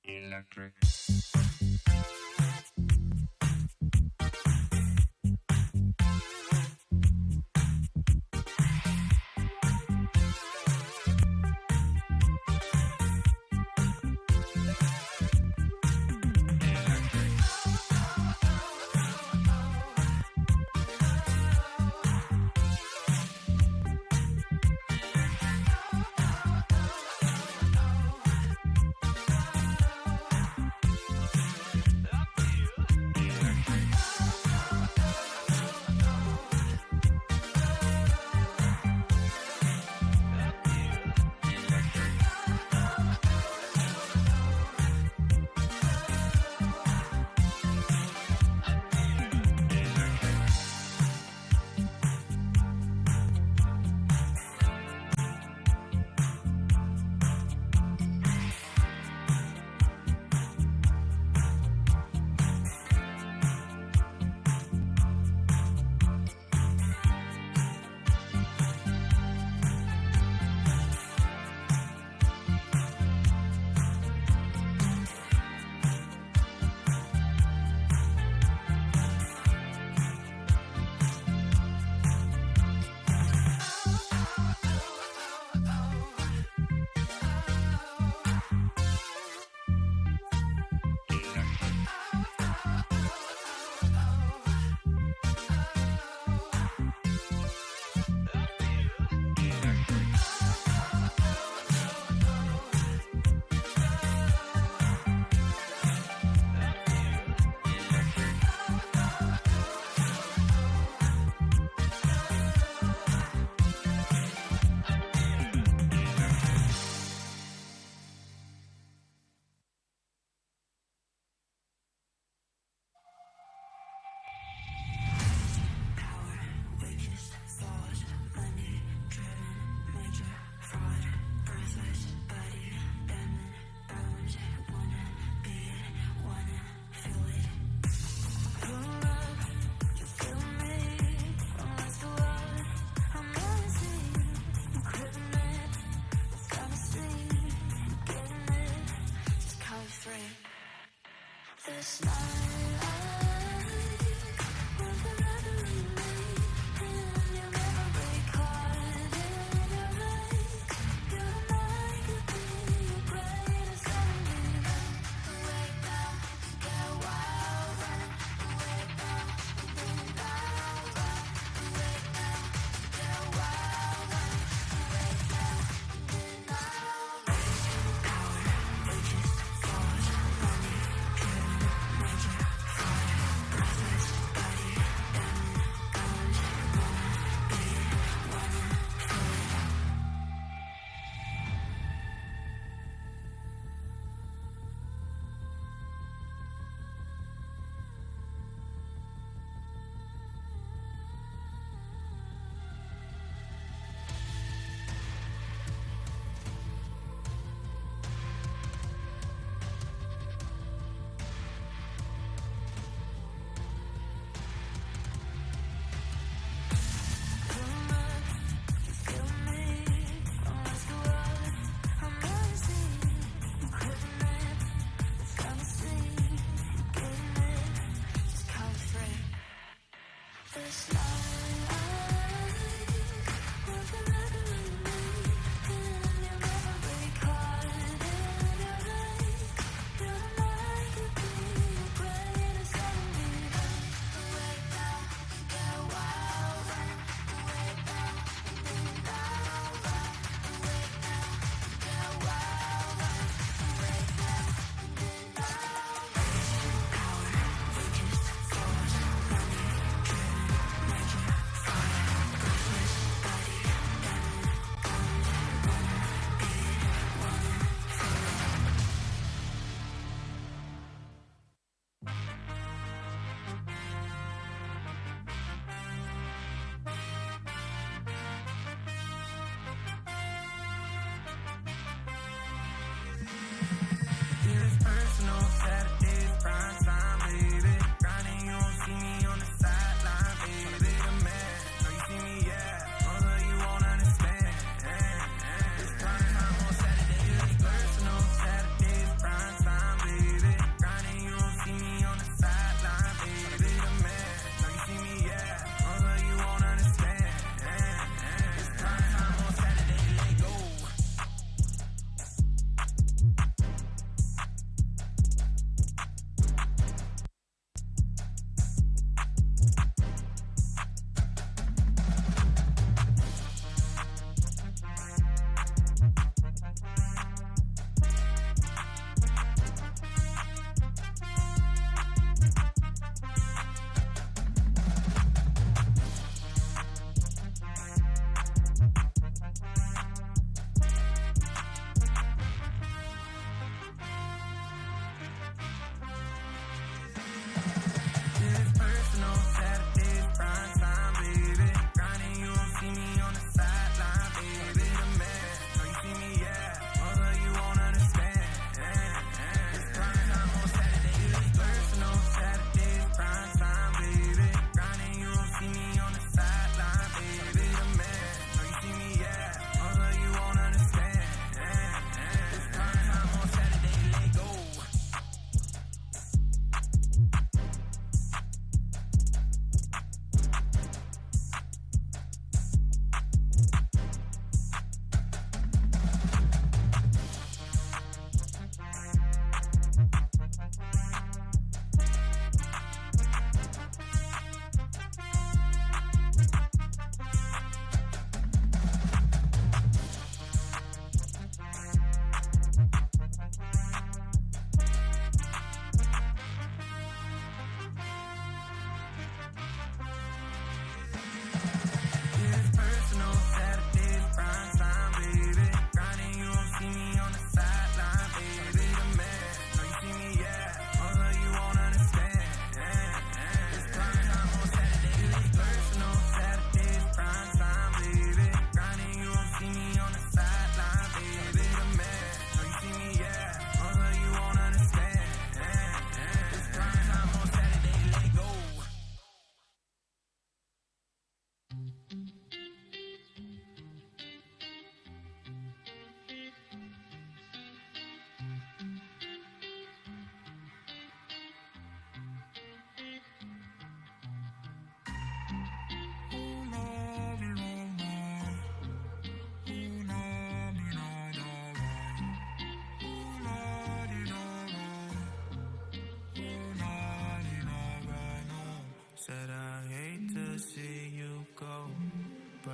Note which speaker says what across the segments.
Speaker 1: Electric.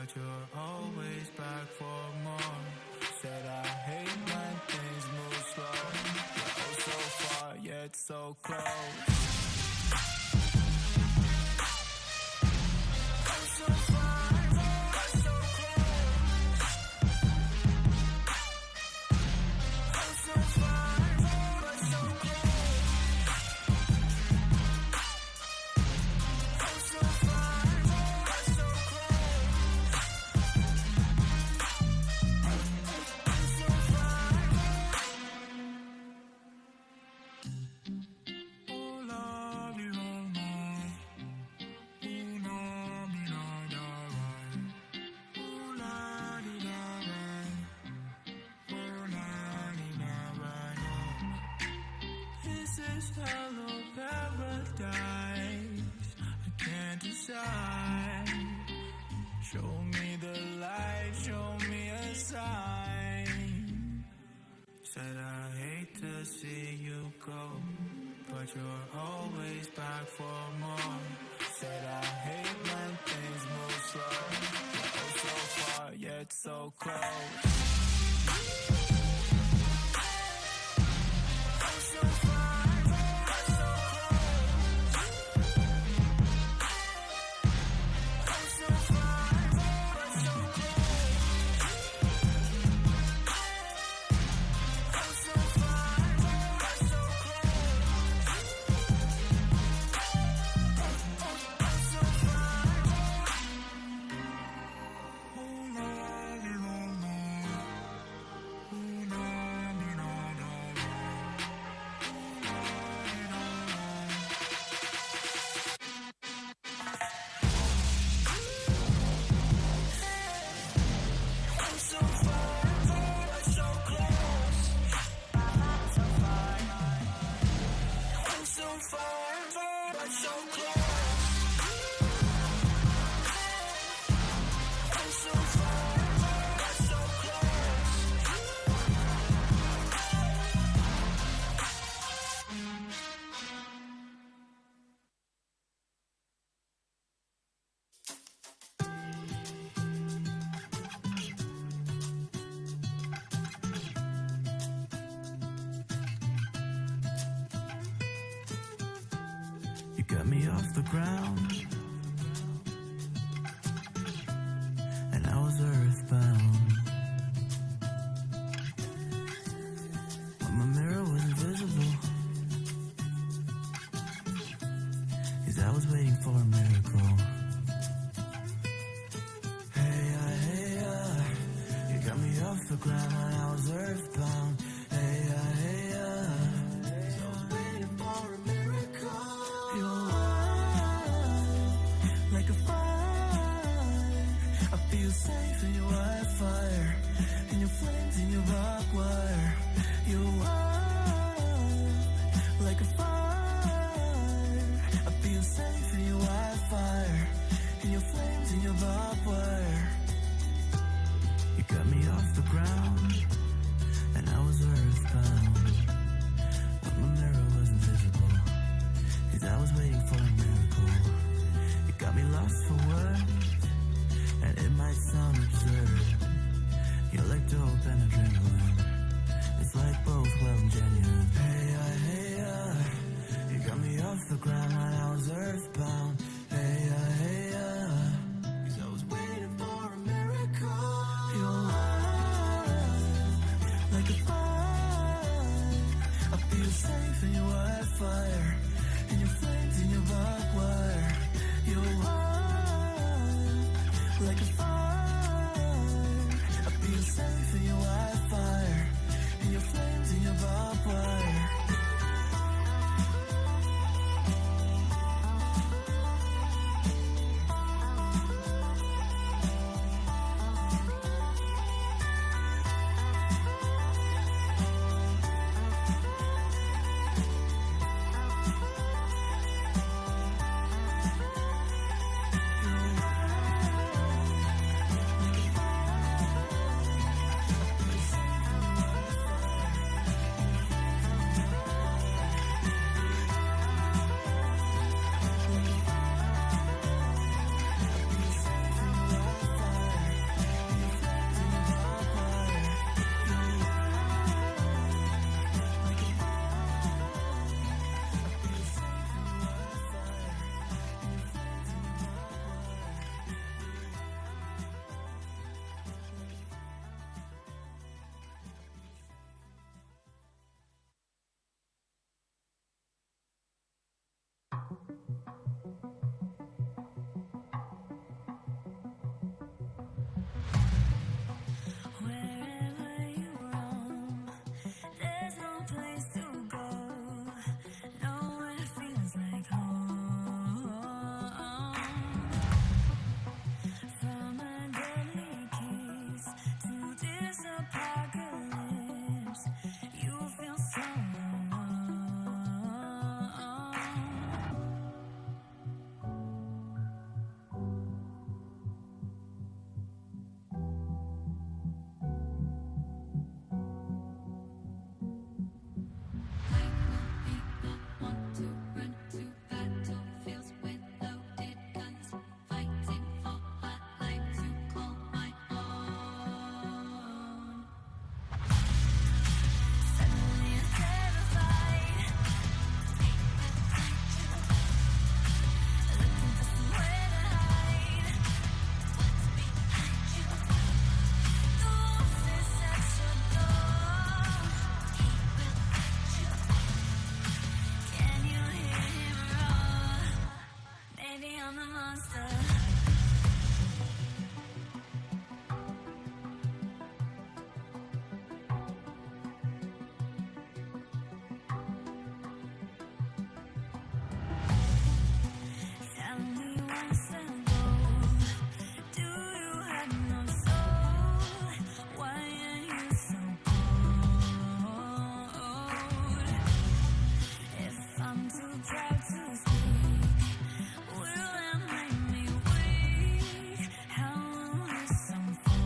Speaker 2: but you're always back for more. Said I hate when things move slow. You're oh so far, yet so close. Oh so far, but so close. Oh so far, but so close. Oh so far, but so close. Oh so far. Oh love you, oh no. Oh no, me no da right. Oh la di da right. Oh la di da right. This is hello paradise. I can't decide. Show me the light, show me a sign. Said I hate to see you go, but you're always back for more. Said I hate when things move slow. You're oh so far, yet so close. Oh so far, but so close. Oh so far, but so close. Oh so far, but so close. Oh so far. Oh no, you don't know. Oh no, you don't know. I'm so far, but so close. So far. I'm so far, but so close. I'm so far, but so close. You got me off the ground, and I was earthbound. When my mirror was invisible, 'cause I was waiting for a miracle. Hey, you got me off the ground when I was earthbound. Hey, 'cause I was waiting for a miracle. You're like a fire. I feel safe in your wildfire, in your flames, in your barbed wire. You're like a fire. I feel safe in your wildfire, in your flames, in your barbed wire. You got me off the ground, and I was earthbound. When my mirror was invisible, 'cause I was waiting for a miracle. You got me lost for words, and it might sound absurd. You're like dope and adrenaline. It's like both well and genuine. Hey, you got me off the ground when I was earthbound. Hey, 'cause I was waiting for a miracle. You're like a fire. I feel safe in your wildfire, in your flames, in your barbed wire. You're like a fire. I feel safe in your wildfire, in your flames, in your barbed wire. nice and cold. Do you have no soul? Why are you so cold? If I'm too proud to speak, will that make me weak? How will this unfold?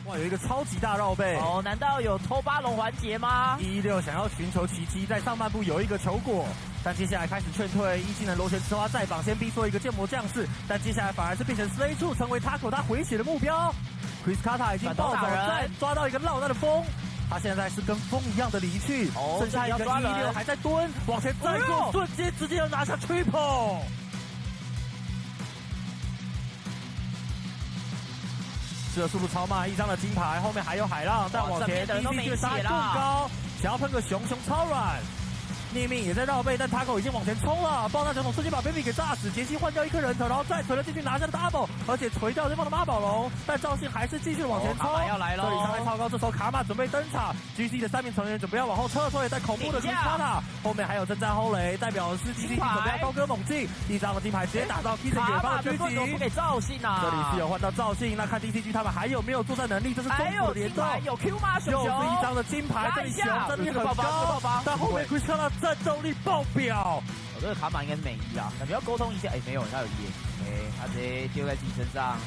Speaker 3: 哇，有一个超级大绕背
Speaker 4: 哦，难道有偷巴龙环节吗
Speaker 3: ！116想要寻求奇迹，在上半部有一个球果，但接下来开始劝退，一技能螺旋吃花再绑，先逼出一个剑魔将士，但接下来反而是变成 Slay 处，成为 Taco 他回血的目标。Chris Carter 已经暴走，再抓到一个落单的风。他现在是跟风一样的离去，剩下一个116还在蹲，往前再过，瞬间直接要拿下 Triple。这速度超慢，一张的金牌，后面还有海浪，但往前 DCG 杀更高，想要喷个熊超软。匿命也在绕背，但 Taco 已经往前冲了，爆炸球桶瞬间把 Baby 给炸死，杰西换掉一颗人头，然后再锤了进去拿下了 Double， 而且锤掉对方的妈宝龙，但赵信还是继续往前冲。
Speaker 4: 卡玛要来了，
Speaker 3: 这里伤害超高，这时候卡玛准备登场 ，GC 的3名成员准备要往后撤退，在恐怖的 Chris Carter 后面还有征战轰雷，代表的是 DCG 准备要高歌猛进，一张的金牌直接打到 Kiss 远方的狙击，
Speaker 4: 不给赵信啊！
Speaker 3: 这里是有换到赵信，那看 DCG 他们还有没有作战能力？这是中途的联动，
Speaker 4: 有 Q 吗？
Speaker 3: 又是一张的金牌，这里熊战力很高，但后面 Chris Carter 战斗力爆表。
Speaker 4: 这个卡玛应该是美1啊，感觉要沟通一下。没有，他有1，他直接丢在自己身上。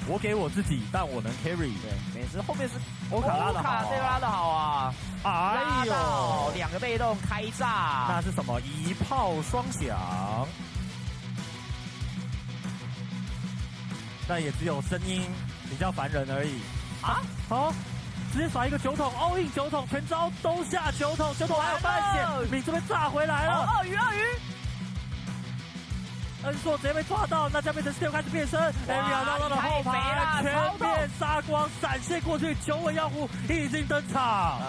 Speaker 3: 我给我自己，但我能 carry。
Speaker 4: 对，没事，后面是
Speaker 3: 欧卡拉的好，
Speaker 4: 这个拉的好啊！
Speaker 3: 哎呦
Speaker 4: ，2个被动开炸，
Speaker 3: 那是什么？一炮双响。但也只有声音比较烦人而已。啊？好。直接甩一个酒桶 ，all in 酒桶，全招都下酒桶，酒桶还有半血，你这边炸回来了。
Speaker 4: 鳄鱼，
Speaker 3: 恩硕直接被抓到，那将变成4开始变身 ，Area 绕到了后排，全面杀光，闪现过去，9尾妖狐已经登场。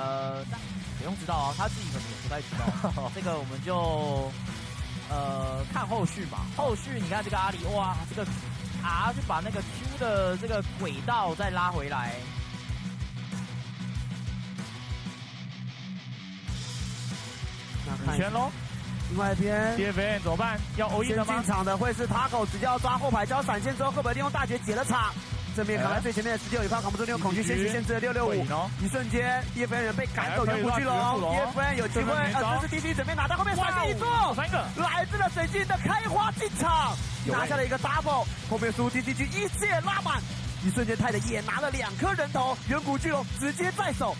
Speaker 4: 不用知道啊，他自己可能也不太知道，这个我们就看后续嘛。后续你看这个阿里，哇，这个 R 就把那个 Q 的这个轨道再拉回来。
Speaker 3: 你圈喽，
Speaker 5: 另外一边
Speaker 3: ，DFN 怎么办？要欧印的吗？
Speaker 5: 进场的会是 Taco， 直接要抓后排交闪现之后，赫本利用大绝解了场。正面扛在最前面的19尾炮扛不住，利用恐惧先行限制了665，一瞬间 DFN 人被赶走，远古巨龙 ，DFN 有机会，这是 DC 准备拿到后面闪现一做，3个来自了水晶的开花进场，拿下了一个 double， 后面输 DCG 一切拉满，一瞬间泰的也拿了2颗人头，远古巨龙直接在手。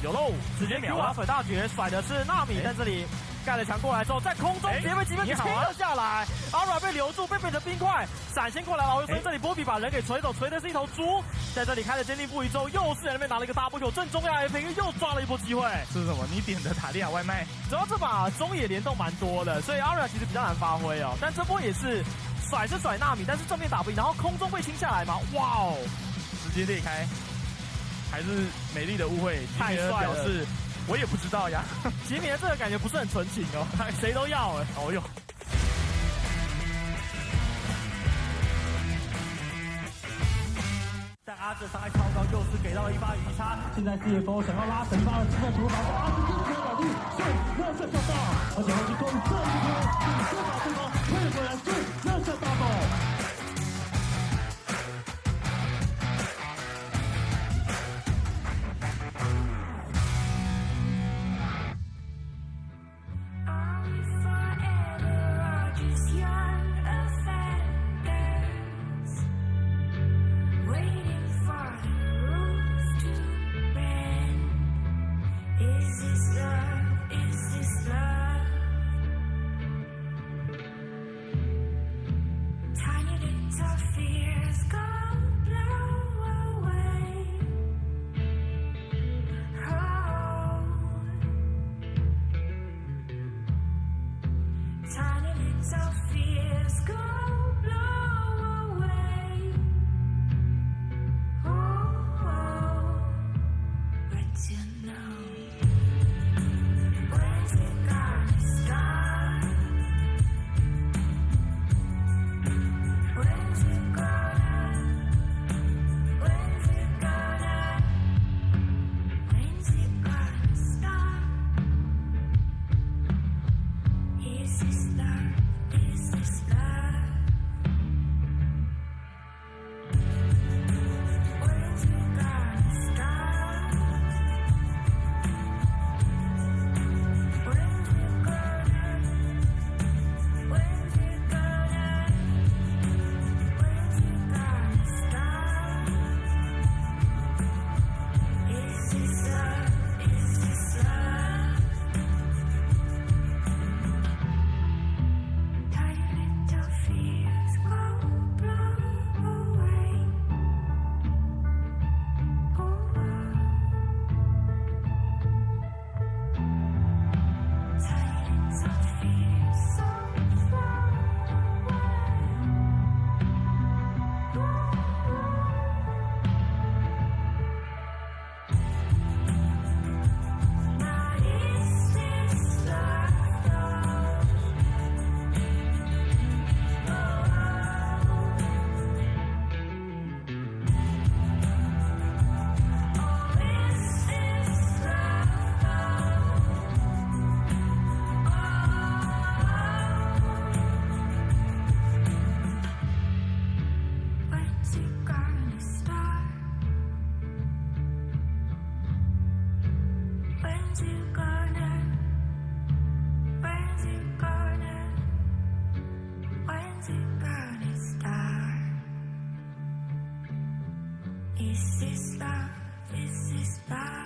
Speaker 3: 有喽，直接秒了！甩大绝，甩的是纳米在这里盖了墙过来之后，在空中直接被击飞切了下来。阿软被留住，被变成冰块，闪现过来了。所以这里波比把人给锤走，锤的是一头猪。在这里开了坚定不移之后，又是在那边拿了一个 double kill， 正中央 F 又抓了一波机会。
Speaker 6: 这是什么？你点的塔利亚外卖？
Speaker 3: 主要这把中野联动蛮多的，所以阿软其实比较难发挥哦。但这波也是甩纳米，但是正面打不赢，然后空中被清下来嘛，哇哦，
Speaker 6: 直接裂开。还是美丽的误会，
Speaker 3: 太帅了！
Speaker 6: 表示我也不知道呀。
Speaker 3: 吉米的这个感觉不是很纯情哦，谁都要哎。哦哟。但阿志伤害超高，又是给到了一发鱼叉。现在 CFO 想要拉神发的直接图法，阿志第一颗倒地，热射跳到，而且后期攻这一波，射到对方退回来，热射大爆。
Speaker 2: Tiny Is this love? Is this love?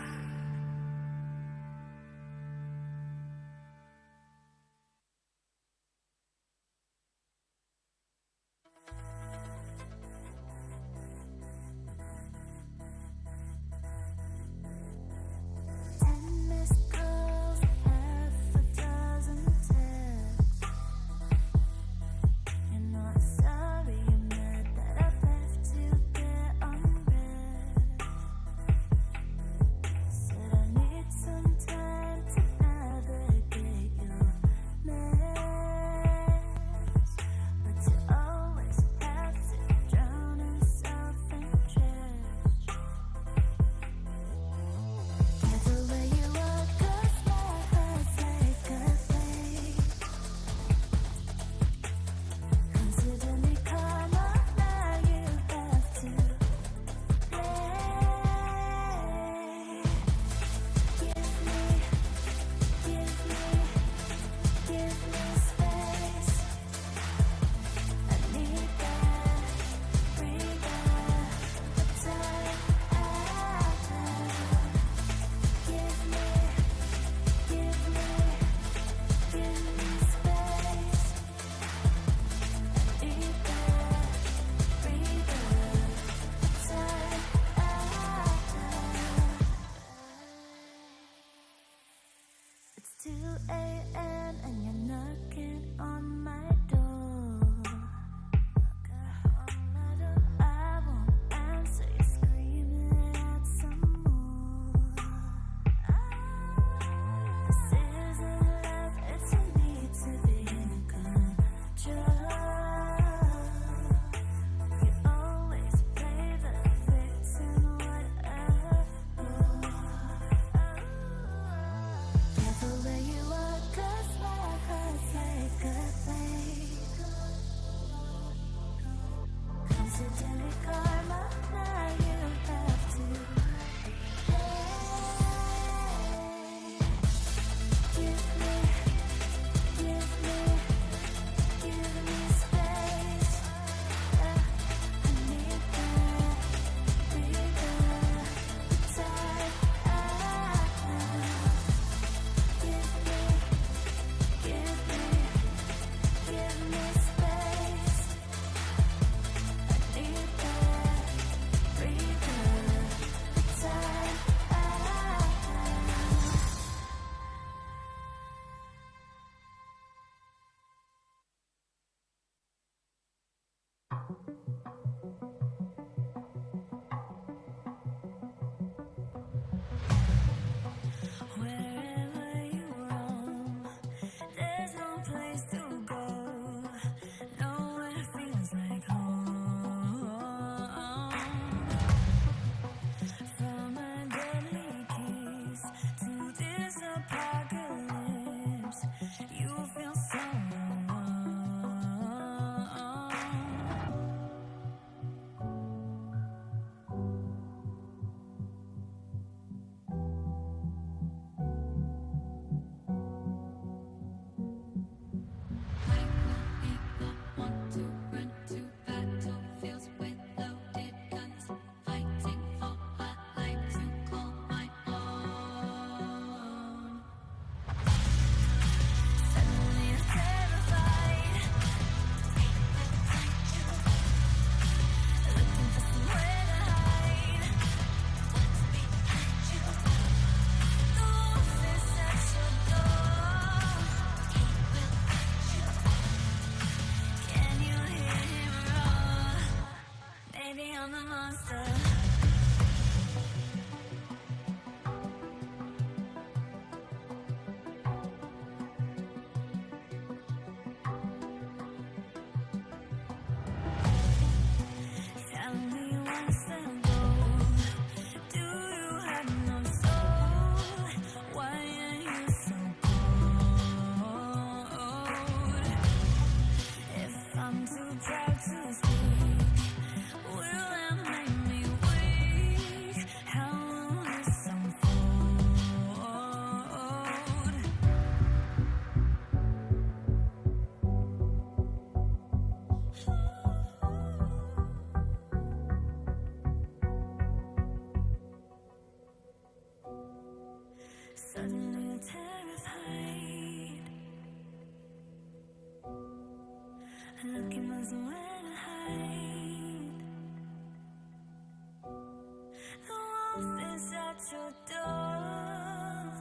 Speaker 2: Nothing's at your door.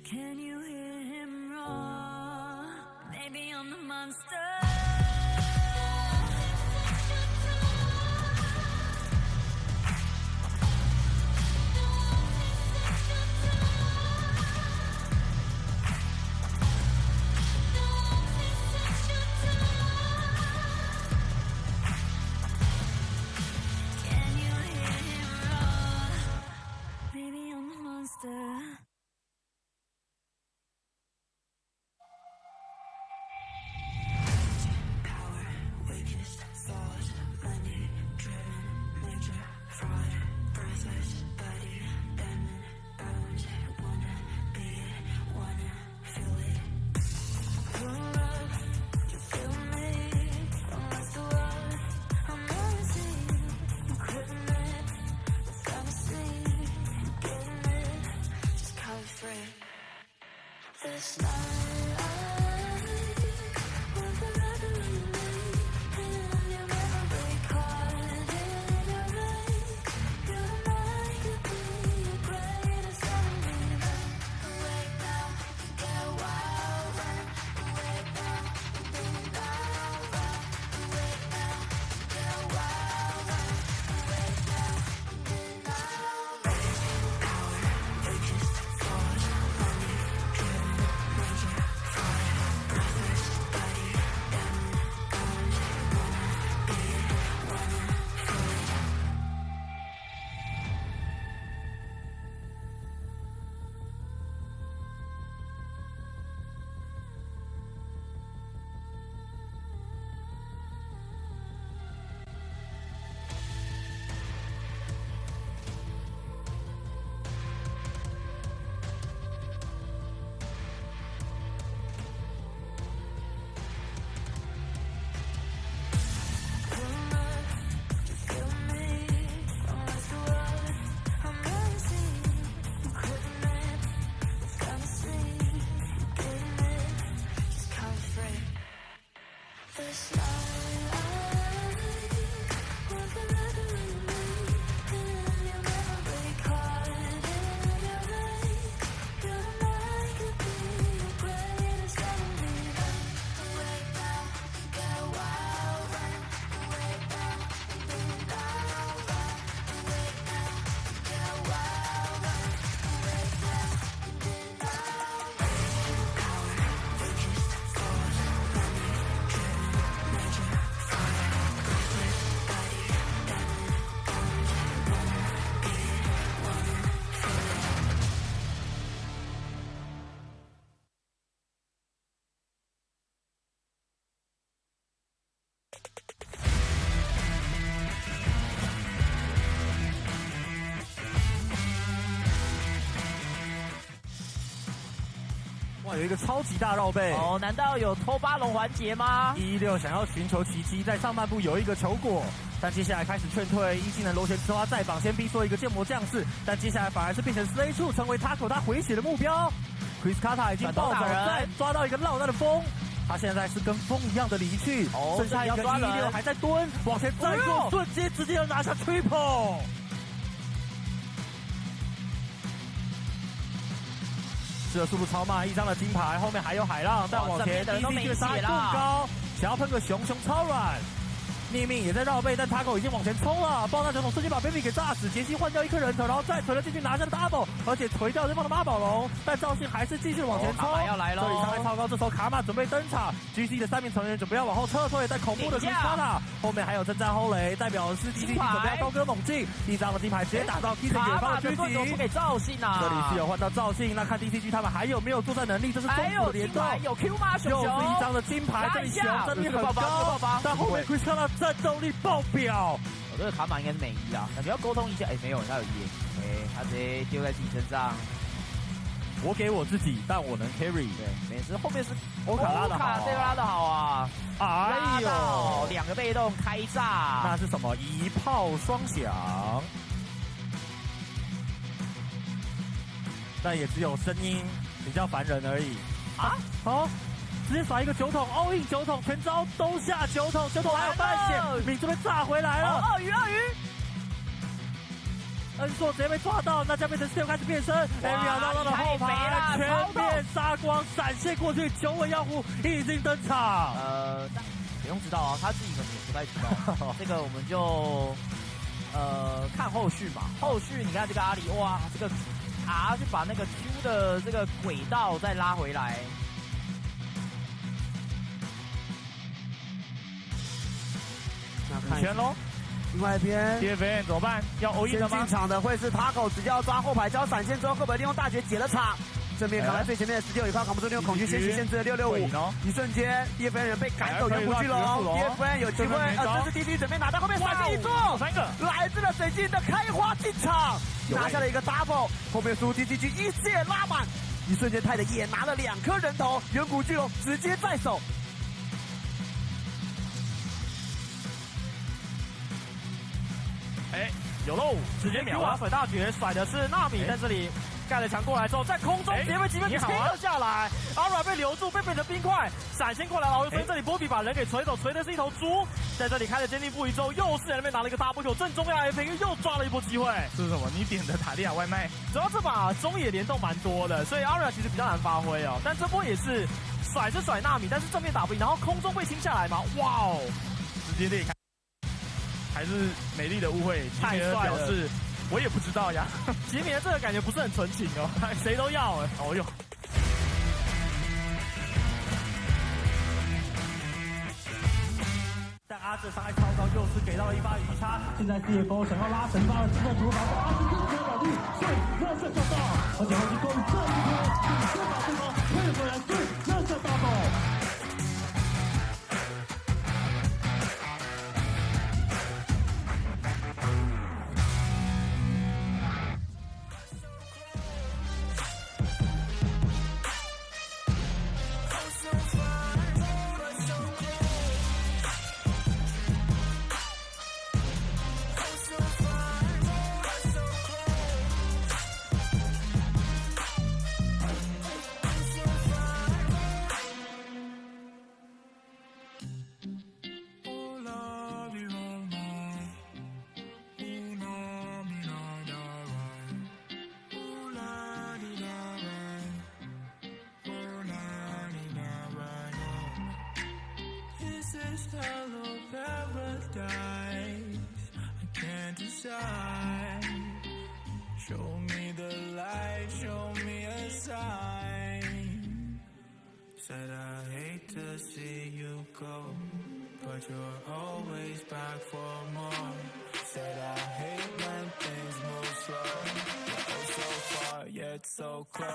Speaker 2: Can you hear him roar? Maybe I'm the monster. This night
Speaker 3: 哇，有一个超级大绕背
Speaker 4: 哦，难道有偷巴龙环节吗
Speaker 3: ？116想要寻求奇迹，在上半部有一个球果，但接下来开始劝退，一技能螺旋之花再绑，先逼出一个剑魔降世，但接下来反而是变成 Slay 处，成为 Taco 他回血的目标。Chris Carter 已经暴走，再抓到一个落单的风。他现在是跟风一样的离去，剩下一个116还在蹲，往前再做，瞬间直接要拿下 Triple。这速度超慢，一张的金牌，后面还有海浪，但往前 DCG 杀更高，想要喷个熊超软。匿命也在绕背，但 Taco 已经往前冲了，爆炸传统瞬间把 Baby 给炸死，杰西换掉一颗人头，然后再锤了进去拿下了 Double， 而且锤掉对方的妈宝龙，但赵信还是继续往前冲。
Speaker 4: 要来了，
Speaker 3: 这里伤害超高，这时候卡玛准备登场 ，GC 的3名成员准备要往后撤退，在恐怖的 Chris 后面还有征战轰雷，代表的是 DCG 准备要高歌猛进，一张的金牌直接打到 Kiss 远方的狙击，
Speaker 4: 不给赵信啊！
Speaker 3: 这里是有换到赵信，那看 DCG 他们还有没有作战能力，这是中途的联动，
Speaker 4: 有 Q 吗？熊
Speaker 3: 又是一张的金牌，这里熊战力很高，但后面 Chris 战斗力爆表。
Speaker 4: 我这个卡玛应该是美一啊，感觉要沟通一下。哎，没有，他有一，他直接丢在自己身上。
Speaker 3: 我给我自己，但我能 carry。
Speaker 4: 对，没事，后面是
Speaker 3: 欧卡拉的好，
Speaker 4: 这个拉的好啊！
Speaker 3: 哎呦
Speaker 4: ，2个被动开炸，
Speaker 3: 那是什么？一炮双响。但也只有声音比较烦人而已啊！好，直接甩一个9筒 ，all in 9筒，全招都下9筒，9筒还有半血，你这边炸回来了。
Speaker 4: 鳄鱼，
Speaker 3: 恩硕直接被抓到，那这样变成 Steel 开始变身 ，Area 绕到了后排，全面杀光，闪现过去，九尾妖狐已经登场。
Speaker 4: 但不用知道啊，他自己可能也不太知道。这个我们就看后续嘛。后续你看这个阿里，哇，这个 R 去把那个 Q 的这个轨道再拉回来。
Speaker 5: 那看
Speaker 3: 圈喽。
Speaker 5: 另外一边
Speaker 3: DFN 怎么办？要 all in
Speaker 5: 先
Speaker 3: 了吗？
Speaker 5: 进场的会是 Taco， 直接要抓后排交闪现之后，赫本利用大绝解了场。正面扛在最前面的19，有靠扛不住，利用恐惧先行限制了665。一瞬间 ，DFN 人被赶走，远古巨龙 ，DFN 有机会，这是 DD 准备拿到后面闪现一做，来自了水晶的开花进场，拿下了一个 double， 后面输 DCG 一线拉满，一瞬间泰的也拿了2颗人头，远古巨龙直接在手。
Speaker 3: 哎，有漏，直接秒啊！水大绝甩的是纳米在这里盖了墙过来之后，在空中直接被击飞切了下来，阿软被留住，被变成冰块，闪现过来了，所以这里波比把人给锤走，锤的是一头猪，在这里开了坚定负一之后，又是在那边拿了一个大波球，正中央 FAK 又抓了一波机会。
Speaker 6: 这是什么？你点的塔利亚外卖？
Speaker 3: 主要这把中野联动蛮多的，所以阿软其实比较难发挥哦。但这波也是甩纳米，但是正面打不赢，然后空中被清下来嘛，哇哦，
Speaker 6: 直接裂开。还是美丽的误会，
Speaker 3: 太帅了！
Speaker 6: 表示我也不知道呀。
Speaker 3: 吉米的这个感觉不是很纯情哦，谁都要哎。哦哟。但阿志伤害超高，又是给到了一发鱼叉。现在 CFO 想要拉神发了，之后主把阿志第一球倒地，所以热射跳到，而且后期攻这一波，先把对方推回来，对热射大爆。
Speaker 2: Hello paradise, I can't decide. Show me the light, show me a sign. Said I hate to see you go, but you're always back for more. Said I hate when things move slow, but oh so far yet so close.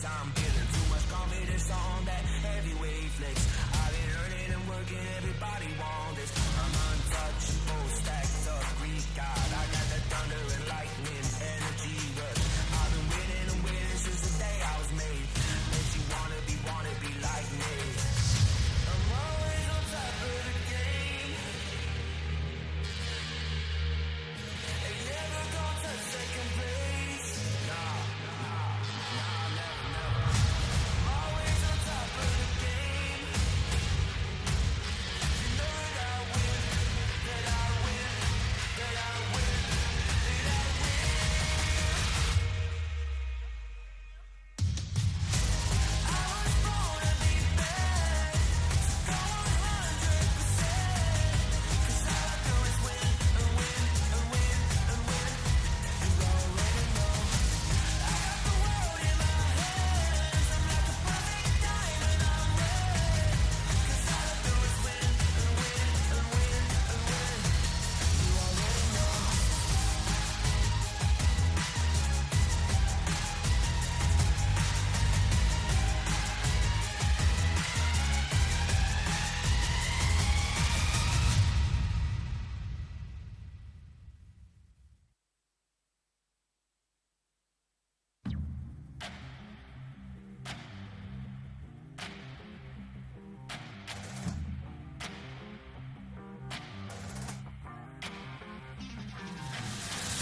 Speaker 2: face. I'm feeling too much confidence on that heavyweight flex. I've been earning and working, everybody want this. I'm untouchable, stacked up, Greek God. I got the thunder and lightning, energy rush. I've been winning and winning since the day I was made. Makes you wanna be like me. I'm always on top of the game. And never gonna touch second place. Nah, never. I'm always on top of the game. You know that I win, that I win, that I win, that I win. I was born to be bad, so go 100%. 'Cause all I do is win and win and win and win. You already know. I got the world in my hands. I'm like a perfect diamond, I'm red. 'Cause all I do is win and win and win and win. You already know.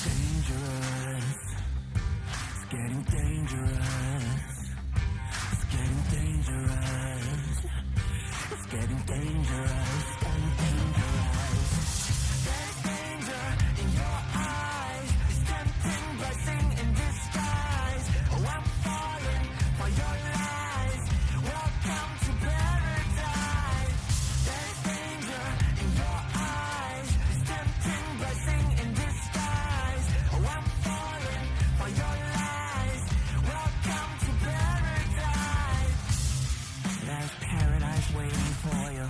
Speaker 2: Dangerous. It's getting dangerous. It's getting dangerous. It's getting dangerous. Getting dangerous. There's danger in your eyes. It's tempting blessing in disguise. Oh, I'm falling for your lies. Welcome to paradise. There's danger in your eyes. It's tempting blessing in disguise. Oh, I'm falling for your lies. Welcome to paradise. There's paradise waiting for you.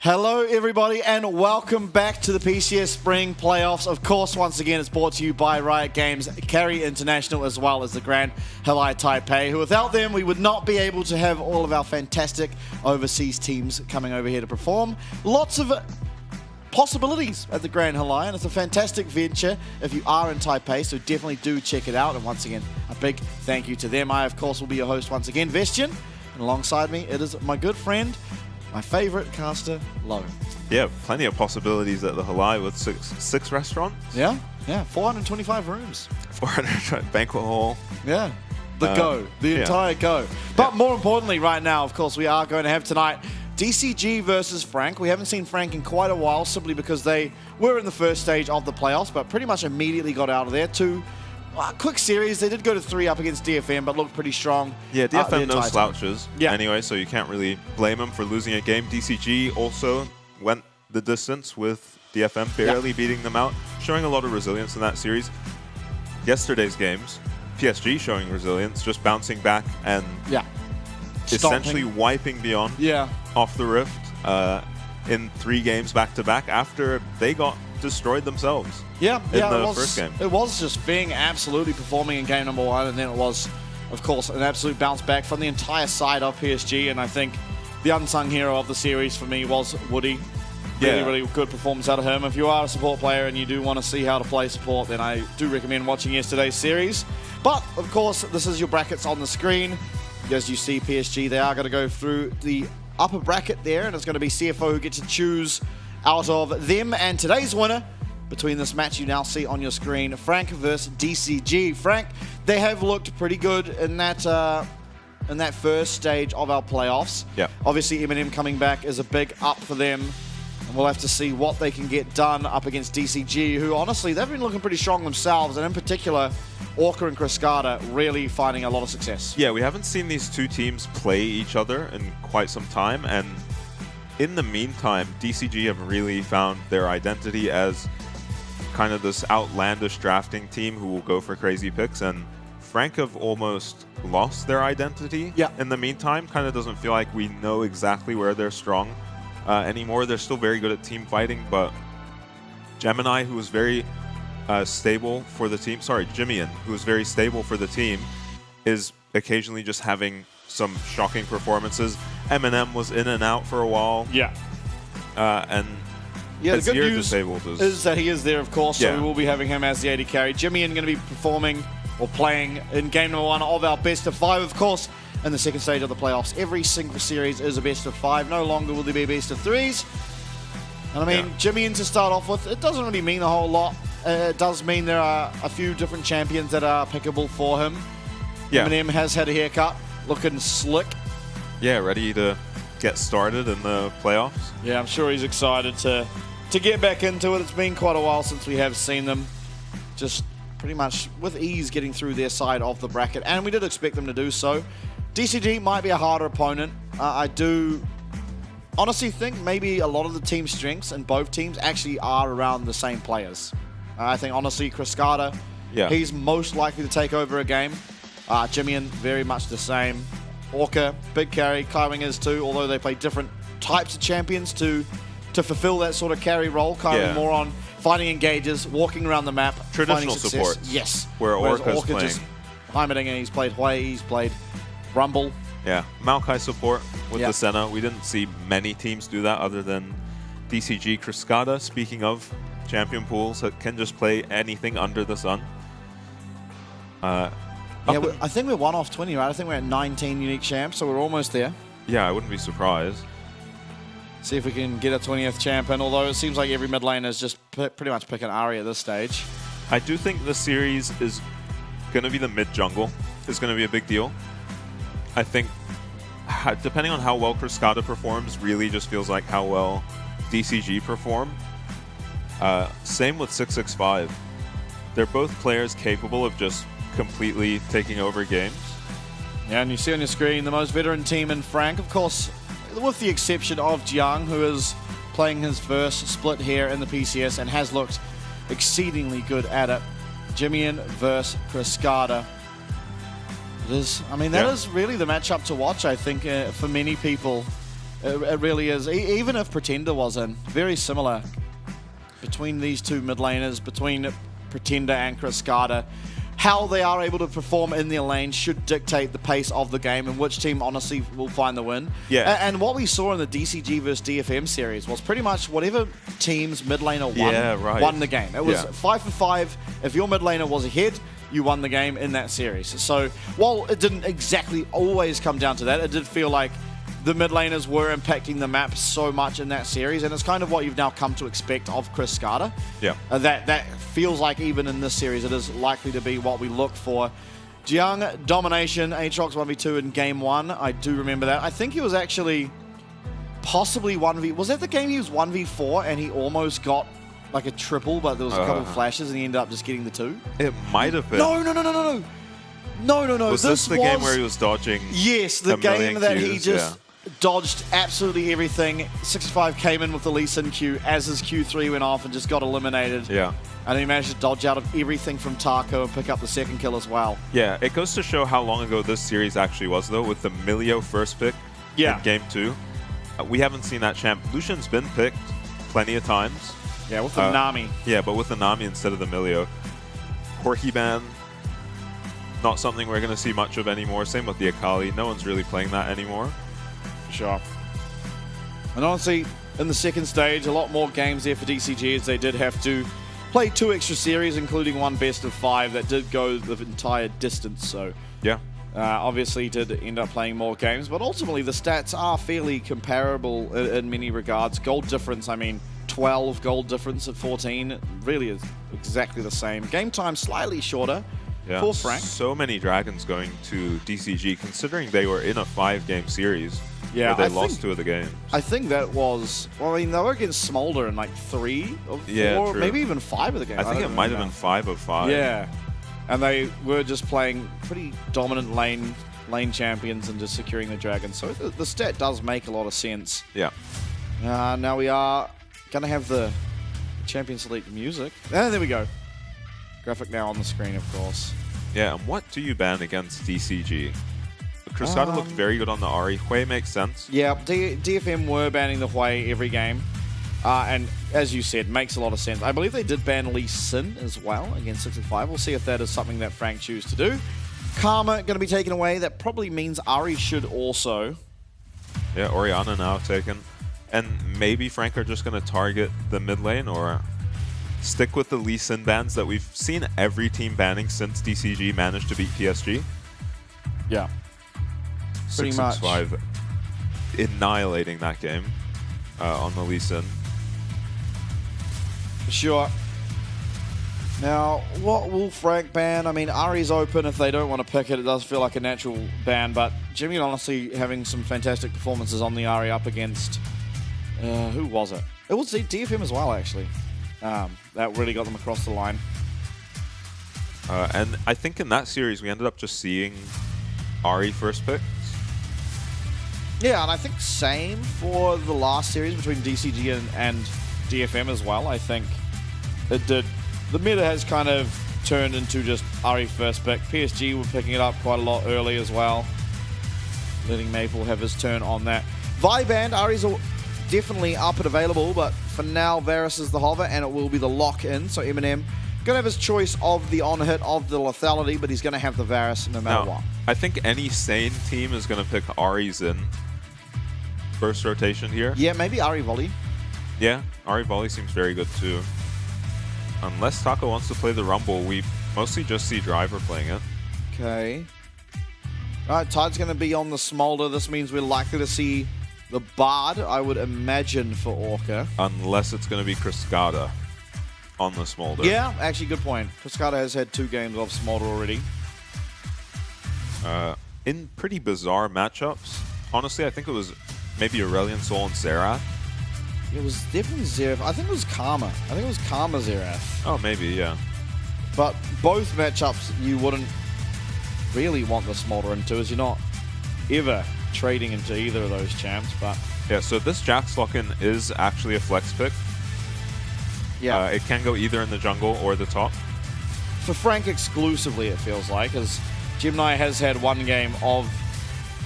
Speaker 7: Hello, everybody, and welcome back to the PCS Spring Playoffs. Of course, once again, it's brought to you by Riot Games, Carry International, as well as the Grand Halai Taipei, who without them, we would not be able to have all of our fantastic overseas teams coming over here to perform. Lots of possibilities at the Grand Halai, and it's a fantastic venture if you are in Taipei, so definitely do check it out. And once again, a big thank you to them. I, of course, will be your host once again, Vestian, and alongside me, it is my good friend, my favorite caster, Lo.
Speaker 8: Yeah, plenty of possibilities at the Halai with six restaurants.
Speaker 7: Yeah, 425 rooms.
Speaker 8: 400 banquet hall.
Speaker 7: Yeah, the entire go. But more importantly, right now, of course, we are going to have tonight DCG versus FAK. We haven't seen FAK in quite a while, simply because they were in the first stage of the playoffs, but pretty much immediately got out of there. Quick series. They did go to 3 up against DFM, but looked pretty strong.
Speaker 8: Yeah, DFM no slouches. Anyway, so you can't really blame them for losing a game. DCG also went the distance with DFM, barely beating them out, showing a lot of resilience in that series. Yesterday's games, PSG showing resilience, just bouncing back and essentially wiping Beyond off the Rift in 3 games back-to-back after they got destroyed themselves.
Speaker 7: First game. It was just being absolutely performing in game number 1, and then it was, of course, an absolute bounce back from the entire side of PSG. And I think the unsung hero of the series for me was Woody. Really good performance out of him. If you are a support player and you do want to see how to play support, then I do recommend watching yesterday's series. But, of course, this is your brackets on the screen. As you see, PSG, they are going to go through the upper bracket there, and it's going to be CFO who gets to choose out of them. And today's winner, between this match you now see on your screen, FAK versus DCG. FAK, they have looked pretty good in that first stage of our playoffs. Obviously, Eminem coming back is a big up for them, and we'll have to see what they can get done up against DCG, who honestly, they've been looking pretty strong themselves, and in particular, Orca and Cascada really finding a lot of success.
Speaker 8: Yeah, we haven't seen these two teams play each other in quite some time, and in the meantime, DCG have really found their identity as kind of this outlandish drafting team who will go for crazy picks, and FAK have almost lost their identity in the meantime. Kind of doesn't feel like we know exactly where they're strong anymore. They're still very good at team fighting, but Gemini, who was very stable for the team, Jimian, who was very stable for the team, is occasionally just having some shocking performances. Eminem was in and out for a while. And
Speaker 7: the good news is that he is there, of course, so we will be having him as the AD carry. Jimian going to be performing or playing in game number 1 of our best of 5, of course, in the second stage of the playoffs. Every single series is a best of 5. No longer will there be best of 3s. And I mean, Jimian to start off with, it doesn't really mean a whole lot. It does mean there are a few different champions that are pickable for him. Eminem has had a haircut, looking slick.
Speaker 8: Ready to get started in the playoffs.
Speaker 7: I'm sure he's excited to get back into it. It's been quite a while since we have seen them just pretty much with ease getting through their side of the bracket, and we did expect them to do so. DCG might be a harder opponent. I do honestly think maybe a lot of the team strengths in both teams actually are around the same players. I think, honestly, Cascada, he's most likely to take over a game. Jimian, very much the same. Orca, big carry. Kaiwing is too, although they play different types of champions to fulfill that sort of carry role. Kaiwing more on finding engages, walking around the map,
Speaker 8: traditional support.
Speaker 7: Yes.
Speaker 8: Where Orca's playing.
Speaker 7: Just Heimerdinger, he's played Hui, he's played Rumble.
Speaker 8: Maokai support with the Senna. We didn't see many teams do that other than DCG. Cascada, speaking of champion pools, that can just play anything under the sun.
Speaker 7: I think we're 1 off 20, right? I think we're at 19 unique champs, so we're almost there.
Speaker 8: I wouldn't be surprised.
Speaker 7: See if we can get a 20th champion, although it seems like every mid laner is just pretty much picking Ahri at this stage.
Speaker 8: I do think the series is going to be the mid jungle. It's going to be a big deal. I think depending on how well Cascada performs, really just feels like how well DCG perform. Same with 665. They're both players capable of just completely taking over games.
Speaker 7: And you see on your screen the most veteran team in FAK, of course, with the exception of Jiang, who is playing his first split here in the PCS and has looked exceedingly good at it. Jimian versus Cascada. That is really the matchup to watch, I think, for many people It really is. Even if Pretender was in, very similar between these two mid laners, between Pretender and Cascada. How they are able to perform in their lane should dictate the pace of the game and which team honestly will find the win.
Speaker 8: Yeah.
Speaker 7: And what we saw in the DCG versus DFM series was pretty much whatever team's mid laner won, won the game. It was 5 for 5. If your mid laner was ahead, you won the game in that series. So while it didn't exactly always come down to that, it did feel like the mid laners were impacting the map so much in that series, and it's kind of what you've now come to expect of Cascada.
Speaker 8: Yeah.
Speaker 7: That feels like even in this series, it is likely to be what we look for. Jiang domination, Aatrox 1v2 in game 1. I do remember that. I think he was actually possibly 1v... Was that the game he was 1v4 and he almost got like a triple, but there was a couple of flashes and he ended up just getting the 2?
Speaker 8: It might have been.
Speaker 7: No.
Speaker 8: Was this the game where he was dodging?
Speaker 7: Yes, the game that he just dodged absolutely everything. 65 came in with the Lee Sin Q as his Q3 went off and just got eliminated.
Speaker 8: Yeah.
Speaker 7: And he managed to dodge out of everything from Taco and pick up the second kill as well.
Speaker 8: Yeah, it goes to show how long ago this series actually was, though, with the Milio first pick in game 2. We haven't seen that champ. Lucian's been picked plenty of times.
Speaker 7: Yeah, with the Nami.
Speaker 8: Yeah, but with the Nami instead of the Milio. Corki ban, not something we're going to see much of anymore. Same with the Akali. No one's really playing that anymore.
Speaker 7: Sure. And honestly, in the second stage, a lot more games there for DCG as they did have to play 2 extra series, including one best of 5 that did go the entire distance. So
Speaker 8: yeah,
Speaker 7: obviously did end up playing more games, but ultimately the stats are fairly comparable in many regards. Gold difference, I mean, 12 gold difference at 14 really is exactly the same. Game time slightly shorter for Frank.
Speaker 8: So many dragons going to DCG, considering they were in a 5-game series.
Speaker 7: Yeah,
Speaker 8: where they lost 2 of the games.
Speaker 7: I think that was, well, I mean, they were against Smolder in like 3 of 4, maybe even 5 of the games.
Speaker 8: I think it might have been 5 of 5.
Speaker 7: Yeah, and they were just playing pretty dominant lane champions and just securing the dragons. So the stat does make a lot of sense.
Speaker 8: Yeah.
Speaker 7: Now we are going to have the champion select music. And there we go. Graphic now on the screen, of course.
Speaker 8: Yeah, and what do you ban against DCG? Cascada looked very good on the Ahri. Hui makes sense.
Speaker 7: Yeah, DFM were banning the Hui every game. And as you said, makes a lot of sense. I believe they did ban Lee Sin as well against 65. We'll see if that is something that Frank chooses to do. Karma going to be taken away. That probably means Ahri should also.
Speaker 8: Yeah, Orianna now taken. And maybe Frank are just going to target the mid lane or stick with the Lee Sin bans that we've seen every team banning since DCG managed to beat PSG.
Speaker 7: Yeah. Pretty much.
Speaker 8: 6-5 annihilating that game on the Lee Sin.
Speaker 7: Sure. Now, what will Frank ban? I mean, Ahri's open if they don't want to pick it. It does feel like a natural ban, but Jimmy honestly having some fantastic performances on the Ahri up against... who was it? It was DFM as well, actually. That really got them across the line.
Speaker 8: And I think in that series, we ended up just seeing Ahri first pick.
Speaker 7: Yeah, and I think same for the last series between DCG and DFM as well. I think it did. The meta has kind of turned into just Ahri first pick. PSG were picking it up quite a lot early as well, letting Maple have his turn on that. Viband, Ahri's definitely up and available, but for now, Varus is the hover, and it will be the lock-in. So Eminem going to have his choice of the on-hit of the lethality, but he's going to have the Varus no matter what.
Speaker 8: I think any sane team is going to pick Ahri's in first rotation here.
Speaker 7: Yeah, maybe Ahri Volley.
Speaker 8: Yeah, Ahri Volley seems very good too. Unless Taco wants to play the Rumble, we mostly just see Driver playing it.
Speaker 7: Okay. Alright, Tide's going to be on the Smolder. This means we're likely to see the Bard, I would imagine, for Orca.
Speaker 8: Unless it's going to be Cascada on the Smolder.
Speaker 7: Yeah, actually, good point. Cascada has had 2 games of Smolder already.
Speaker 8: In pretty bizarre matchups. Honestly, I think it was maybe Aurelion Sol and Xerath.
Speaker 7: It was definitely Xerath. I think it was Karma. I think it was Karma Xerath.
Speaker 8: Oh, maybe, yeah.
Speaker 7: But both matchups you wouldn't really want the Smolder into, as you're not ever trading into either of those champs. But
Speaker 8: yeah, so this Jax lock-in is actually a flex pick.
Speaker 7: Yeah.
Speaker 8: It can go either in the jungle or the top.
Speaker 7: For Frank exclusively, it feels like, as Gemini has had 1 game of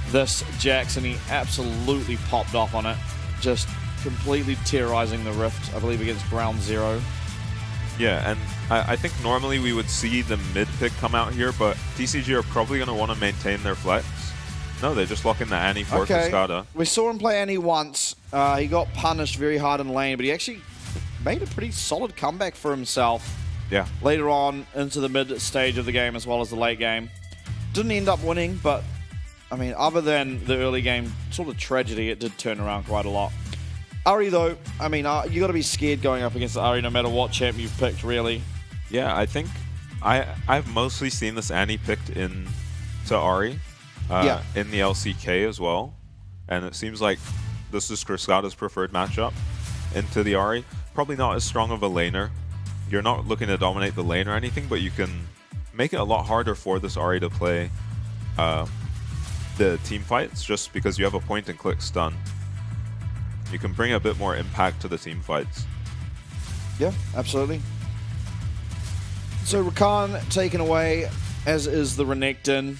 Speaker 7: this Jax, and he absolutely popped off on it. Just completely terrorizing the Rift, I believe, against Ground Zero.
Speaker 8: Yeah, and I think normally we would see the mid pick come out here, but DCG are probably going to want to maintain their flex. No, they just lock in the Annie for Cascada.
Speaker 7: We saw him play Annie once. He got punished very hard in lane, but he actually made a pretty solid comeback for himself.
Speaker 8: Yeah.
Speaker 7: Later on into the mid stage of the game as well as the late game. Didn't end up winning, but I mean, other than the early game sort of tragedy, it did turn around quite a lot. Ahri, though, I mean, you got to be scared going up against the Ahri no matter what champ you've picked, really.
Speaker 8: Yeah, I think I've mostly seen this Annie picked in to Ahri in the LCK as well, and it seems like this is Cascada's preferred matchup into the Ahri. Probably not as strong of a laner. You're not looking to dominate the lane or anything, but you can make it a lot harder for this Ahri to play the team fights just because you have a point and click stun. You can bring a bit more impact to the team fights.
Speaker 7: Yeah, absolutely. So Rakan taken away, as is the Renekton.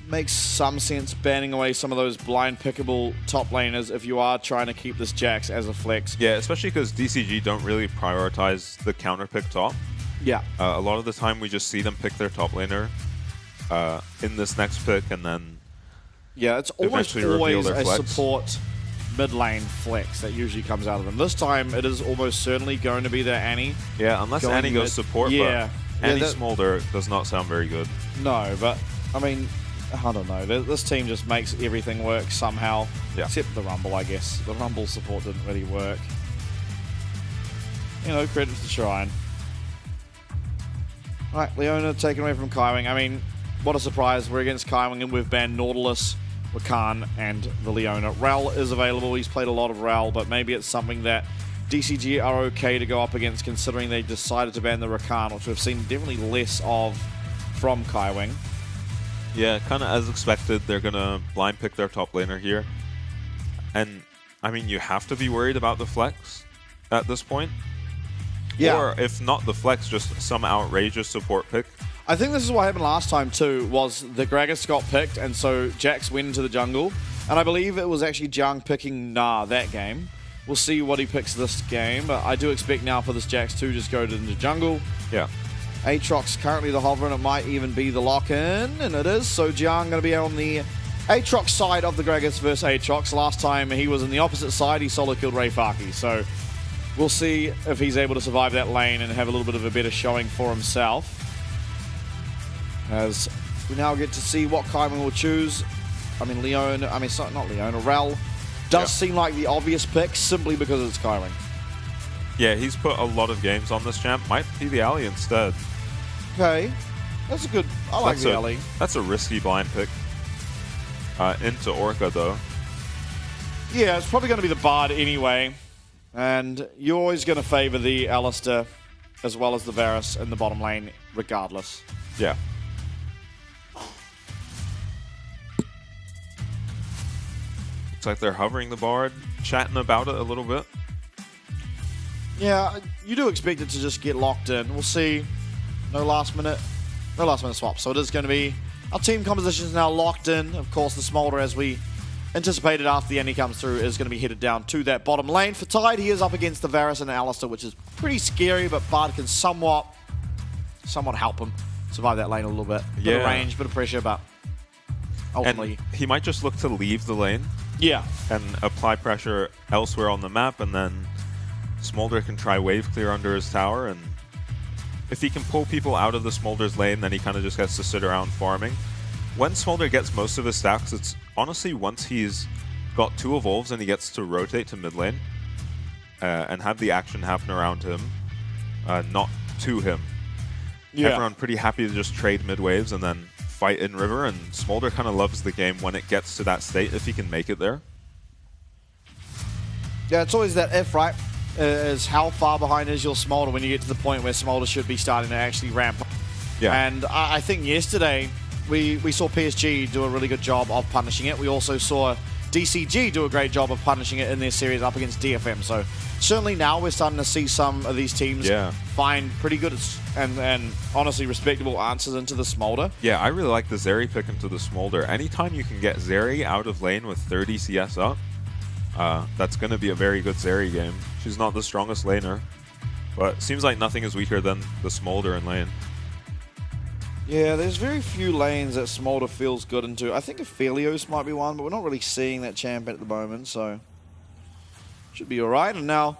Speaker 7: Makes some sense banning away some of those blind pickable top laners if you are trying to keep this Jax as a flex.
Speaker 8: Yeah, especially because DCG don't really prioritize the counter pick top.
Speaker 7: Yeah.
Speaker 8: A lot of the time we just see them pick their top laner in this next pick and then
Speaker 7: yeah, it's almost
Speaker 8: eventually reveal
Speaker 7: always
Speaker 8: their
Speaker 7: a
Speaker 8: flex.
Speaker 7: support mid lane flex that usually comes out of them. This time it is almost certainly going to be their Annie.
Speaker 8: Yeah, unless Annie goes support,
Speaker 7: yeah.
Speaker 8: but Annie Smolder does not sound very good.
Speaker 7: No, but I mean, I don't know. This team just makes everything work somehow.
Speaker 8: Yeah.
Speaker 7: Except the Rumble, I guess. The Rumble support didn't really work. You know, credit to Shrine. Alright, Leona taken away from Kaiwing. I mean, what a surprise. We're against Kaiwing and we've banned Nautilus, Rakan, and the Leona. Rel is available. He's played a lot of Rel, but maybe it's something that DCG are okay to go up against considering they decided to ban the Rakan, which we've seen definitely less of from Kaiwing.
Speaker 8: Yeah, kind of as expected, they're going to blind pick their top laner here. And, I mean, you have to be worried about the flex at this point.
Speaker 7: Yeah.
Speaker 8: Or, if not the flex, just some outrageous support pick.
Speaker 7: I think this is what happened last time too, was the Gragas got picked, and so Jax went into the jungle. And I believe it was actually Jung picking Nah that game. We'll see what he picks this game, but I do expect now for this Jax to just go into jungle.
Speaker 8: Yeah.
Speaker 7: Aatrox currently the hover, and it might even be the lock-in, and it is. So Jung going to be on the Aatrox side of the Gragas versus Aatrox. Last time he was on the opposite side, he solo killed FAK. So we'll see if he's able to survive that lane and have a little bit of a better showing for himself. As we now get to see what Kaiwing will choose. I mean, not Leona, Rel does seem like the obvious pick simply because it's Kaiwing.
Speaker 8: Yeah, he's put a lot of games on this champ. Might be the Alley instead.
Speaker 7: Okay, that's a good, I like the Alley.
Speaker 8: That's a risky blind pick. Into Orca, though.
Speaker 7: Yeah, it's probably going to be the Bard anyway. And you're always going to favor the Alistair as well as the Varus in the bottom lane regardless.
Speaker 8: Yeah. Looks like they're hovering the Bard, chatting about it a little bit.
Speaker 7: Yeah, you do expect it to just get locked in. We'll see. No last minute swap. So it is going to be, our team composition is now locked in. Of course, the Smolder, as we anticipated after the Annie comes through, is going to be headed down to that bottom lane. For Tide, he is up against the Varus and the Alistair, which is pretty scary, but Bard can somewhat help him survive that lane a little bit. Bit of range, bit of pressure, but ultimately...
Speaker 8: And he might just look to leave the lane.
Speaker 7: Yeah.
Speaker 8: And apply pressure elsewhere on the map, and then Smolder can try wave clear under his tower, and if he can pull people out of the Smolder's lane, then he kind of just gets to sit around farming. When Smolder gets most of his stacks, it's honestly once he's got 2 evolves and he gets to rotate to mid lane and have the action happen around him, not to him. Yeah. Everyone pretty happy to just trade mid waves and then fight in river, and Smolder kind of loves the game when it gets to that state if he can make it there.
Speaker 7: Yeah, it's always that if, right? Is how far behind is your Smolder when you get to the point where Smolder should be starting to actually ramp up.
Speaker 8: Yeah.
Speaker 7: And I think yesterday we saw PSG do a really good job of punishing it. We also saw DCG do a great job of punishing it in their series up against DFM. So certainly now we're starting to see some of these teams find pretty good and honestly respectable answers into the Smolder.
Speaker 8: Yeah, I really like the Zeri pick into the Smolder. Anytime you can get Zeri out of lane with 30 CS up, that's going to be a very good Zeri game. She's not the strongest laner, but seems like nothing is weaker than the Smolder in lane.
Speaker 7: Yeah, there's very few lanes that Smolder feels good into. I think Aphelios might be one, but we're not really seeing that champion at the moment, so should be alright. And now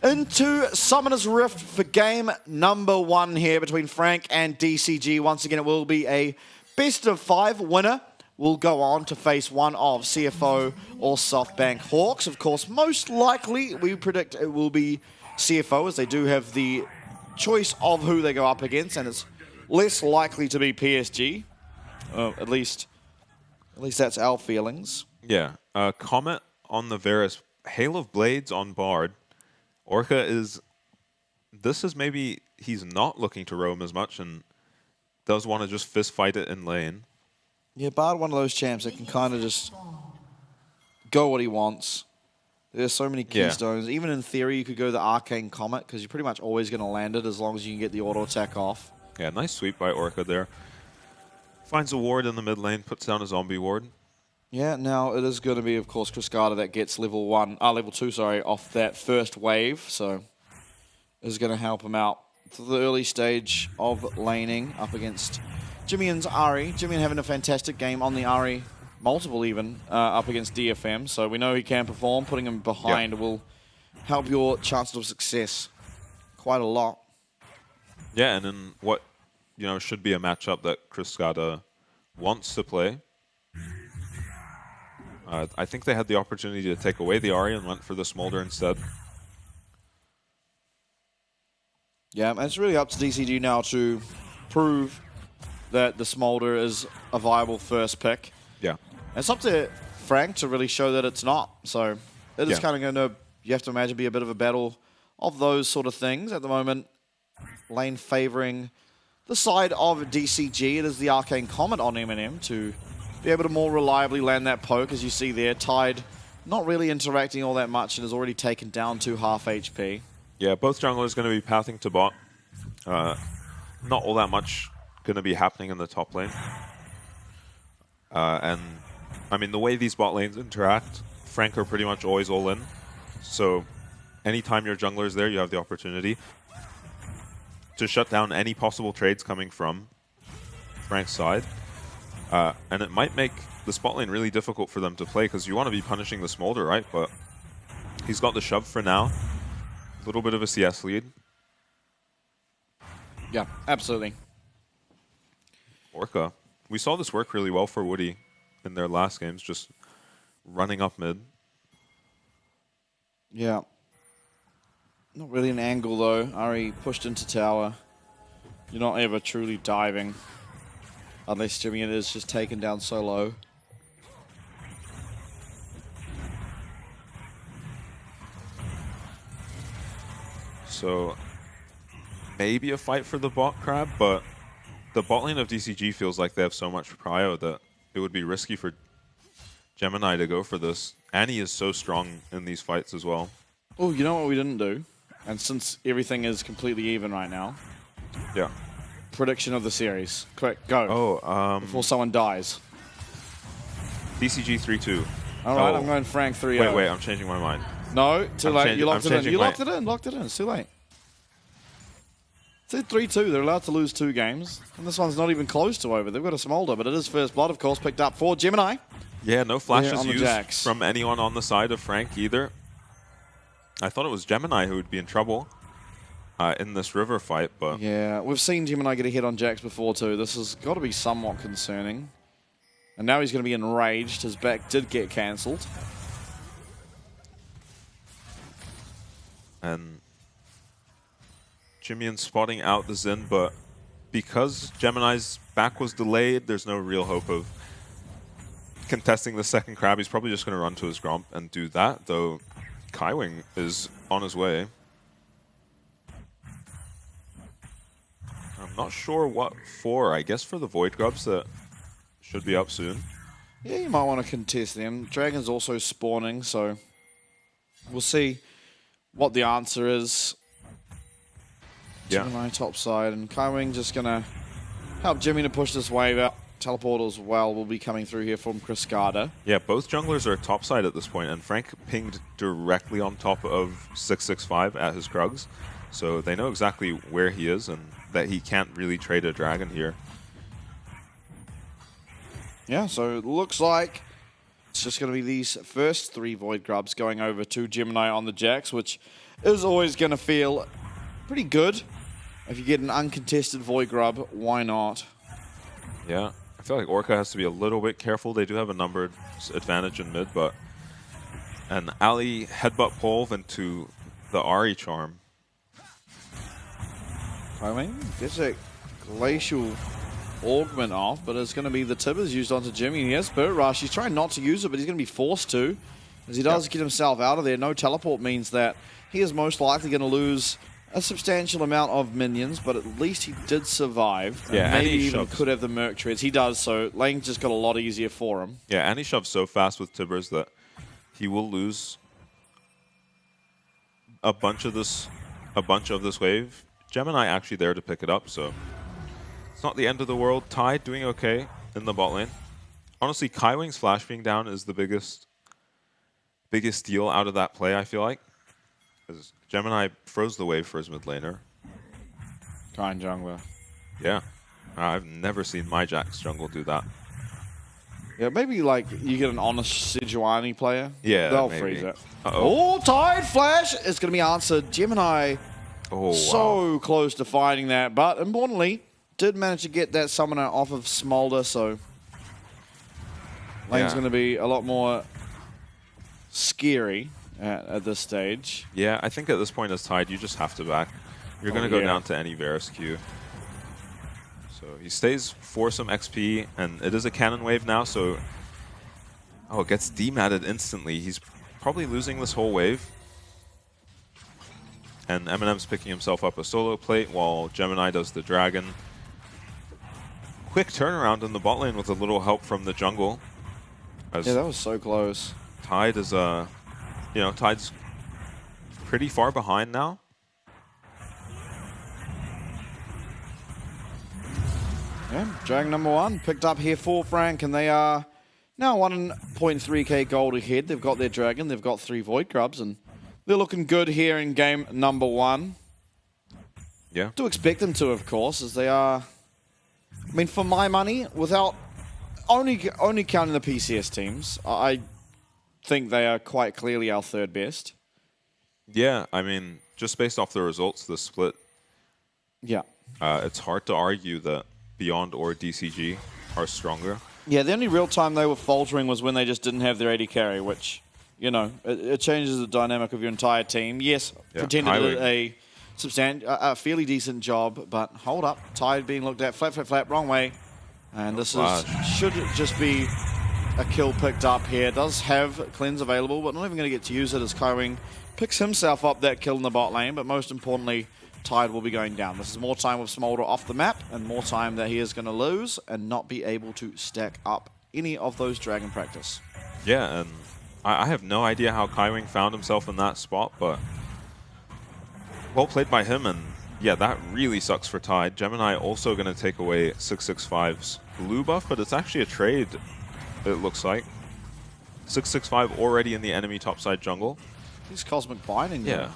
Speaker 7: into Summoner's Rift for game number 1 here between Frank and DCG. Once again, it will be a best of 5 winner. Will go on to face one of CFO or SoftBank Hawks. Of course, most likely we predict it will be CFO, as they do have the choice of who they go up against, and it's less likely to be PSG. At least that's our feelings.
Speaker 8: Yeah. Comment on the Varus. Hail of Blades on Bard. Orca is... This is maybe... He's not looking to roam as much and does want to just fist fight it in lane.
Speaker 7: Yeah, Bard, one of those champs that can kind of just go what he wants. There's so many keystones. Yeah. Even in theory, you could go the Arcane Comet, because you're pretty much always going to land it as long as you can get the auto attack off.
Speaker 8: Yeah, nice sweep by Orca there. Finds a ward in the mid lane, puts down a zombie ward.
Speaker 7: Yeah, now it is going to be, of course, Cascada that gets level 2, off that first wave. So is going to help him out to the early stage of laning up against Jimmy's Ahri. Jimmy having a fantastic game on the Ahri, multiple even, up against DFM. So we know he can perform. Putting him behind will help your chances of success quite a lot.
Speaker 8: Yeah, and in what should be a matchup that Cascada wants to play. I think they had the opportunity to take away the Ahri and went for the Smolder instead.
Speaker 7: Yeah, and it's really up to DCG now to prove that the Smolder is a viable first pick.
Speaker 8: Yeah.
Speaker 7: And it's up to Frank to really show that it's not. So it is kind of going to, you have to imagine, be a bit of a battle of those sort of things. At the moment, lane favoring the side of DCG. It is the Arcane Comet on Eminem to be able to more reliably land that poke. As you see there, Tide not really interacting all that much and is already taken down to half HP.
Speaker 8: Yeah, both junglers going to be pathing to bot. Not all that much going to be happening in the top lane. And, I mean, the way these bot lanes interact, Frank are pretty much always all in. So, anytime your jungler is there, you have the opportunity to shut down any possible trades coming from Frank's side. And it might make the spot lane really difficult for them to play, because you want to be punishing the Smolder, right? But he's got the shove for now. A little bit of a CS lead.
Speaker 7: Yeah, absolutely.
Speaker 8: Orca. We saw this work really well for Woody in their last games, just running up mid.
Speaker 7: Yeah. Not really an angle, though. Ahri pushed into tower. You're not ever truly diving. Unless Jimmy is just taken down so low.
Speaker 8: So, maybe a fight for the bot crab, but the bot lane of DCG feels like they have so much prio that it would be risky for Gemini to go for this. Annie is so strong in these fights as well.
Speaker 7: Oh, you know what we didn't do? And since everything is completely even right now.
Speaker 8: Yeah.
Speaker 7: Prediction of the series. Quick, go.
Speaker 8: Oh,
Speaker 7: before someone dies.
Speaker 8: DCG 3-2.
Speaker 7: All right, I'm going Frank 3-0.
Speaker 8: Wait, I'm changing my mind.
Speaker 7: No, too late. You locked it in. You locked it in. It's too late. It's 3-2. They're allowed to lose 2 games. And this one's not even close to over. They've got a Smolder, but it is first blood, of course, picked up for Gemini.
Speaker 8: Yeah, no flashes used
Speaker 7: Jacks.
Speaker 8: from anyone on the side of Frank either. I thought it was Gemini who would be in trouble in this river fight, but...
Speaker 7: Yeah, we've seen Gemini get a hit on Jax before too. This has got to be somewhat concerning. And now he's going to be enraged. His back did get cancelled.
Speaker 8: And Jimmy spotting out the Xin, but because Gemini's back was delayed, there's no real hope of contesting the second crab. He's probably just going to run to his Gromp and do that, though Kaiwing is on his way. I'm not sure what for. I guess for the Void Grubs that should be up soon.
Speaker 7: Yeah, you might want to contest them. Dragon's also spawning, so we'll see what the answer is.
Speaker 8: Yeah.
Speaker 7: Gemini top side, and Kaiwing just going to help Jimmy to push this wave out. Teleport as well will be coming through here from Cascada.
Speaker 8: Yeah, both junglers are topside at this point, and Frank pinged directly on top of 665 at his Krugs, so they know exactly where he is and that he can't really trade a dragon here.
Speaker 7: Yeah, so it looks like it's just going to be these first 3 Void Grubs going over to Gemini on the Jax, which is always going to feel pretty good. If you get an uncontested Void Grub, why not?
Speaker 8: Yeah. I feel like Orca has to be a little bit careful. They do have a numbered advantage in mid, but an Ali headbutt Polv into the Ahri charm.
Speaker 7: Kaiwing gets a glacial augment off, but it's going to be the Tibbers used onto Jimmy. He has Spirit Rush. He's trying not to use it, but he's going to be forced to, as he does get himself out of there. No teleport means that he is most likely going to lose a substantial amount of minions, but at least he did survive.
Speaker 8: Yeah,
Speaker 7: maybe
Speaker 8: and he
Speaker 7: even
Speaker 8: shoves.
Speaker 7: could have the Merc Treads. He does, so lane just got a lot easier for him.
Speaker 8: Yeah, and he shoves so fast with Tibbers that he will lose a bunch of this wave. Gemini actually there to pick it up, so it's not the end of the world. Tide doing okay in the bot lane. Honestly, Kaiwing's flash being down is the biggest deal out of that play, I feel like. Because Gemini froze the wave for his mid laner.
Speaker 7: Kind jungler.
Speaker 8: Yeah. I've never seen my Jax jungle do that.
Speaker 7: Yeah, maybe like you get an honest Sejuani player.
Speaker 8: Yeah,
Speaker 7: they'll
Speaker 8: maybe.
Speaker 7: freeze it.
Speaker 8: Uh-oh.
Speaker 7: Oh, Tide Flash! It's going to be answered. Gemini
Speaker 8: Oh, wow.
Speaker 7: so close to finding that, but importantly, did manage to get that summoner off of Smolder, so lane's going to be a lot more scary at this stage.
Speaker 8: Yeah, I think at this point as Tide, you just have to back. You're going to go down to any Varus Q. So he stays for some XP, and it is a cannon wave now, so... Oh, it gets dematted instantly. He's probably losing this whole wave. And Eminem's picking himself up a solo plate while Gemini does the dragon. Quick turnaround in the bot lane with a little help from the jungle. As
Speaker 7: Yeah, that was so close.
Speaker 8: Tide is Tide's pretty far behind now.
Speaker 7: Yeah, Dragon number 1 picked up here for Frank, and they are now 1.3k gold ahead. They've got their Dragon, they've got 3 Void Grubs, and they're looking good here in game number 1.
Speaker 8: Yeah.
Speaker 7: Do expect them to, of course, as they are... I mean, for my money, without only counting the PCS teams, I think they are quite clearly our 3rd best.
Speaker 8: Yeah, I mean, just based off the results, the split,
Speaker 7: Yeah.
Speaker 8: it's hard to argue that Beyond or DCG are stronger.
Speaker 7: Yeah, the only real time they were faltering was when they just didn't have their AD carry, which, you know, it changes the dynamic of your entire team. Yes,
Speaker 8: Yeah,
Speaker 7: Pretender did a fairly decent job, but hold up, Tide being looked at, flap, wrong way. And this should just be a kill picked up here. Does have cleanse available, but not even going to get to use it as Kaiwing picks himself up that kill in the bot lane, but most importantly, Tide will be going down. This is more time with Smolder off the map, and more time that he is going to lose and not be able to stack up any of those Dragon practice.
Speaker 8: Yeah, and I have no idea how Kaiwing found himself in that spot, but well played by him, and yeah, that really sucks for Tide. Gemini also going to take away 665's blue buff, but it's actually a trade, it looks like. 665 already in the enemy topside jungle.
Speaker 7: He's Cosmic Binding.
Speaker 8: Yeah.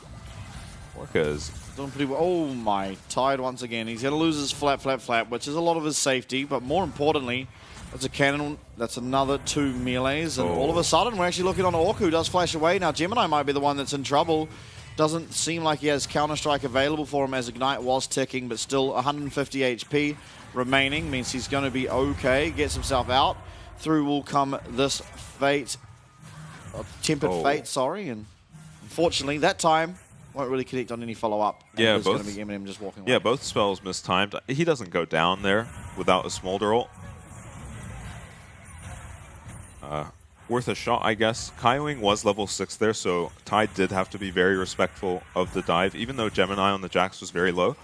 Speaker 8: Orca is...
Speaker 7: Doing pretty well. Oh my, Tide once again. He's going to lose his flap, which is a lot of his safety, but more importantly, it's a cannon. That's another 2 melees, and all of a sudden we're actually looking on Orca, who does flash away. Now Gemini might be the one that's in trouble. Doesn't seem like he has Counter-Strike available for him as Ignite was ticking, but still 150 HP remaining. Means he's going to be okay. Gets himself out. Through will come this Fate. Tempered Fate, sorry. And unfortunately, that time won't really connect on any follow-up.
Speaker 8: Yeah,
Speaker 7: it's going to be Eminem just walking away.
Speaker 8: Yeah, both spells mistimed. He doesn't go down there without a Smolder ult. Worth a shot, I guess. Kaiwing was level 6 there, so Tide did have to be very respectful of the dive, even though Gemini on the Jax was very low.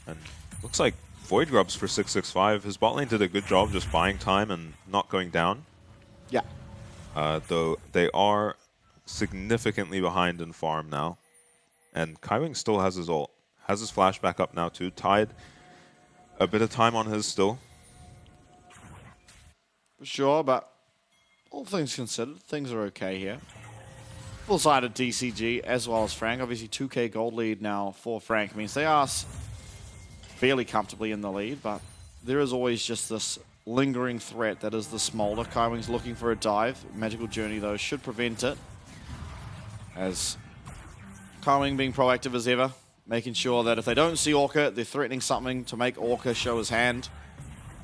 Speaker 8: And looks like Void Grubs for 665. His bot lane did a good job just buying time and not going down.
Speaker 7: Yeah.
Speaker 8: Though they are significantly behind in farm now. And Kaiwing still has his ult. Has his flash back up now too. Tied. A bit of time on his still.
Speaker 7: For sure, but all things considered, things are okay here. Full-sided DCG as well as Frank. Obviously 2k gold lead now for Frank means they are fairly comfortably in the lead, but there is always just this lingering threat that is the Smolder. Kaiwing's looking for a dive. Magical Journey, though, should prevent it. As Kaiwing being proactive as ever, making sure that if they don't see Orca, they're threatening something to make Orca show his hand.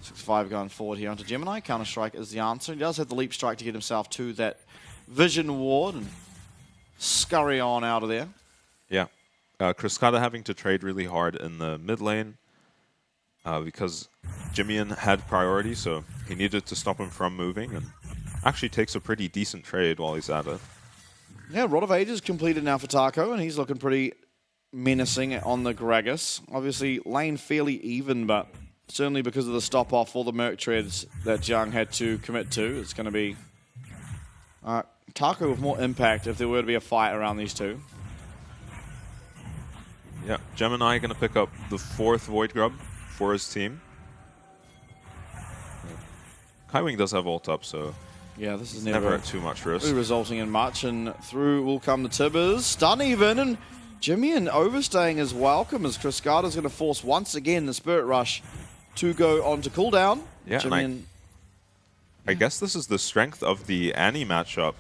Speaker 7: 6-5 going forward here onto Gemini. Counter-Strike is the answer. He does have the Leap Strike to get himself to that Vision Ward and scurry on out of there.
Speaker 8: Yeah. Kriskata having to trade really hard in the mid lane because Jimian had priority, so he needed to stop him from moving, and actually takes a pretty decent trade while he's at it.
Speaker 7: Yeah, Rod of Ages completed now for Taco, and he's looking pretty menacing on the Gragas. Obviously, lane fairly even, but certainly because of the stop-off or the Merc Treads that Jiang had to commit to, it's going to be Taco with more impact if there were to be a fight around these two.
Speaker 8: Yeah, Gemini going to pick up the 4th Void Grub for his team. Kaiwing does have ult up, so
Speaker 7: yeah, this is
Speaker 8: never
Speaker 7: never
Speaker 8: at too much risk.
Speaker 7: really resulting in much, and through will come the Tibbers. Stun even, and Jimian overstaying is welcome as Kriskata's going to force once again the Spirit Rush to go on to cooldown.
Speaker 8: Yeah,
Speaker 7: Jimian,
Speaker 8: I guess this is the strength of the Annie matchup.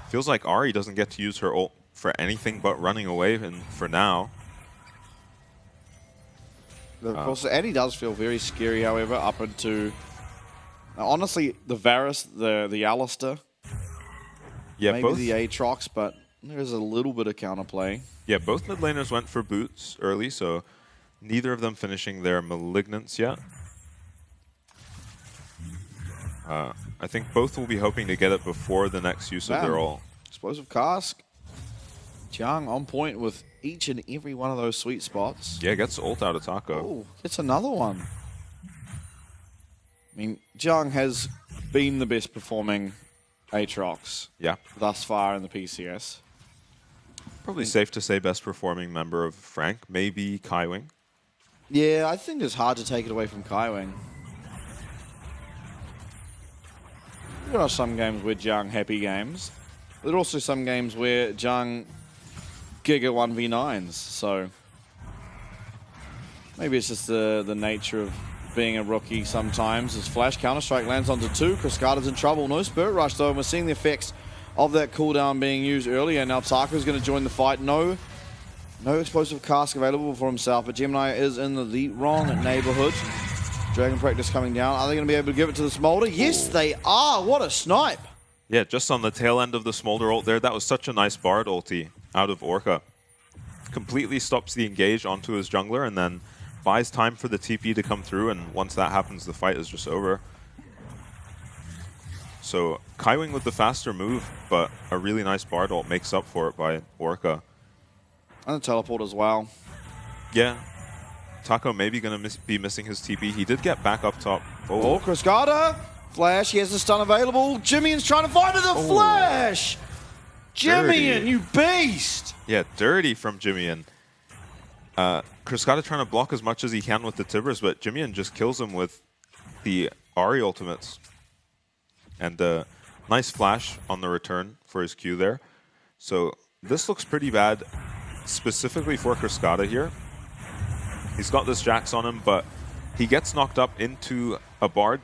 Speaker 8: Feels like Ahri doesn't get to use her ult for anything but running away for now.
Speaker 7: of course, Annie does feel very scary, however, up into... honestly, the Varus, the Alistair,
Speaker 8: Yeah,
Speaker 7: maybe
Speaker 8: both.
Speaker 7: the Aatrox, but there's a little bit of counterplay.
Speaker 8: Yeah, both mid laners went for boots early, so neither of them finishing their Malignance yet. I think both will be hoping to get it before the next use of their ult.
Speaker 7: Explosive Cask. Jiang on point with each and every one of those sweet spots.
Speaker 8: Yeah, gets ult out of Taco.
Speaker 7: Oh, gets another one. I mean, Jiang has been the best performing Aatrox
Speaker 8: Yeah,
Speaker 7: thus far in the PCS.
Speaker 8: probably safe to say best performing member of Frank, maybe Kaiwing.
Speaker 7: Yeah, I think it's hard to take it away from Kaiwing. There are some games where Jiang happy games. There are also some games where Jiang giga 1v9s, so maybe it's just the nature of being a rookie sometimes. As Flash Counter-Strike lands onto 2, Kriskata's in trouble. No Spirit Rush though, and we're seeing the effects of that cooldown being used earlier. Now Taco's going to join the fight. No Explosive Cask available for himself, but Gemini is in the wrong neighborhood. Dragon Practice coming down. Are they going to be able to give it to the Smolder? Yes, they are. What a snipe.
Speaker 8: Yeah, just on the tail end of the Smolder ult there. That was such a nice Bard ulti out of Orca. Completely stops the engage onto his jungler and then buys time for the TP to come through, and once that happens, the fight is just over. So Kaiwing with the faster move, but a really nice Bard ult makes up for it by Orca.
Speaker 7: And a teleport as well.
Speaker 8: Yeah. Taco maybe going to be missing his TP. He did get back up top.
Speaker 7: Oh, Kriskata. Flash, he has the stun available. Jimian's trying to find the Flash. Jimian, you beast.
Speaker 8: Yeah, dirty from Jimian. Kriskata trying to block as much as he can with the Tibbers, but Jimian just kills him with the Ahri ultimates. And nice flash on the return for his Q there. So this looks pretty bad, specifically for Kriskata here. He's got this Jax on him, but he gets knocked up into a Bard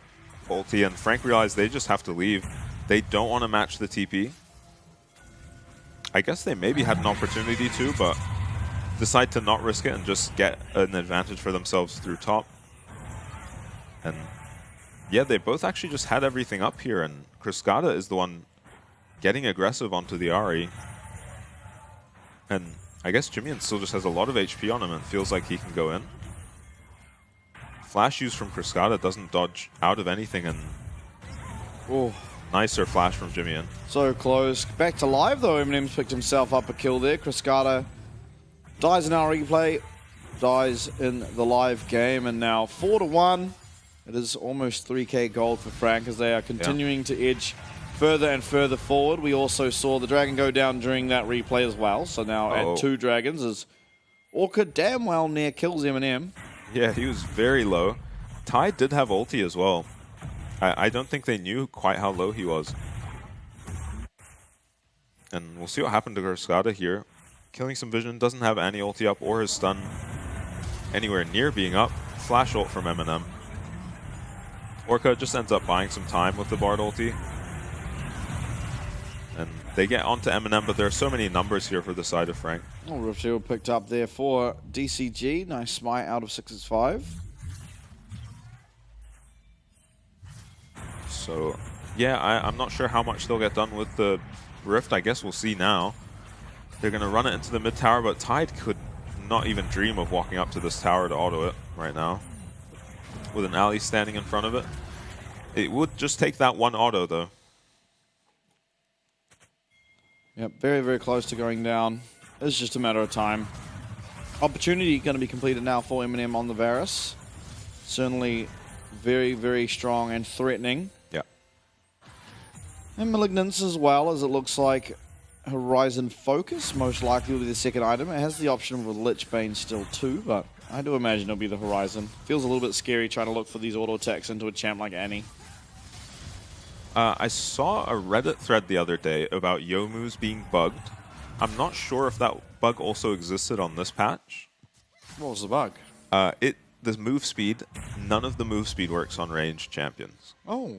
Speaker 8: ulti, and Frank realized they just have to leave. They don't want to match the TP. I guess they maybe had an opportunity to, but decide to not risk it and just get an advantage for themselves through top. And yeah, they both actually just had everything up here, and Kriskata is the one getting aggressive onto the Ahri. And I guess Jimian still just has a lot of HP on him and feels like he can go in. Flash use from Kriskata doesn't dodge out of anything, and nicer flash from Jimian.
Speaker 7: So close. Back to live though. Eminem's picked himself up a kill there. Kriskata dies in our replay. dies in the live game, and now 4-1. It is almost 3k gold for Frank as they are continuing to edge further and further forward. We also saw the dragon go down during that replay as well. So now at 2 dragons as Orca damn well near kills Eminem.
Speaker 8: Yeah, he was very low. Tide did have ulti as well. I don't think they knew quite how low he was. And we'll see what happened to Garskada here. Killing some vision, doesn't have any ulti up or his stun anywhere near being up. Flash ult from Eminem. Orca just ends up buying some time with the Bard ulti. And they get onto Eminem, but there are so many numbers here for the side of Frank.
Speaker 7: Oh, Rift Shield picked up there for DCG. Nice smite out of 6-5.
Speaker 8: So, yeah, I'm not sure how much they'll get done with the Rift. I guess we'll see now. They're going to run it into the mid tower, but Tide could not even dream of walking up to this tower to auto it right now. With an alley standing in front of it. It would just take that one auto, though.
Speaker 7: Yep, very, very close to going down. It's just a matter of time. Opportunity going to be completed now for Eminem on the Varus. Certainly very, very strong and threatening.
Speaker 8: Yeah.
Speaker 7: And Malignance as well, as it looks like Horizon Focus most likely will be the second item. It has the option of a Lich Bane still too, but I do imagine it'll be the Horizon. Feels a little bit scary trying to look for these auto attacks into a champ like Annie.
Speaker 8: I saw a Reddit thread the other day about Youmuu's being bugged. I'm not sure if that bug also existed on this patch.
Speaker 7: What was the bug?
Speaker 8: The move speed, none of the move speed works on ranged champions.
Speaker 7: Oh.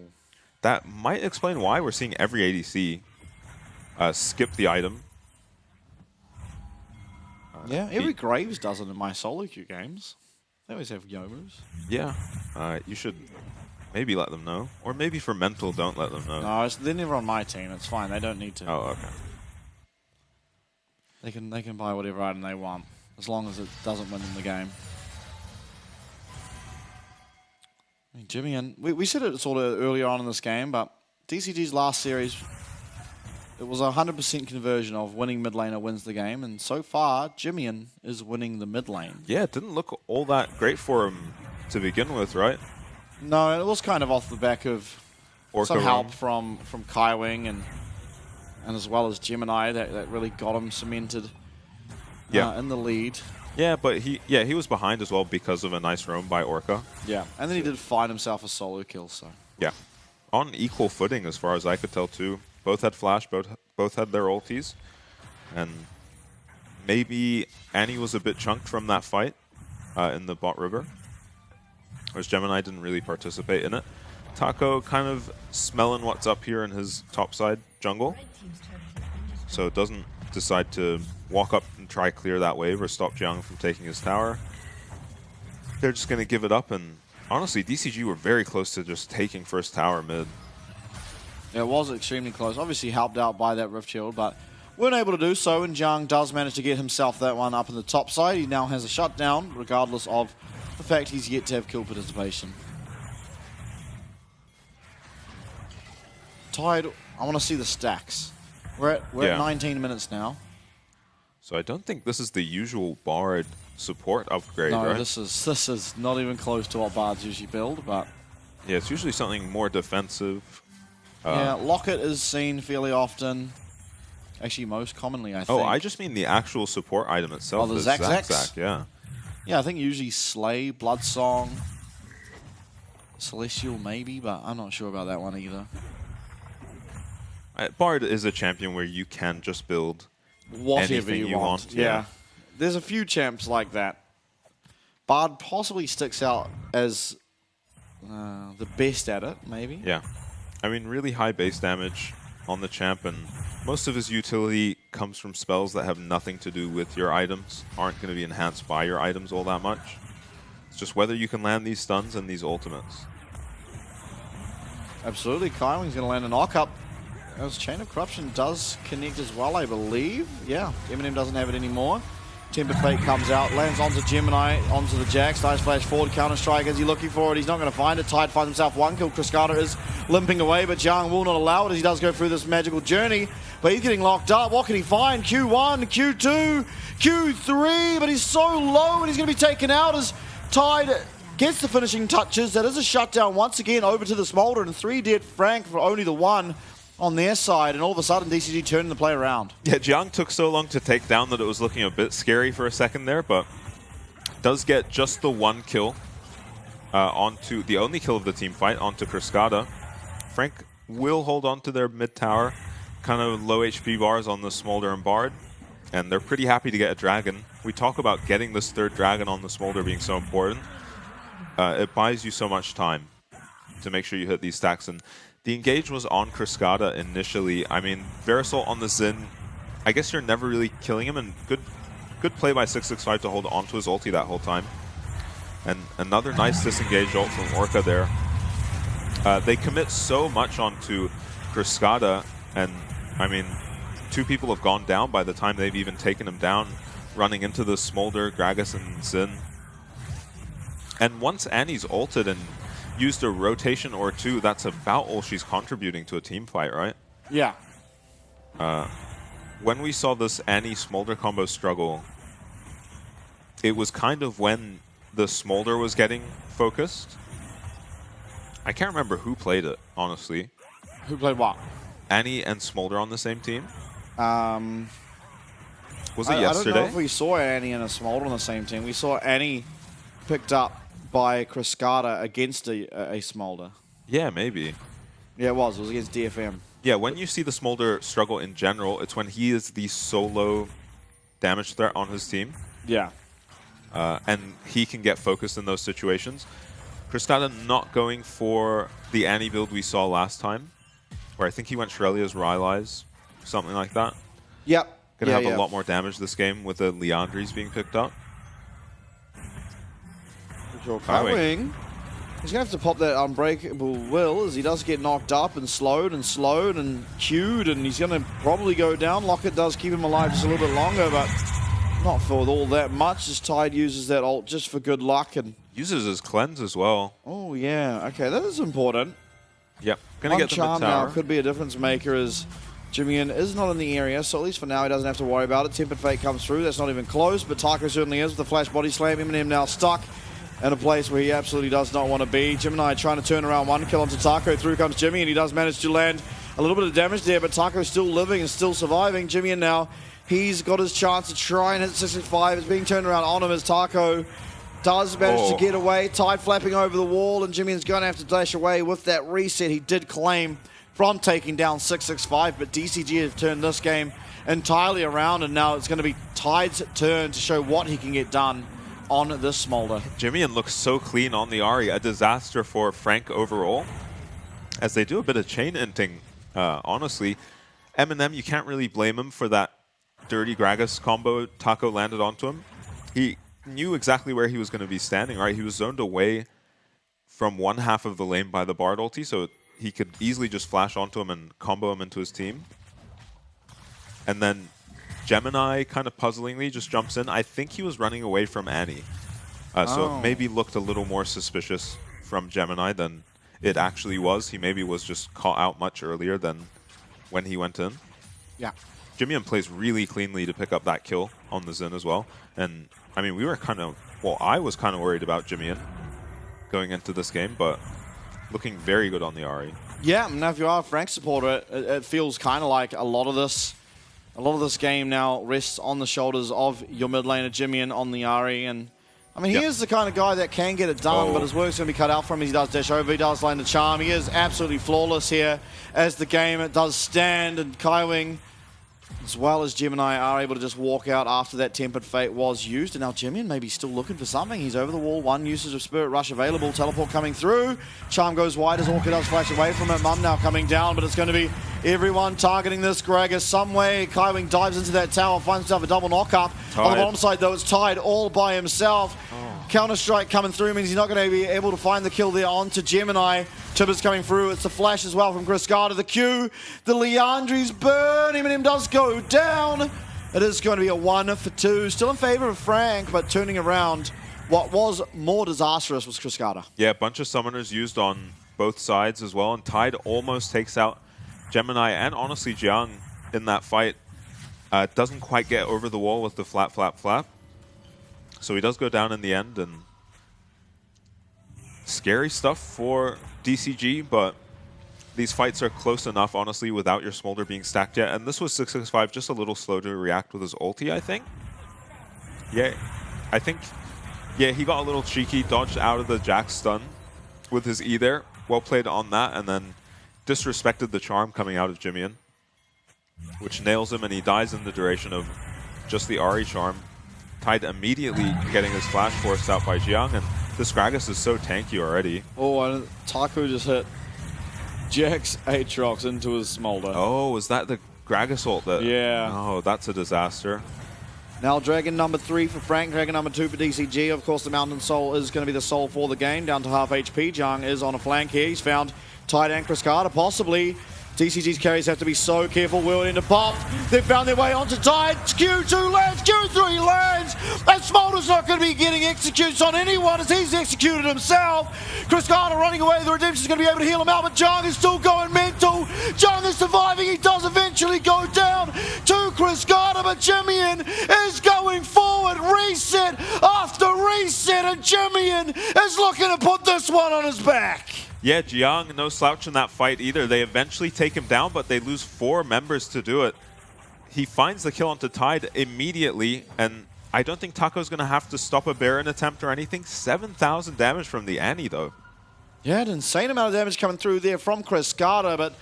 Speaker 8: That might explain why we're seeing every ADC skip the item.
Speaker 7: Yeah, every Graves does it in my solo queue games. They always have Youmuu's.
Speaker 8: Yeah, you should maybe let them know. Or maybe for mental, don't let them know.
Speaker 7: No, they're never on my team. It's fine. They don't need to.
Speaker 8: Oh, okay.
Speaker 7: They can buy whatever item they want, as long as it doesn't win them the game. I mean, Jimmy, and we said it sort of earlier on in this game, but DCG's last series, it was a 100% conversion of winning mid laner wins the game, and so far, Jimmy is winning the mid lane.
Speaker 8: Yeah, it didn't look all that great for him to begin with, right?
Speaker 7: No, it was kind of off the back of
Speaker 8: Orca
Speaker 7: some
Speaker 8: run.
Speaker 7: help from Kai Wing and as well as Gemini that really got him cemented in the lead.
Speaker 8: Yeah, but he was behind as well because of a nice roam by Orca.
Speaker 7: Yeah, and then he did find himself a solo kill, so.
Speaker 8: Yeah. On equal footing as far as I could tell too. Both had flash, both had their ultis. And maybe Annie was a bit chunked from that fight in the bot river. Whereas Gemini didn't really participate in it. Taco kind of smelling what's up here in his topside jungle. So doesn't decide to walk up and try clear that wave or stop Jiang from taking his tower. They're just going to give it up, and honestly, DCG were very close to just taking first tower mid.
Speaker 7: Yeah, it was extremely close. Obviously helped out by that Rift Shield, but weren't able to do so, and Jiang does manage to get himself that one up in the top side. He now has a shutdown, regardless of the fact he's yet to have kill participation. Tide, I want to see the stacks. We're at 19 minutes now.
Speaker 8: So I don't think this is the usual Bard support upgrade,
Speaker 7: No,
Speaker 8: right?
Speaker 7: this is not even close to what Bards usually build, but
Speaker 8: Yeah, it's usually something more defensive.
Speaker 7: yeah, Locket is seen fairly often. Actually, most commonly, I think.
Speaker 8: Oh, I just mean the actual support item itself.
Speaker 7: Oh, the
Speaker 8: is
Speaker 7: Zac.
Speaker 8: yeah.
Speaker 7: Yeah, I think usually Slay, Bloodsong, Celestial maybe, but I'm not sure about that one either.
Speaker 8: Bard is a champion where you can just build
Speaker 7: Whatever
Speaker 8: anything
Speaker 7: you want. Yeah. There's a few champs like that. Bard possibly sticks out as the best at it, maybe.
Speaker 8: Yeah. I mean, really high base damage on the champ, and most of his utility comes from spells that have nothing to do with your items, aren't going to be enhanced by your items all that much. It's just whether you can land these stuns and these ultimates.
Speaker 7: Absolutely. Kyling's going to land a knock-up. As Chain of Corruption does connect as well, I believe. Yeah, Eminem doesn't have it anymore. Tempered Fate comes out, lands onto Gemini, onto the Jax. Nice flash forward, Counter-Strike. Is he looking for it? He's not going to find it. Tide finds himself one kill. Cascada is limping away, but Jiang will not allow it as he does go through this magical journey. But he's getting locked up. What can he find? Q1, Q2, Q3, but he's so low and he's going to be taken out as Tide gets the finishing touches. That is a shutdown once again over to the Smolder, and 3 dead Frank for only the 1 on their side, and all of a sudden DCG turning the play around.
Speaker 8: Yeah, Jiang took so long to take down that it was looking a bit scary for a second there, but does get just the 1 kill onto the only kill of the team fight onto Cascada. Frank will hold on to their mid tower, kind of low HP bars on the Smolder and Bard, and they're pretty happy to get a dragon. We talk about getting this 3rd dragon on the Smolder being so important. It buys you so much time to make sure you hit these stacks, and the engage was on Cascada initially. I mean, Verisol on the Xin, I guess you're never really killing him, and good play by 665 to hold onto his ulti that whole time. And another nice disengage ult from Orca there. They commit so much onto Cascada, and I mean, 2 people have gone down by the time they've even taken him down, running into the Smolder, Gragas, and Xin. And once Annie's ulted and used a rotation or 2, that's about all she's contributing to a team fight, right?
Speaker 7: Yeah.
Speaker 8: When we saw this Annie Smolder combo struggle, it was kind of when the Smolder was getting focused. I can't remember who played it, honestly.
Speaker 7: Who played what?
Speaker 8: Annie and Smolder on the same team?
Speaker 7: Was
Speaker 8: it yesterday?
Speaker 7: I don't know if we saw Annie and a Smolder on the same team. We saw Annie picked up by Cascada against a Smolder.
Speaker 8: Yeah, maybe.
Speaker 7: Yeah, it was. It was against DFM.
Speaker 8: Yeah, when you see the Smolder struggle in general, it's when he is the solo damage threat on his team.
Speaker 7: Yeah.
Speaker 8: And he can get focused in those situations. Cascada not going for the Annie build we saw last time, where I think he went Shrelia's Rylai's, something like that.
Speaker 7: Yep.
Speaker 8: Gonna have a lot more damage this game with the Liandry's being picked up.
Speaker 7: Wing. He's going to have to pop that Unbreakable Will as he does get knocked up and slowed and queued, and he's going to probably go down. Locket does keep him alive just a little bit longer, but not for all that much as Tide uses that ult just for good luck. And
Speaker 8: uses his cleanse as well.
Speaker 7: Oh, yeah. Okay, that is important.
Speaker 8: Yep. Gonna get the
Speaker 7: charm
Speaker 8: mid-tower.
Speaker 7: now could be a difference maker as Jimian is not in the area, so at least for now he doesn't have to worry about it. Tempered Fate comes through. That's not even close, but Taco certainly is with the flash body slam. Eminem now stuck in a place where he absolutely does not want to be. Gemini trying to turn around 1 kill onto Taco. Through comes Jimmy, and he does manage to land a little bit of damage there, but Taco's still living and still surviving. Jimmy, and now he's got his chance to try and hit 65. It's being turned around on him as Taco does manage to get away. Tide flapping over the wall, and Jimmy's going to have to dash away with that reset. He did claim from taking down 665, but DCG have turned this game entirely around, and now it's going to be Tide's turn to show what he can get done on this Smolder.
Speaker 8: Jimian looks so clean on the Ahri, a disaster for Frank overall, as they do a bit of chain inting, honestly. Eminem, you can't really blame him for that dirty Gragas combo Taco landed onto him. He knew exactly where he was going to be standing, right? He was zoned away from one half of the lane by the Bard ulti, so he could easily just flash onto him and combo him into his team. And then Gemini kind of puzzlingly just jumps in. I think he was running away from Annie. So it maybe looked a little more suspicious from Gemini than it actually was. He maybe was just caught out much earlier than when he went in.
Speaker 7: Yeah.
Speaker 8: Jimian plays really cleanly to pick up that kill on the Xin as well. And I mean, we were kind of, well, I was kind of worried about Jimian going into this game, but looking very good on the Ahri.
Speaker 7: Yeah, now if you are a Frank supporter, it feels kind of like a lot of this game now rests on the shoulders of your mid laner Jimian on the Ahri. And I mean, he is the kind of guy that can get it done, but his work's going to be cut out from him as he does dash over. He does land the charm. He is absolutely flawless here as the game does stand, and Kaiwing, as well as Gemini, are able to just walk out after that Tempered Fate was used. And now Jimian maybe still looking for something. He's over the wall. 1 usage of Spirit Rush available. Teleport coming through. Charm goes wide as Orca does flash away from it. Mum now coming down, but it's going to be everyone targeting this Gragas some way. Kaiwing dives into that tower, finds himself a double knock-up. On the bottom side, though, it's Tide all by himself. Counter-Strike coming through means he's not going to be able to find the kill there onto Gemini. Tibbers coming through. It's the flash as well from Cascada. The Q. The Liandry's burn. Eminem does go down. It is going to be a 1 for 2. Still in favor of Frank, but turning around. What was more disastrous was Cascada.
Speaker 8: Yeah, a bunch of summoners used on both sides as well, and Tide almost takes out Gemini and honestly Jiang in that fight. Doesn't quite get over the wall with the flap. So he does go down in the end, and scary stuff for DCG, but these fights are close enough, honestly, without your Smolder being stacked yet. And this was 665, just a little slow to react with his ulti, I think. Yeah, I think... Yeah, he got a little cheeky, dodged out of the Jax stun with his E there. Well played on that, and then disrespected the charm coming out of Jimian, which nails him, and he dies in the duration of just the Ahri charm. Tide immediately getting his flash forced out by Jiang, and this Gragas is so tanky already.
Speaker 7: Oh, and Taco just hit Jax Aatrox into his Smolder.
Speaker 8: Oh, is that the Gragas ult that...
Speaker 7: Yeah.
Speaker 8: Oh, that's a disaster.
Speaker 7: Now Dragon number 3 for Frank, Dragon number 2 for DCG. Of course, the Mountain Soul is going to be the soul for the game, down to half HP. Jiang is on a flank here. He's found Tide and Cascada, possibly. DCG's carries have to be so careful. Whirled into pop. They've found their way onto Tide. Q2 lands, Q3 lands. And Smolder's not going to be getting executes on anyone as he's executed himself. Cascada running away. The Redemption's going to be able to heal him out, but Jiang is still going mental. Jiang is surviving. He does eventually go down to Cascada, but Jimian is going forward. Reset after reset, and Jimian is looking to put this one on his back.
Speaker 8: Yeah, Jiang, no slouch in that fight either. They eventually take him down, but they lose 4 members to do it. He finds the kill onto Tide immediately, and I don't think Taco's going to have to stop a Baron attempt or anything. 7,000 damage from the Annie, though.
Speaker 7: Yeah, an insane amount of damage coming through there from Cascada, but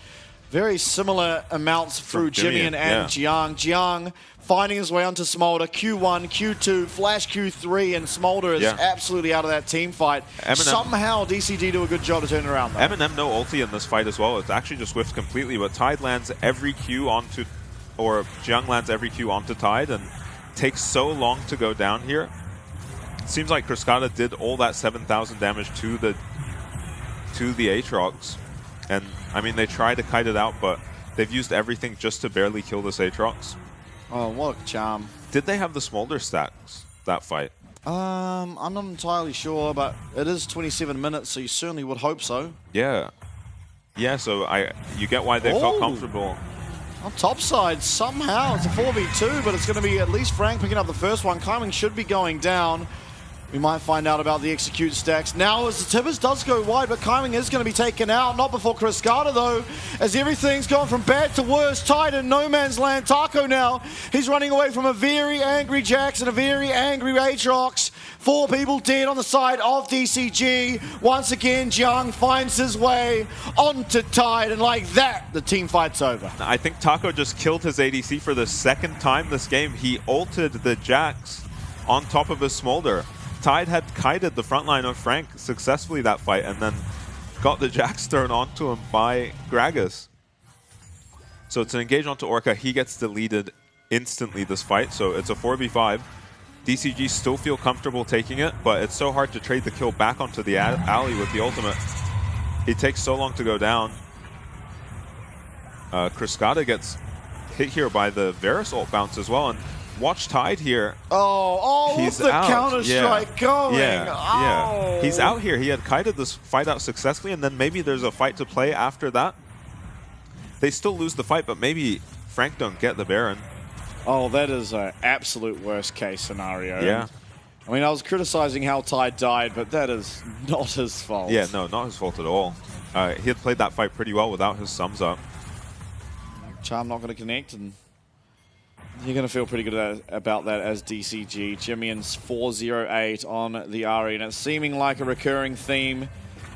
Speaker 7: very similar amounts through Jimian and Jiang. Jiang finding his way onto Smolder. Q1, Q2, Flash Q3, and Smolder is absolutely out of that team fight. Somehow DCG do a good job to turn it around, though.
Speaker 8: Eminem no ulti in this fight as well. It's actually just whiffed completely, but Tide lands every Q onto, or Jiang lands every Q onto Tide, and takes so long to go down here. It seems like Cascada did all that 7,000 damage to the Aatrox. And, I mean, they try to kite it out, but they've used everything just to barely kill this Aatrox.
Speaker 7: Oh, what a charm.
Speaker 8: Did they have the Smolder stacks, that fight?
Speaker 7: I'm not entirely sure, but it is 27 minutes, so you certainly would hope so.
Speaker 8: Yeah. Yeah, so you get why they felt comfortable.
Speaker 7: On top side, somehow, it's a 4v2, but it's going to be at least Frank picking up the first one. Kyming should be going down. We might find out about the execute stacks now as the Tibbers does go wide, but Kyming is going to be taken out. Not before Cascada, though, as everything's gone from bad to worse. Tide in no man's land. Taco now, he's running away from a very angry Jax and a very angry Aatrox. 4 people dead on the side of DCG. Once again, Jiang finds his way onto Tide, and like that, the team fight's over.
Speaker 8: I think Taco just killed his ADC for the 2nd time this game. He ulted the Jax on top of his Smolder. Tide had kited the front line of Frank successfully that fight, and then got the Jax thrown onto him by Gragas. So it's an engage onto Orca. He gets deleted instantly this fight, so it's a 4v5. DCG still feel comfortable taking it, but it's so hard to trade the kill back onto the alley with the ultimate. It takes so long to go down. Cascada gets hit here by the Varus ult bounce as well, and watch Tide here.
Speaker 7: Oh, he's the counter-strike going.
Speaker 8: Yeah. He's out here. He had kited this fight out successfully, and then maybe there's a fight to play after that. They still lose the fight, but maybe Frank don't get the Baron.
Speaker 7: Oh, that is an absolute worst-case scenario.
Speaker 8: Yeah.
Speaker 7: I mean, I was criticizing how Tide died, but that is not his fault.
Speaker 8: Yeah, no, not his fault at all. He had played that fight pretty well without his sums up.
Speaker 7: Charm not going to connect, and you're going to feel pretty good about that as DCG. Jimian's 4-0-8 on the Ahri, and it's seeming like a recurring theme.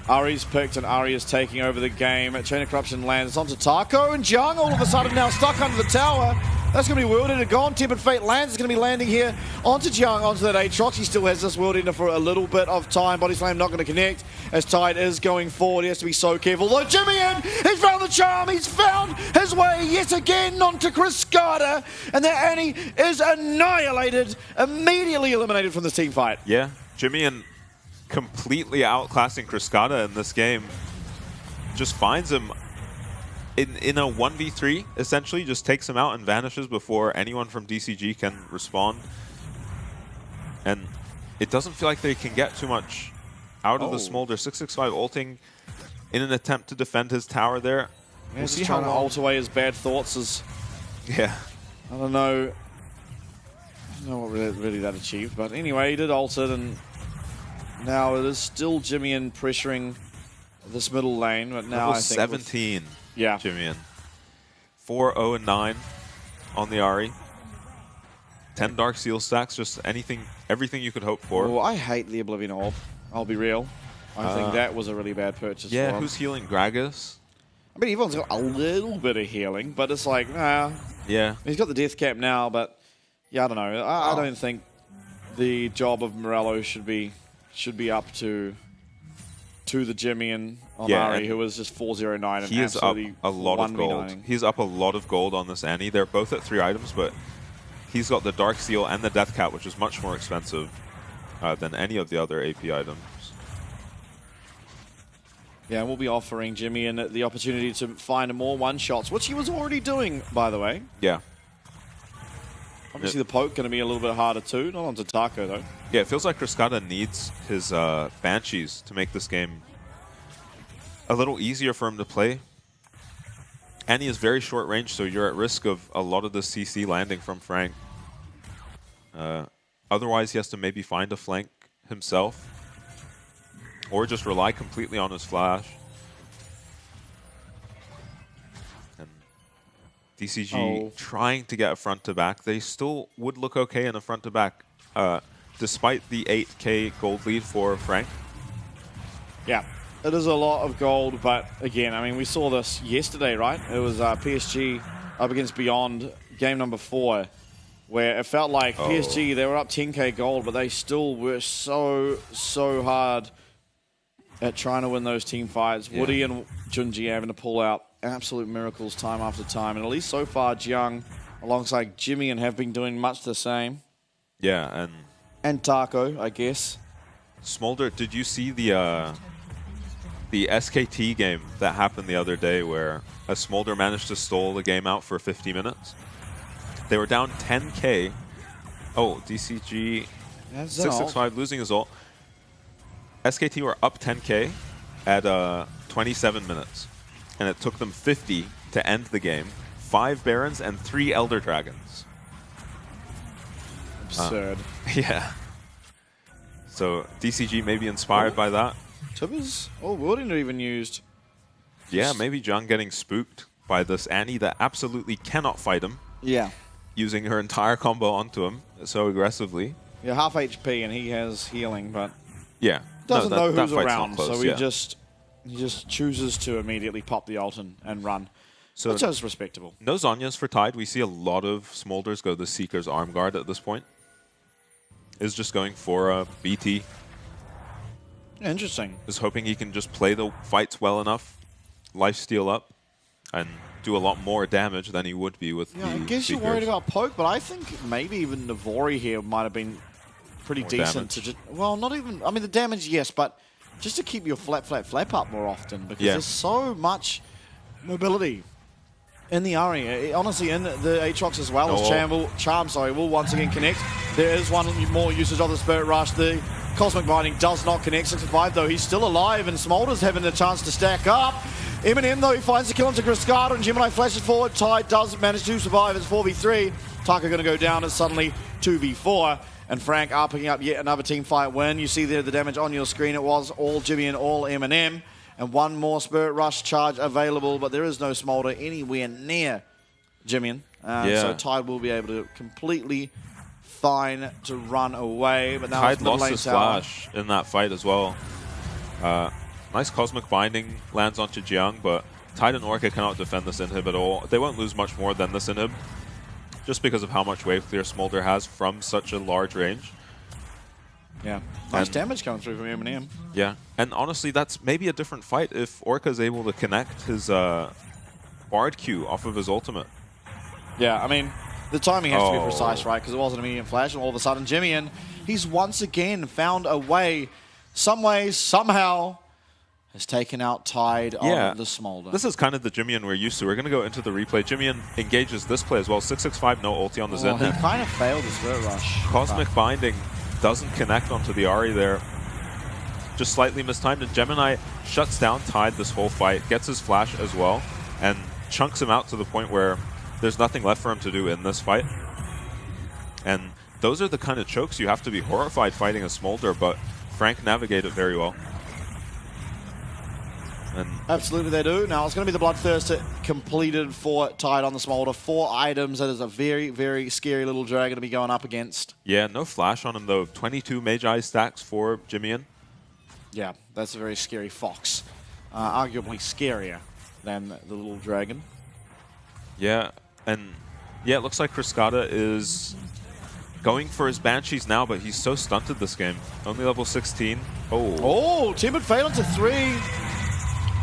Speaker 7: Ahri's picked, and Ahri is taking over the game. Chain of Corruption lands onto Taco, and Jiang all of a sudden now stuck under the tower. That's going to be World Ender gone. Tempered Fate lands. It's going to be landing here onto Jiang, onto that Aatrox. He still has this World Ender for a little bit of time. Body Slam not going to connect as Tide is going forward. He has to be so careful. Though Jimian, he's found the charm. He's found his way yet again onto Cascada. And that Annie is annihilated, immediately eliminated from this team fight.
Speaker 8: Yeah, Jimian completely outclassing Cascada in this game. Just finds him in a 1v3, essentially, just takes him out and vanishes before anyone from DCG can respond. And it doesn't feel like they can get too much out of the Smolder. 665 ulting in an attempt to defend his tower there.
Speaker 7: Yeah, we'll see how trying to ult away his bad thoughts is...
Speaker 8: Yeah.
Speaker 7: I don't know what really that achieved, but anyway, he did ult it, and now it is still Jimmy pressuring this middle lane, but now I think
Speaker 8: 17.
Speaker 7: Yeah.
Speaker 8: Jimmy 4-0-9 on the Ahri. 10 Dark Seal stacks, just everything you could hope for.
Speaker 7: Oh, I hate the Oblivion Orb. I'll be real. I think that was a really bad purchase for him.
Speaker 8: Who's healing Gragas?
Speaker 7: I mean, everyone's got a little bit of healing, but it's like, nah.
Speaker 8: Yeah.
Speaker 7: He's got the death cap now, but yeah, I don't know. I don't think the job of Morello should be up to the Jimmy and Ahri, who was just 409 and
Speaker 8: he is up a lot of
Speaker 7: 1v9.
Speaker 8: gold. He's up a lot of gold on this Annie. They're both at 3 items, but he's got the Dark Seal and the Death Cap, which is much more expensive than any of the other AP items.
Speaker 7: Yeah, we'll be offering Jimmy the opportunity to find more one-shots, which he was already doing, by the way.
Speaker 8: Yeah.
Speaker 7: Obviously, the poke going to be a little bit harder too. Not onto Taco, though.
Speaker 8: Yeah, it feels like Cascada needs his Banshees to make this game a little easier for him to play. Annie is very short range, so you're at risk of a lot of the CC landing from Frank. Otherwise, he has to maybe find a flank himself, or just rely completely on his flash. And DCG trying to get a front to back. They still would look okay in a front to back, despite the 8k gold lead for Frank.
Speaker 7: Yeah, it is a lot of gold, but again, I mean, we saw this yesterday, right? It was PSG up against Beyond, game number 4, where it felt like PSG, they were up 10k gold, but they still were so hard at trying to win those team fights. Yeah. Woody and Junji having to pull out absolute miracles time after time. And at least so far, Jiang, alongside Jimmy, and have been doing much the same.
Speaker 8: Yeah,
Speaker 7: and Taco, I guess.
Speaker 8: Smolder, did you see the SKT game that happened the other day where a Smolder managed to stall the game out for 50 minutes? They were down 10k. Oh, DCG 665 losing his ult. SKT were up 10k at 27 minutes, and it took them 50 to end the game. 5 Barons and 3 Elder Dragons.
Speaker 7: Absurd.
Speaker 8: Yeah. So DCG may be inspired by that.
Speaker 7: Tibbers? Oh, Woody not even used.
Speaker 8: Yeah, maybe Jung getting spooked by this Annie that absolutely cannot fight him.
Speaker 7: Yeah.
Speaker 8: Using her entire combo onto him so aggressively.
Speaker 7: Yeah, half HP and he has healing, but
Speaker 8: yeah,
Speaker 7: doesn't know who's around,
Speaker 8: close,
Speaker 7: so he just chooses to immediately pop the ult and run. So which is respectable.
Speaker 8: No Zhonya's for Tide. We see a lot of Smolders go the Seeker's Arm Guard at this point. Is just going for a BT.
Speaker 7: Interesting.
Speaker 8: Is hoping he can just play the fights well enough, lifesteal up, and do a lot more damage than he would be with the
Speaker 7: I guess
Speaker 8: Seekers.
Speaker 7: You're worried about poke, but I think maybe even Navori here might have been pretty more decent to just, well, not even, I mean, the damage, yes, but just to keep your flap up more often, because there's so much mobility in the Ahri. Honestly, in the Aatrox as well as Charm will once again connect. There is one more usage of the Spirit Rush. The Cosmic Binding does not connect. 6-5 though, he's still alive, and Smolder's having the chance to stack up. Eminem though, he finds the kill into Griscada, and Gemini flashes forward. Tide does manage to survive. It's 4v3. Taka going to go down. It's suddenly 2v4. And Frank are picking up yet another team fight win. You see there the damage on your screen. It was all Jimmy and all Eminem. And one more Spirit Rush charge available, but there is no Smolder anywhere near Jimmy. So Tide will be able to completely fine to run away. But now
Speaker 8: Tide lost his flash in that fight as well. Nice Cosmic Binding lands onto Jiang, but Tide and Orca cannot defend this inhib at all. They won't lose much more than this inhib, just because of how much wave clear Smolder has from such a large range.
Speaker 7: Yeah, nice damage coming through from Eminem.
Speaker 8: Yeah, and honestly, that's maybe a different fight if Orca is able to connect his Bard Q off of his ultimate.
Speaker 7: Yeah, I mean, the timing has to be precise, right? Because it wasn't a medium flash, and all of a sudden, Jimmy, he's once again found a way, some way, somehow, has taken out Tide on the Smolder.
Speaker 8: This is kind of the Jimmy we're used to. We're going to go into the replay. Jimmy engages this play as well. 665, no ulti on the Zen.
Speaker 7: He kind of failed his Vert Rush.
Speaker 8: Cosmic Binding doesn't connect onto the Ahri there. Just slightly mistimed, and Gemini shuts down Tide this whole fight, gets his flash as well, and chunks him out to the point where there's nothing left for him to do in this fight. And those are the kind of chokes you have to be horrified fighting a Smolder, but Frank navigated very well. And
Speaker 7: absolutely they do. Now it's going to be the Bloodthirst completed for Tide on the Smolder. 4 items. That is a very, very scary little dragon to be going up against.
Speaker 8: Yeah, no flash on him though. 22 Magi stacks for Jimmy.
Speaker 7: Yeah, that's a very scary fox. Arguably scarier than the little dragon.
Speaker 8: Yeah, and yeah, it looks like Kriskata is going for his Banshees now, but he's so stunted this game. Only level 16.
Speaker 7: Oh, Timid failed into 3.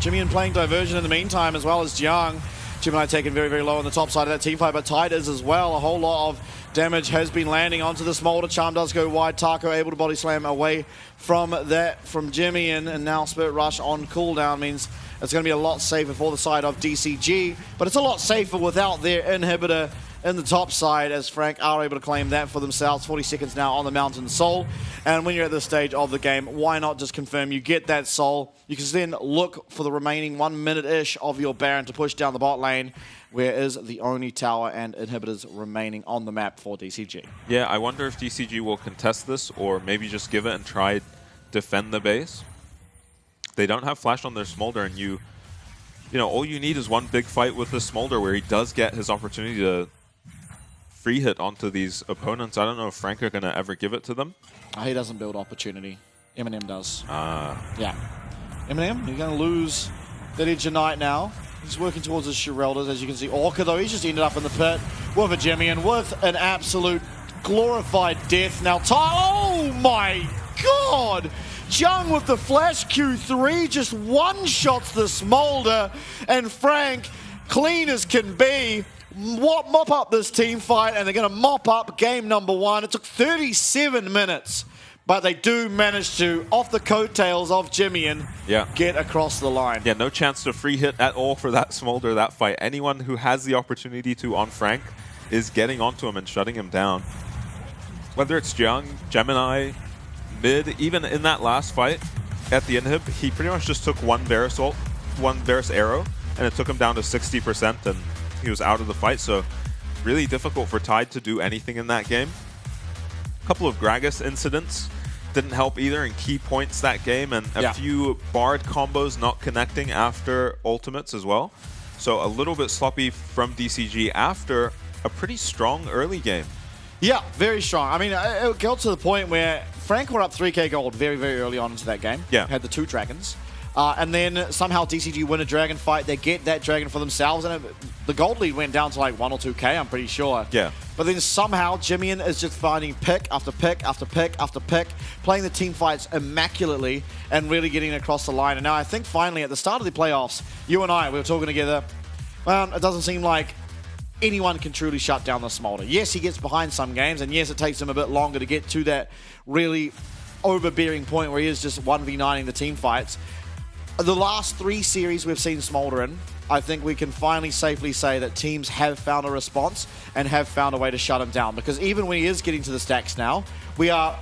Speaker 7: Jimmy playing Diversion in the meantime, as well as Jiang. Jimmy taken very, very low on the top side of that team fight, but Tide is as well. A whole lot of damage has been landing onto the Smolder. Charm does go wide. Taco able to body slam away from that from Jimmy, and now Spirit Rush on cooldown means it's going to be a lot safer for the side of DCG, but it's a lot safer without their inhibitor in the top side, as Frank are able to claim that for themselves. 40 seconds now on the Mountain Soul. And when you're at this stage of the game, why not just confirm you get that Soul? You can then look for the remaining 1 minute-ish of your Baron to push down the bot lane, where is the only tower and inhibitors remaining on the map for DCG.
Speaker 8: Yeah, I wonder if DCG will contest this, or maybe just give it and try defend the base. They don't have flash on their Smolder, and you know, all you need is one big fight with the Smolder where he does get his opportunity to free hit onto these opponents. I don't know if Frank are going to ever give it to them.
Speaker 7: He doesn't build opportunity. Eminem does.
Speaker 8: Yeah.
Speaker 7: Eminem, you're going to lose that Edge of Night now. He's working towards his Shireldas, as you can see. Orca, though, he's just ended up in the pit with a Jimmy and with an absolute glorified death. Now, oh my god! Jung with the flash Q3 just one-shots the Smolder, and Frank, clean as can be, mop up this team fight, and they're going to mop up game number 1. It took 37 minutes, but they do manage to, off the coattails of Jimmy, and get across the line.
Speaker 8: Yeah, no chance to free hit at all for that Smolder, that fight. Anyone who has the opportunity to on Frank is getting onto him and shutting him down. Whether it's Jiang, Gemini, Mid, even in that last fight at the inhib, he pretty much just took one Varus ult, one Varus arrow, and it took him down to 60%, and he was out of the fight. So really difficult for Tide to do anything in that game. A couple of Gragas incidents didn't help either in key points that game, and a few Bard combos not connecting after ultimates as well. So a little bit sloppy from DCG after a pretty strong early game.
Speaker 7: Yeah, very strong. I mean, it got to the point where Frank were up 3k gold very, very early on into that game.
Speaker 8: Yeah.
Speaker 7: Had the 2 dragons. And then somehow DCG win a dragon fight. They get that dragon for themselves. And the gold lead went down to like 1 or 2k, I'm pretty sure.
Speaker 8: Yeah.
Speaker 7: But then somehow Jimmian is just finding pick after pick after pick after pick, playing the team fights immaculately and really getting across the line. And now I think finally at the start of the playoffs, you and I, we were talking together, well, it doesn't seem like anyone can truly shut down the Smolder. Yes, he gets behind some games, and yes, it takes him a bit longer to get to that really overbearing point where he is just 1v9ing the team fights. The last 3 series we've seen Smolder in, I think we can finally safely say that teams have found a response and have found a way to shut him down. Because even when he is getting to the stacks now, we are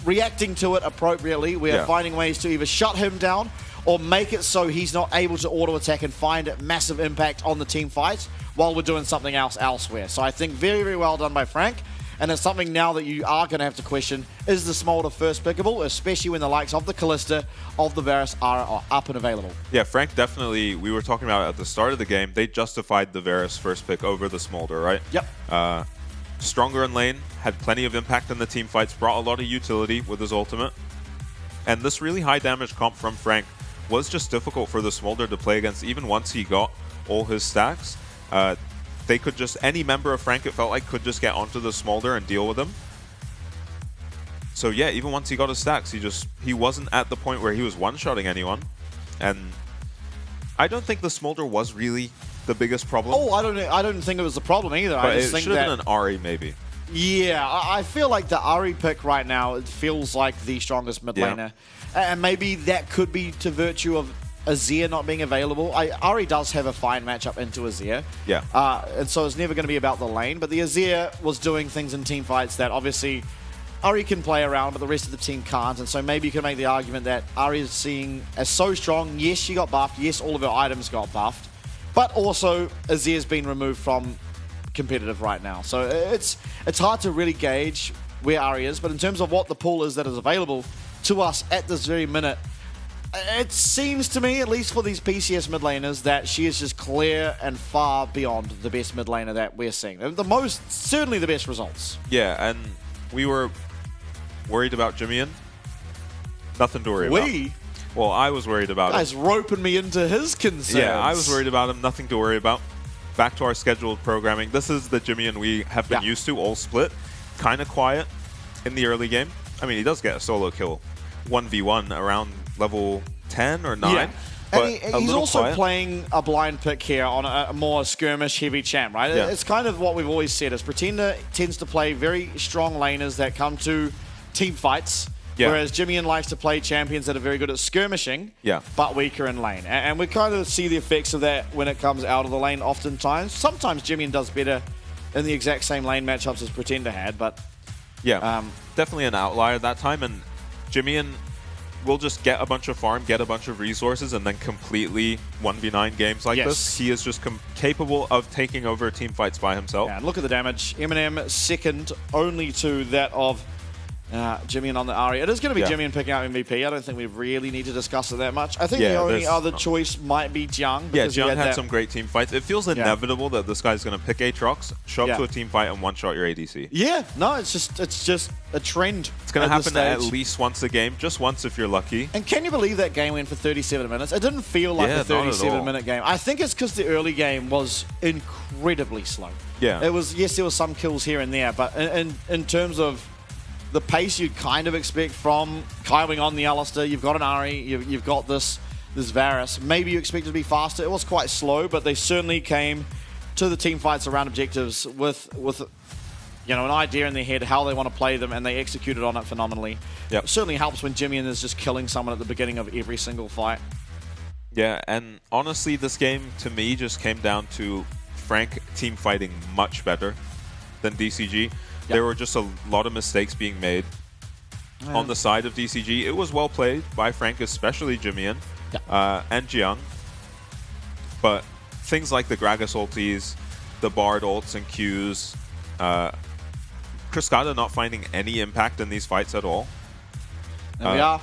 Speaker 7: reacting to it appropriately. We are finding ways to either shut him down or make it so he's not able to auto-attack and find massive impact on the team fights while we're doing something else elsewhere. So I think very, very well done by Frank. And it's something now that you are going to have to question, is the Smolder first pickable, especially when the likes of the Callista, of the Varus are up and available?
Speaker 8: Yeah, Frank definitely, we were talking about at the start of the game, they justified the Varus first pick over the Smolder, right?
Speaker 7: Yep.
Speaker 8: Stronger in lane, had plenty of impact in the team fights, brought a lot of utility with his ultimate. And this really high damage comp from Frank was just difficult for the Smolder to play against, even once he got all his stacks. They could just, any member of Frank, it felt like, could just get onto the Smolder and deal with him. So yeah, even once he got his stacks, he wasn't at the point where he was one-shotting anyone. And I don't think the Smolder was really the biggest problem.
Speaker 7: Oh, I don't think it was the problem either.
Speaker 8: But it should have been an Ahri, maybe.
Speaker 7: Yeah, I feel like the Ari pick right now, it feels like the strongest mid laner. And maybe that could be to virtue of Azir not being available. Ari does have a fine matchup into Azir.
Speaker 8: Yeah.
Speaker 7: And so it's never going to be about the lane. But the Azir was doing things in team fights that obviously Ari can play around, but the rest of the team can't. And so maybe you can make the argument that Ari is seen as so strong. Yes, she got buffed. Yes, all of her items got buffed. But also, Azir's been removed from competitive right now. So it's hard to really gauge where Ari is. But in terms of what the pool is that is available to us at this very minute, it seems to me, at least for these PCS mid laners, that she is just clear and far beyond the best mid laner that we're seeing. Certainly the best results.
Speaker 8: Yeah, and we were worried about Jimmy. Nothing to worry about. Well, I was worried about him.
Speaker 7: Guy's roping me into his concerns.
Speaker 8: Yeah, I was worried about him. Nothing to worry about. Back to our scheduled programming. This is the Jimmy we have been used to, all split. Kind of quiet in the early game. I mean, he does get a solo kill 1v1 around level 10 or 9.
Speaker 7: Yeah.
Speaker 8: But
Speaker 7: and he's also playing a blind pick here on a more skirmish-heavy champ, right?
Speaker 8: Yeah.
Speaker 7: It's kind of what we've always said, is Pretender tends to play very strong laners that come to team fights, whereas Jimmy likes to play champions that are very good at skirmishing, but weaker in lane. And we kind of see the effects of that when it comes out of the lane oftentimes. Sometimes Jimmy does better in the exact same lane matchups as Pretender had, but...
Speaker 8: Yeah, definitely an outlier that time, and Jimmy will just get a bunch of farm, get a bunch of resources, and then completely 1v9 games like this. He is just capable of taking over team fights by himself.
Speaker 7: Yeah, and look at the damage. Eminem second only to that of Jimmy on the Ari. It is going to be Jimmy picking out MVP. I don't think we really need to discuss it that much. I think the only other choice might be Jiang.
Speaker 8: Yeah, Jiang had some great team fights. It feels inevitable that this guy's going to pick Aatrox, show up to a team fight, and one-shot your ADC.
Speaker 7: Yeah, no, it's just a trend.
Speaker 8: It's going to happen at least once a game, just once if you're lucky.
Speaker 7: And can you believe that game went for 37 minutes? It didn't feel like a 37-minute game. I think it's because the early game was incredibly slow.
Speaker 8: Yeah.
Speaker 7: It was, yes, there was some kills here and there, but in terms of the pace you'd kind of expect from Kaiwing on the Alistair, you've got an Ari, you've got this Varus. Maybe you expect it to be faster. It was quite slow, but they certainly came to the team fights around objectives with an idea in their head how they want to play them, and they executed on it phenomenally. It certainly helps when Jimmy is just killing someone at the beginning of every single fight.
Speaker 8: Yeah, and honestly, this game to me just came down to Frank team fighting much better than DCG. There were just a lot of mistakes being made on the side of DCG. It was well played by Frank, especially Jimmy and Jiang. But things like the Gragas ultis, the Bard ults and Qs, Kriskada not finding any impact in these fights at all.
Speaker 7: There we are.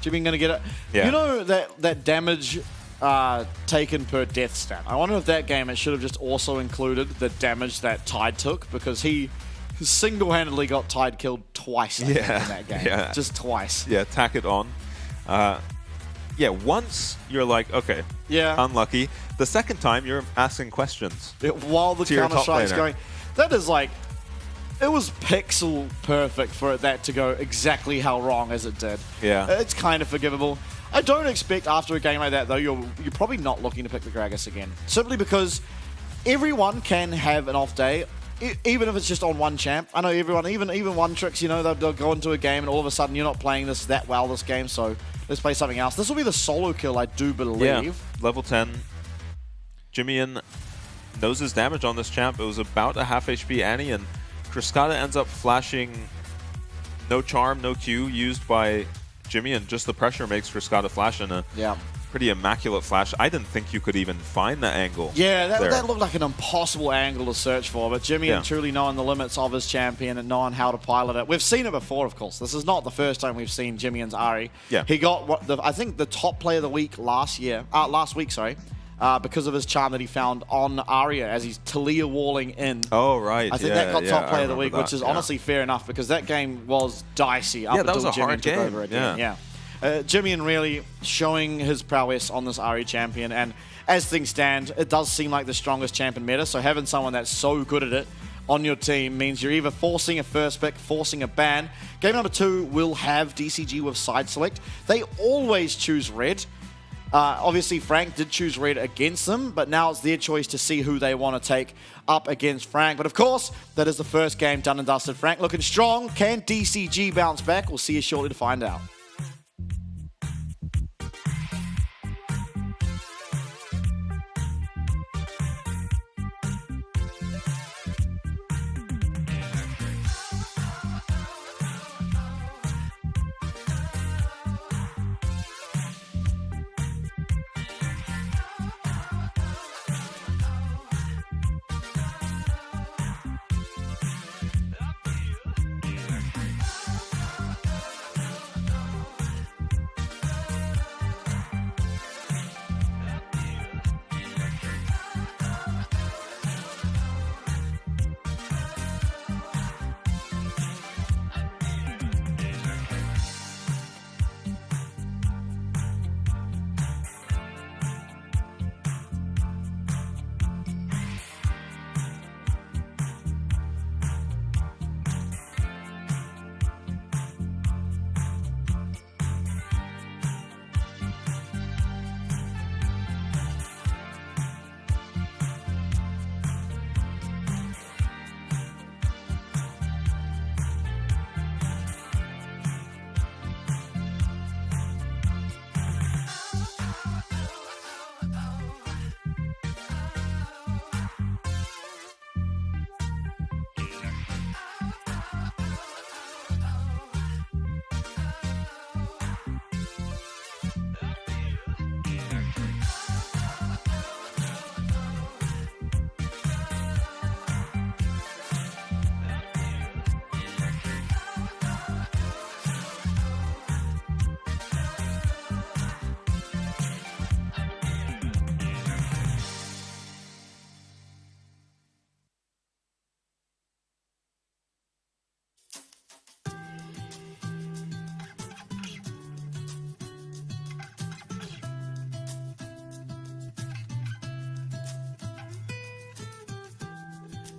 Speaker 7: Jimmy going to get it.
Speaker 8: Yeah.
Speaker 7: You know that damage taken per death stat? I wonder if that game it should have just also included the damage that Tide took, because he single-handedly got Tide killed twice in that game. Just twice.
Speaker 8: Yeah, tack it on. Once you're like, okay, unlucky. The second time, you're asking questions.
Speaker 7: While the Counter-Strike's going. That is like, it was pixel perfect for that to go exactly how wrong as it did.
Speaker 8: Yeah.
Speaker 7: It's kind of forgivable. I don't expect after a game like that, though, you're probably not looking to pick the Gragas again. Simply because everyone can have an off day, even if it's just on one champ. I know everyone, even one tricks, they'll go into a game and all of a sudden you're not playing this that well this game, so let's play something else. This will be the solo kill, I do believe.
Speaker 8: Yeah, level 10. Jimmy knows his damage on this champ. It was about a half HP Annie, and Kriskada ends up flashing no charm, no Q used by Jimmy, and just the pressure makes Kriskada flash in a pretty immaculate flash. I didn't think you could even find that angle.
Speaker 7: Yeah, that looked like an impossible angle to search for, but Jimmy truly knowing the limits of his champion and knowing how to pilot it. We've seen it before, of course. This is not the first time we've seen Jimmy and Ari.
Speaker 8: Yeah.
Speaker 7: He got I think the top player of the week last week, because of his charm that he found on Arya as he's Talia walling in.
Speaker 8: Oh, right.
Speaker 7: I think that got top player of the week, which is honestly fair enough, because that game was dicey up until Jimmy took over again. Jimmy really showing his prowess on this Ari champion, and as things stand, it does seem like the strongest champion meta, so having someone that's so good at it on your team means you're either forcing a first pick, forcing a ban. Game number 2 will have DCG with side select. They always choose red. Obviously, Frank did choose Red against them, but now it's their choice to see who they want to take up against Frank. But of course, that is the first game done and dusted. Frank looking strong. Can DCG bounce back? We'll see you shortly to find out.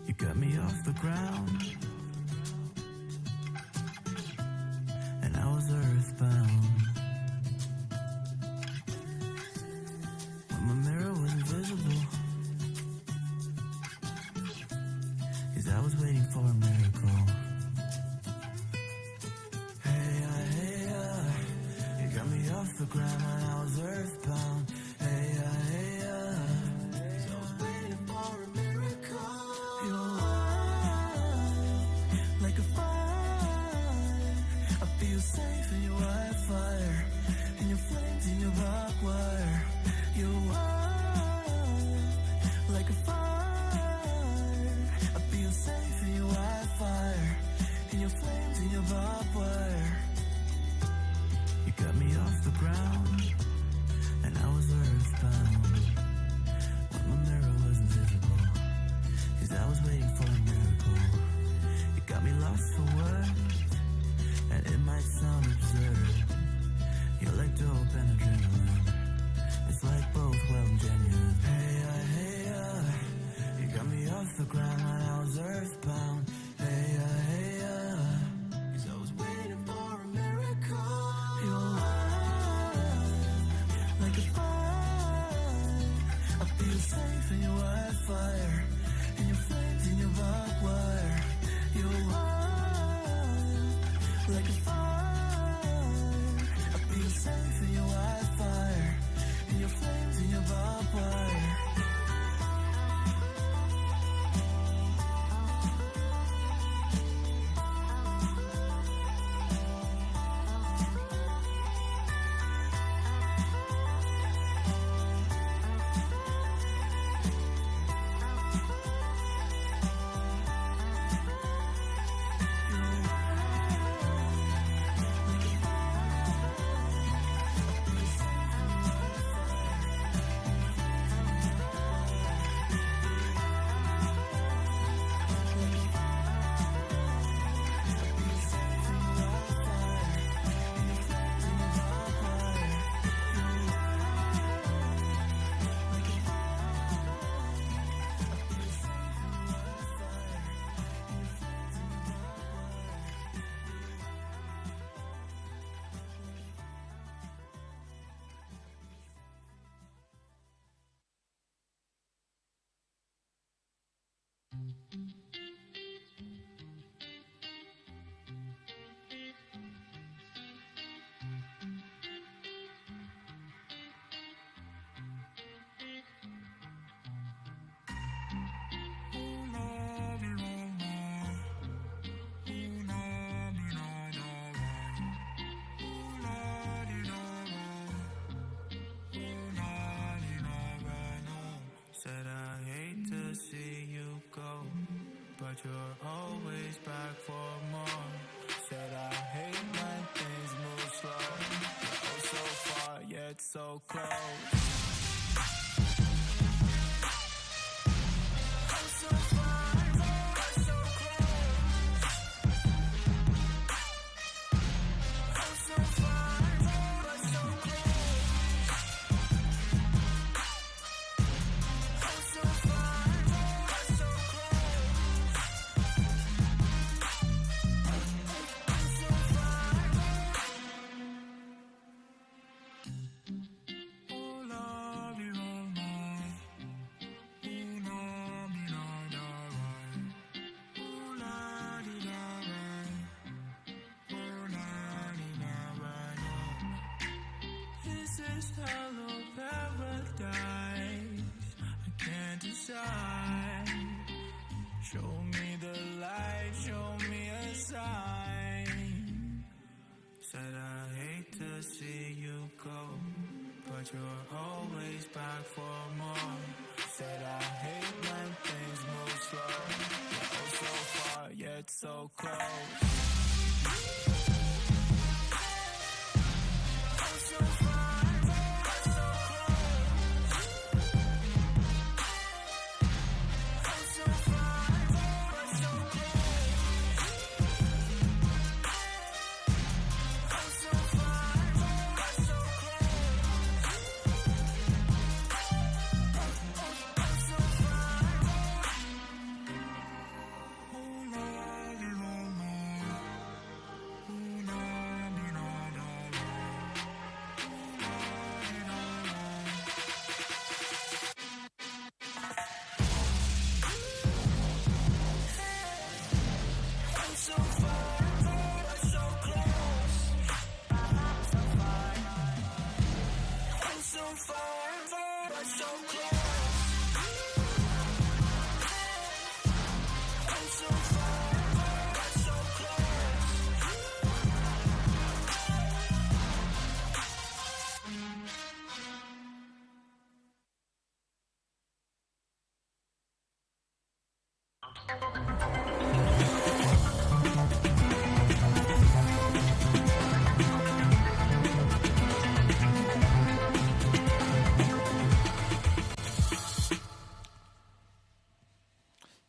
Speaker 2: You got me off the ground, and I was earthbound. When my mirror was invisible, 'cause I was waiting for a miracle. Hey, you got me off the ground when I was earthbound. Hey, like a fire, I feel safe in your wildfire, in your flames, in your barbed wire. You're wild, like a fire, I feel safe in your wildfire, in your flames, in your barbed wire. You got me off the ground, and I was earthbound. When my mirror was invisible, 'cause I was waiting for a miracle. Got me lost for words, and it might sound absurd. You're like dope and adrenaline. It's like both well and genuine. Hey, you got me off the ground when I was earthbound. Hey, 'cause I was waiting for a miracle. You're wild, like a fire. I feel safe in your wildfire, in your flames, in your barbed wire. You're wild, like a fire. I feel safe in your wildfire, in your flames, in your barbed wire. yet so close. Hello paradise, I can't decide. Show me the light, show me a sign. Said I hate to see you go, but you're always back for more. Said I hate when things move slow. You're oh so far yet so close.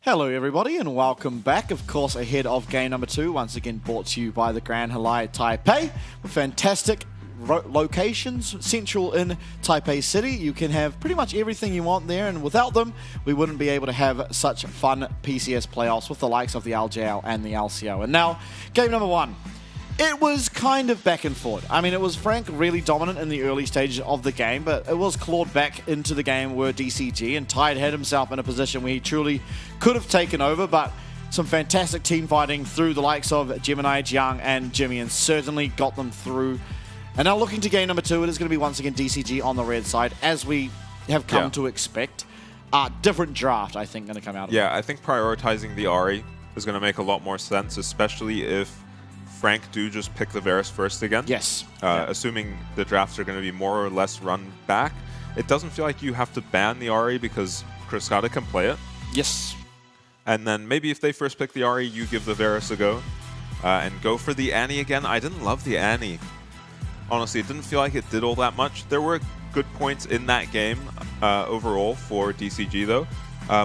Speaker 7: Hello everybody and welcome back, of course ahead of game number 2, once again brought to you by the Grand Halai Taipei, with fantastic locations central in Taipei City. You can have pretty much everything you want there, and without them we wouldn't be able to have such fun PCS playoffs with the likes of the LJL and the LCO. And now, game number 1. It was kind of back and forth. I mean, it was Frank really dominant in the early stages of the game, but it was clawed back into the game where DCG, and Tide had himself in a position where he truly could have taken over, but some fantastic team fighting through the likes of Gemini, Jiang, and Jimmy, and certainly got them through. And now looking to game number 2, it is going to be once again DCG on the red side, as we have come to expect. Different draft, I think, going to come out of it.
Speaker 8: Yeah, I think prioritizing the Ahri is going to make a lot more sense, especially if Frank do just pick the Varus first again.
Speaker 7: Yes.
Speaker 8: Assuming the drafts are going to be more or less run back. It doesn't feel like you have to ban the Ahri because Kriskata can play it.
Speaker 7: Yes.
Speaker 8: And then maybe if they first pick the Ahri, you give the Varus a go. And go for the Annie again. I didn't love the Annie. Honestly, it didn't feel like it did all that much. There were good points in that game overall for DCG though.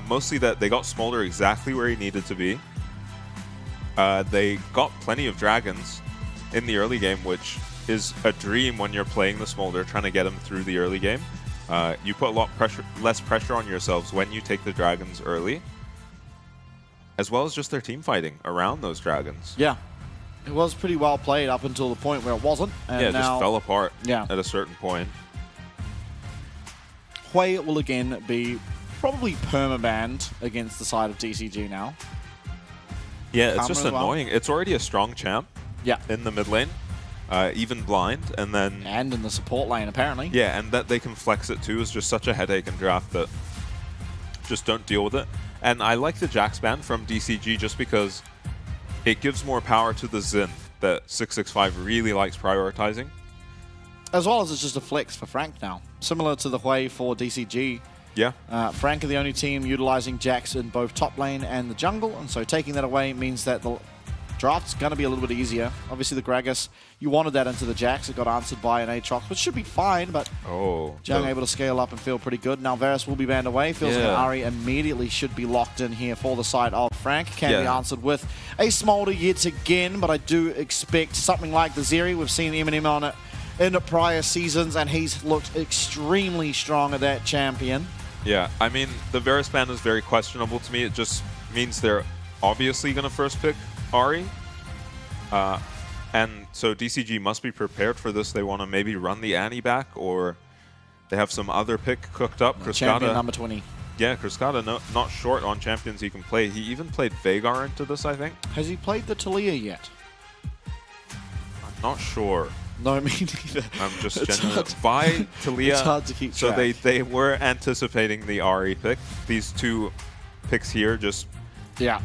Speaker 8: Mostly that they got Smolder exactly where he needed to be. They got plenty of dragons in the early game, which is a dream when you're playing the Smolder, trying to get them through the early game. You put a lot less pressure on yourselves when you take the dragons early, as well as just their team fighting around those dragons.
Speaker 7: Yeah, it was pretty well played up until the point where it wasn't. And
Speaker 8: yeah, it
Speaker 7: now
Speaker 8: just fell apart
Speaker 7: at
Speaker 8: a certain point.
Speaker 7: Hui will again be probably permabanned against the side of DCG now.
Speaker 8: Yeah, it's just annoying. It's already a strong champ in the mid lane, even blind, and then...
Speaker 7: And in the support lane, apparently.
Speaker 8: Yeah, and that they can flex it too is just such a headache in draft that just don't deal with it. And I like the Jax ban from DCG just because it gives more power to the Xin that 665 really likes prioritizing.
Speaker 7: As well as it's just a flex for Frank now. Similar to the Hui for DCG.
Speaker 8: Yeah.
Speaker 7: Frank are the only team utilizing Jax in both top lane and the jungle, and so taking that away means that draft's going to be a little bit easier. Obviously, the Gragas, you wanted that into the Jax. It got answered by an Aatrox, which should be fine, but Jung able to scale up and feel pretty good. Now, Varus will be banned away. Feels like Ari immediately should be locked in here for the side of Frank. Can be answered with a Smolder yet again, but I do expect something like the Zeri. We've seen Eminem on it in prior seasons, and he's looked extremely strong at that champion.
Speaker 8: Yeah, I mean, the Varus ban is very questionable to me. It just means they're obviously going to first pick Ari. And so DCG must be prepared for this. They want to maybe run the Annie back, or they have some other pick cooked up.
Speaker 7: Champion number 20.
Speaker 8: Yeah, Kriskada not short on champions he can play. He even played Vhagar into this, I think.
Speaker 7: Has he played the Talia yet?
Speaker 8: I'm not sure.
Speaker 7: No, me neither.
Speaker 8: I'm just genuinely by Talia.
Speaker 7: It's hard to keep track.
Speaker 8: So they were anticipating the Ari pick. These two picks here just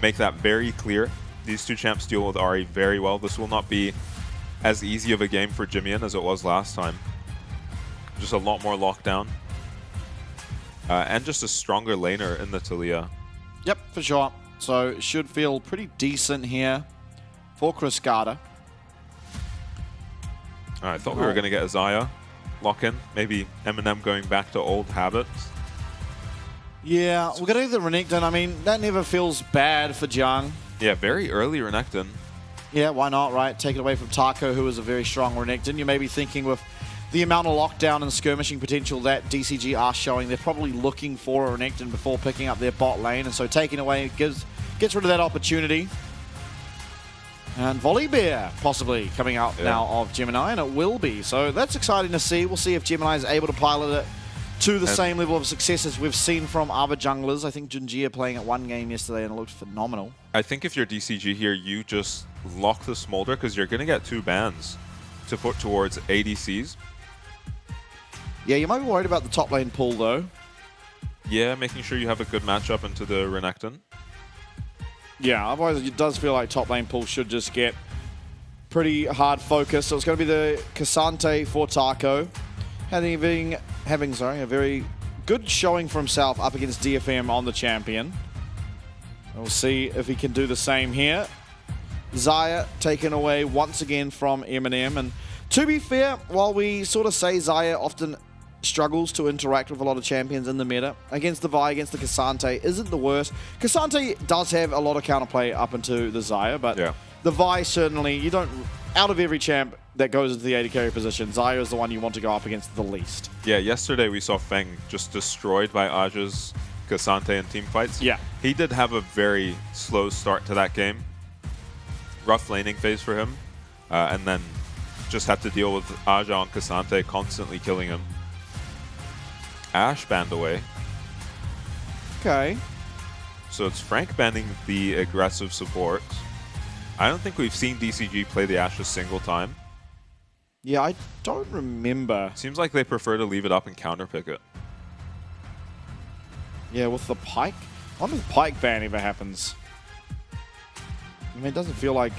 Speaker 8: make that very clear. These two champs deal with Ari very well. This will not be as easy of a game for Jimian as it was last time. Just a lot more lockdown. And just a stronger laner in the Talia.
Speaker 7: Yep, for sure. So it should feel pretty decent here for Kriskada.
Speaker 8: I thought we were going to get a Xayah lock-in. Maybe Eminem going back to old habits.
Speaker 7: Yeah, we're going to get the Renekton. I mean, that never feels bad for Jung.
Speaker 8: Yeah, very early Renekton.
Speaker 7: Yeah, why not, right? Take it away from Taco, who is a very strong Renekton. You may be thinking with the amount of lockdown and skirmishing potential that DCG are showing, they're probably looking for a Renekton before picking up their bot lane. And so taking away gets rid of that opportunity. And Volibear possibly coming out now of Gemini, and it will be. So that's exciting to see. We'll see if Gemini is able to pilot it to the same level of success as we've seen from other junglers. I think Junjia playing at one game yesterday and it looked phenomenal.
Speaker 8: I think if you're DCG here, you just lock the Smolder because you're going to get 2 bans to put towards ADCs.
Speaker 7: Yeah, you might be worried about the top lane pull though.
Speaker 8: Yeah, making sure you have a good matchup into the Renekton.
Speaker 7: Yeah, otherwise it does feel like top lane pull should just get pretty hard focus. So it's going to be the Cassante for Taco. Having a very good showing for himself up against DFM on the champion. We'll see if he can do the same here. Xayah taken away once again from Eminem. And to be fair, while we sort of say Xayah often struggles to interact with a lot of champions in the meta, against the Vi, against the Cassante isn't the worst. Cassante does have a lot of counterplay up into the Xayah, but the Vi certainly, you don't, out of every champ that goes into the AD carry position, Xayah is the one you want to go up against the least.
Speaker 8: Yeah, yesterday we saw Feng just destroyed by Aja's Cassante in team fights.
Speaker 7: Yeah.
Speaker 8: He did have a very slow start to that game. Rough laning phase for him. And then just had to deal with Aja and Cassante constantly killing him. Ashe banned away.
Speaker 7: Okay.
Speaker 8: So it's Frank banning the aggressive support. I don't think we've seen DCG play the Ashe a single time.
Speaker 7: Yeah, I don't remember.
Speaker 8: Seems like they prefer to leave it up and counterpick it.
Speaker 7: Yeah, with the Pyke. I wonder if the Pyke ban ever happens. I mean, it doesn't feel like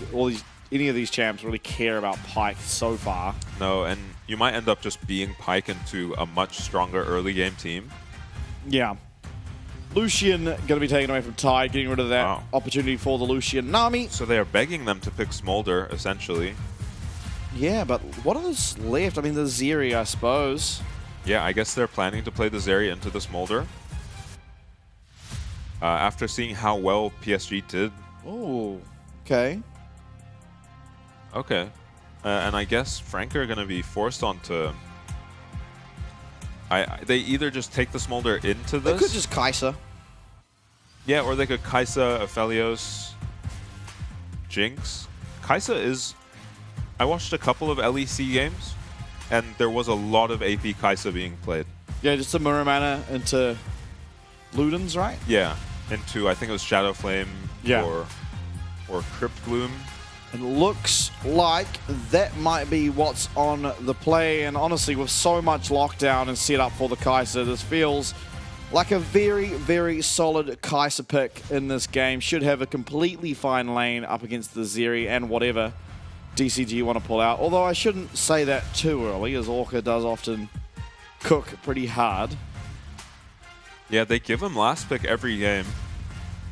Speaker 7: any of these champs really care about Pyke so far.
Speaker 8: No, and you might end up just being Pyke into a much stronger early game team.
Speaker 7: Yeah. Lucian going to be taken away from Ty, getting rid of that opportunity for the Lucian Nami.
Speaker 8: So they are begging them to pick Smolder, essentially.
Speaker 7: Yeah, but what is left? I mean, the Zeri, I suppose.
Speaker 8: Yeah, I guess they're planning to play the Zeri into the Smolder. After seeing how well PSG did.
Speaker 7: Oh, okay.
Speaker 8: Okay. And I guess Frank are going to be forced onto... they either just take the Smolder into this...
Speaker 7: They could just Kai'Sa.
Speaker 8: Yeah, or they could Kai'Sa, Aphelios, Jinx. Kai'Sa is... I watched a couple of LEC games, and there was a lot of AP Kai'Sa being played.
Speaker 7: Yeah, just a Mirror Mana into Ludens, right?
Speaker 8: Yeah, into, I think it was Shadow Flame or Crypt Gloom.
Speaker 7: It looks like that might be what's on the play, and honestly, with so much lockdown and set up for the Kai'Sa, this feels like a very, very solid Kai'Sa pick in this game. Should have a completely fine lane up against the Zeri and whatever DCG want to pull out. Although I shouldn't say that too early, as Orca does often cook pretty hard.
Speaker 8: Yeah, they give him last pick every game.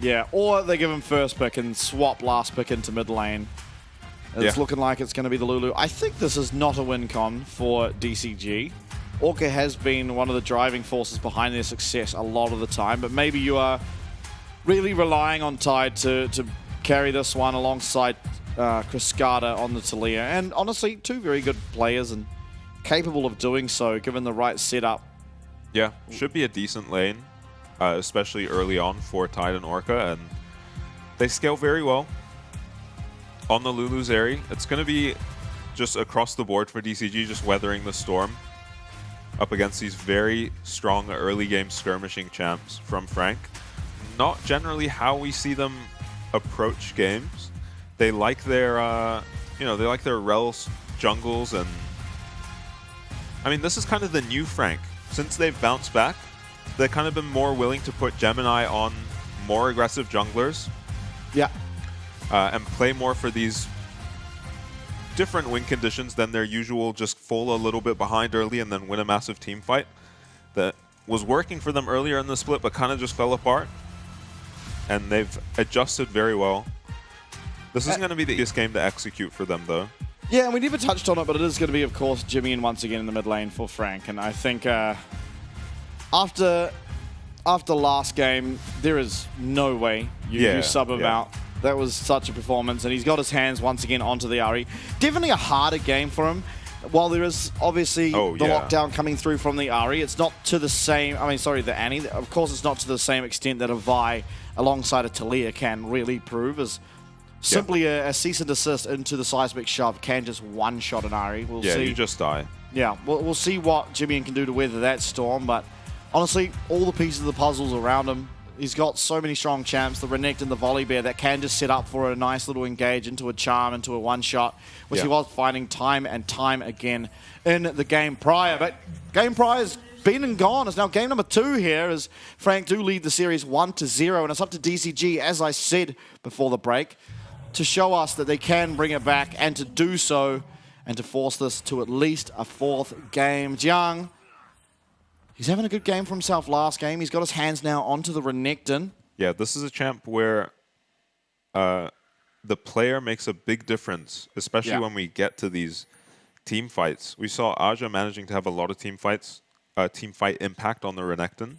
Speaker 7: Yeah, or they give him first pick and swap last pick into mid lane. It's looking like it's going to be the Lulu. I think this is not a win con for DCG. Orca has been one of the driving forces behind their success a lot of the time, but maybe you are really relying on Tide to carry this one alongside Cascada on the Talia. And honestly, two very good players and capable of doing so given the right setup.
Speaker 8: Yeah, should be a decent lane, especially early on for Tide and Orca, and they scale very well. On the Lulu Zeri, it's going to be just across the board for DCG, just weathering the storm up against these very strong early game skirmishing champs from Frank. Not generally how we see them approach games. They like their, they like their rel jungles, and I mean, this is kind of the new Frank. Since they've bounced back, they've kind of been more willing to put Gemini on more aggressive junglers.
Speaker 7: Yeah.
Speaker 8: And play more for these different win conditions than their usual just fall a little bit behind early and then win a massive team fight. That was working for them earlier in the split, but kind of just fell apart. And they've adjusted very well. This is going to be the easiest game to execute for them, though.
Speaker 7: Yeah, and we never touched on it, but it is going to be, of course, Jimmy and once again in the mid lane for Frank. And I think after last game, there is no way you sub him out. That was such a performance, and he's got his hands once again onto the Ahri. Definitely a harder game for him. While there is obviously the lockdown coming through from the Ahri, it's not to the same, the Annie. Of course, it's not to the same extent that a Vi alongside a Talia can really prove, as simply a cease and desist into the seismic shove can just one-shot an Ahri. We'll see.
Speaker 8: You just die.
Speaker 7: Yeah, we'll see what Jimmy can do to weather that storm, but honestly, all the pieces of the puzzles around him. He's got so many strong champs, the Renekton, the Volibear, that can just set up for a nice little engage into a charm, into a one-shot, which he was finding time and time again in the game prior. But game prior has been and gone. It's now game number 2 here as Frank do lead the series 1-0, and it's up to DCG, as I said before the break, to show us that they can bring it back and to do so and to force this to at least a 4th game. Jiang, he's having a good game for himself last game. He's got his hands now onto the Renekton.
Speaker 8: Yeah, this is a champ where the player makes a big difference, especially when we get to these team fights. We saw Aja managing to have a lot of team fight impact on the Renekton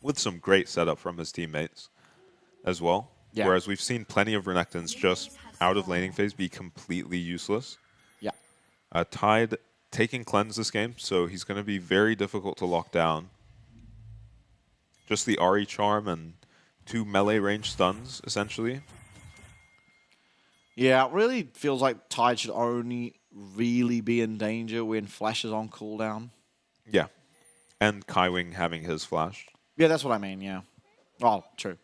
Speaker 8: with some great setup from his teammates as well. Yeah. Whereas we've seen plenty of Renektons just out of laning phase be completely useless.
Speaker 7: Yeah.
Speaker 8: Tide taking cleanse this game, so he's going to be very difficult to lock down. Just the Ahri charm and 2 melee range stuns, essentially.
Speaker 7: Yeah, it really feels like Tide should only really be in danger when Flash is on cooldown.
Speaker 8: Yeah, and Kaiwing having his Flash.
Speaker 7: Yeah, that's what I mean, yeah. Oh, true.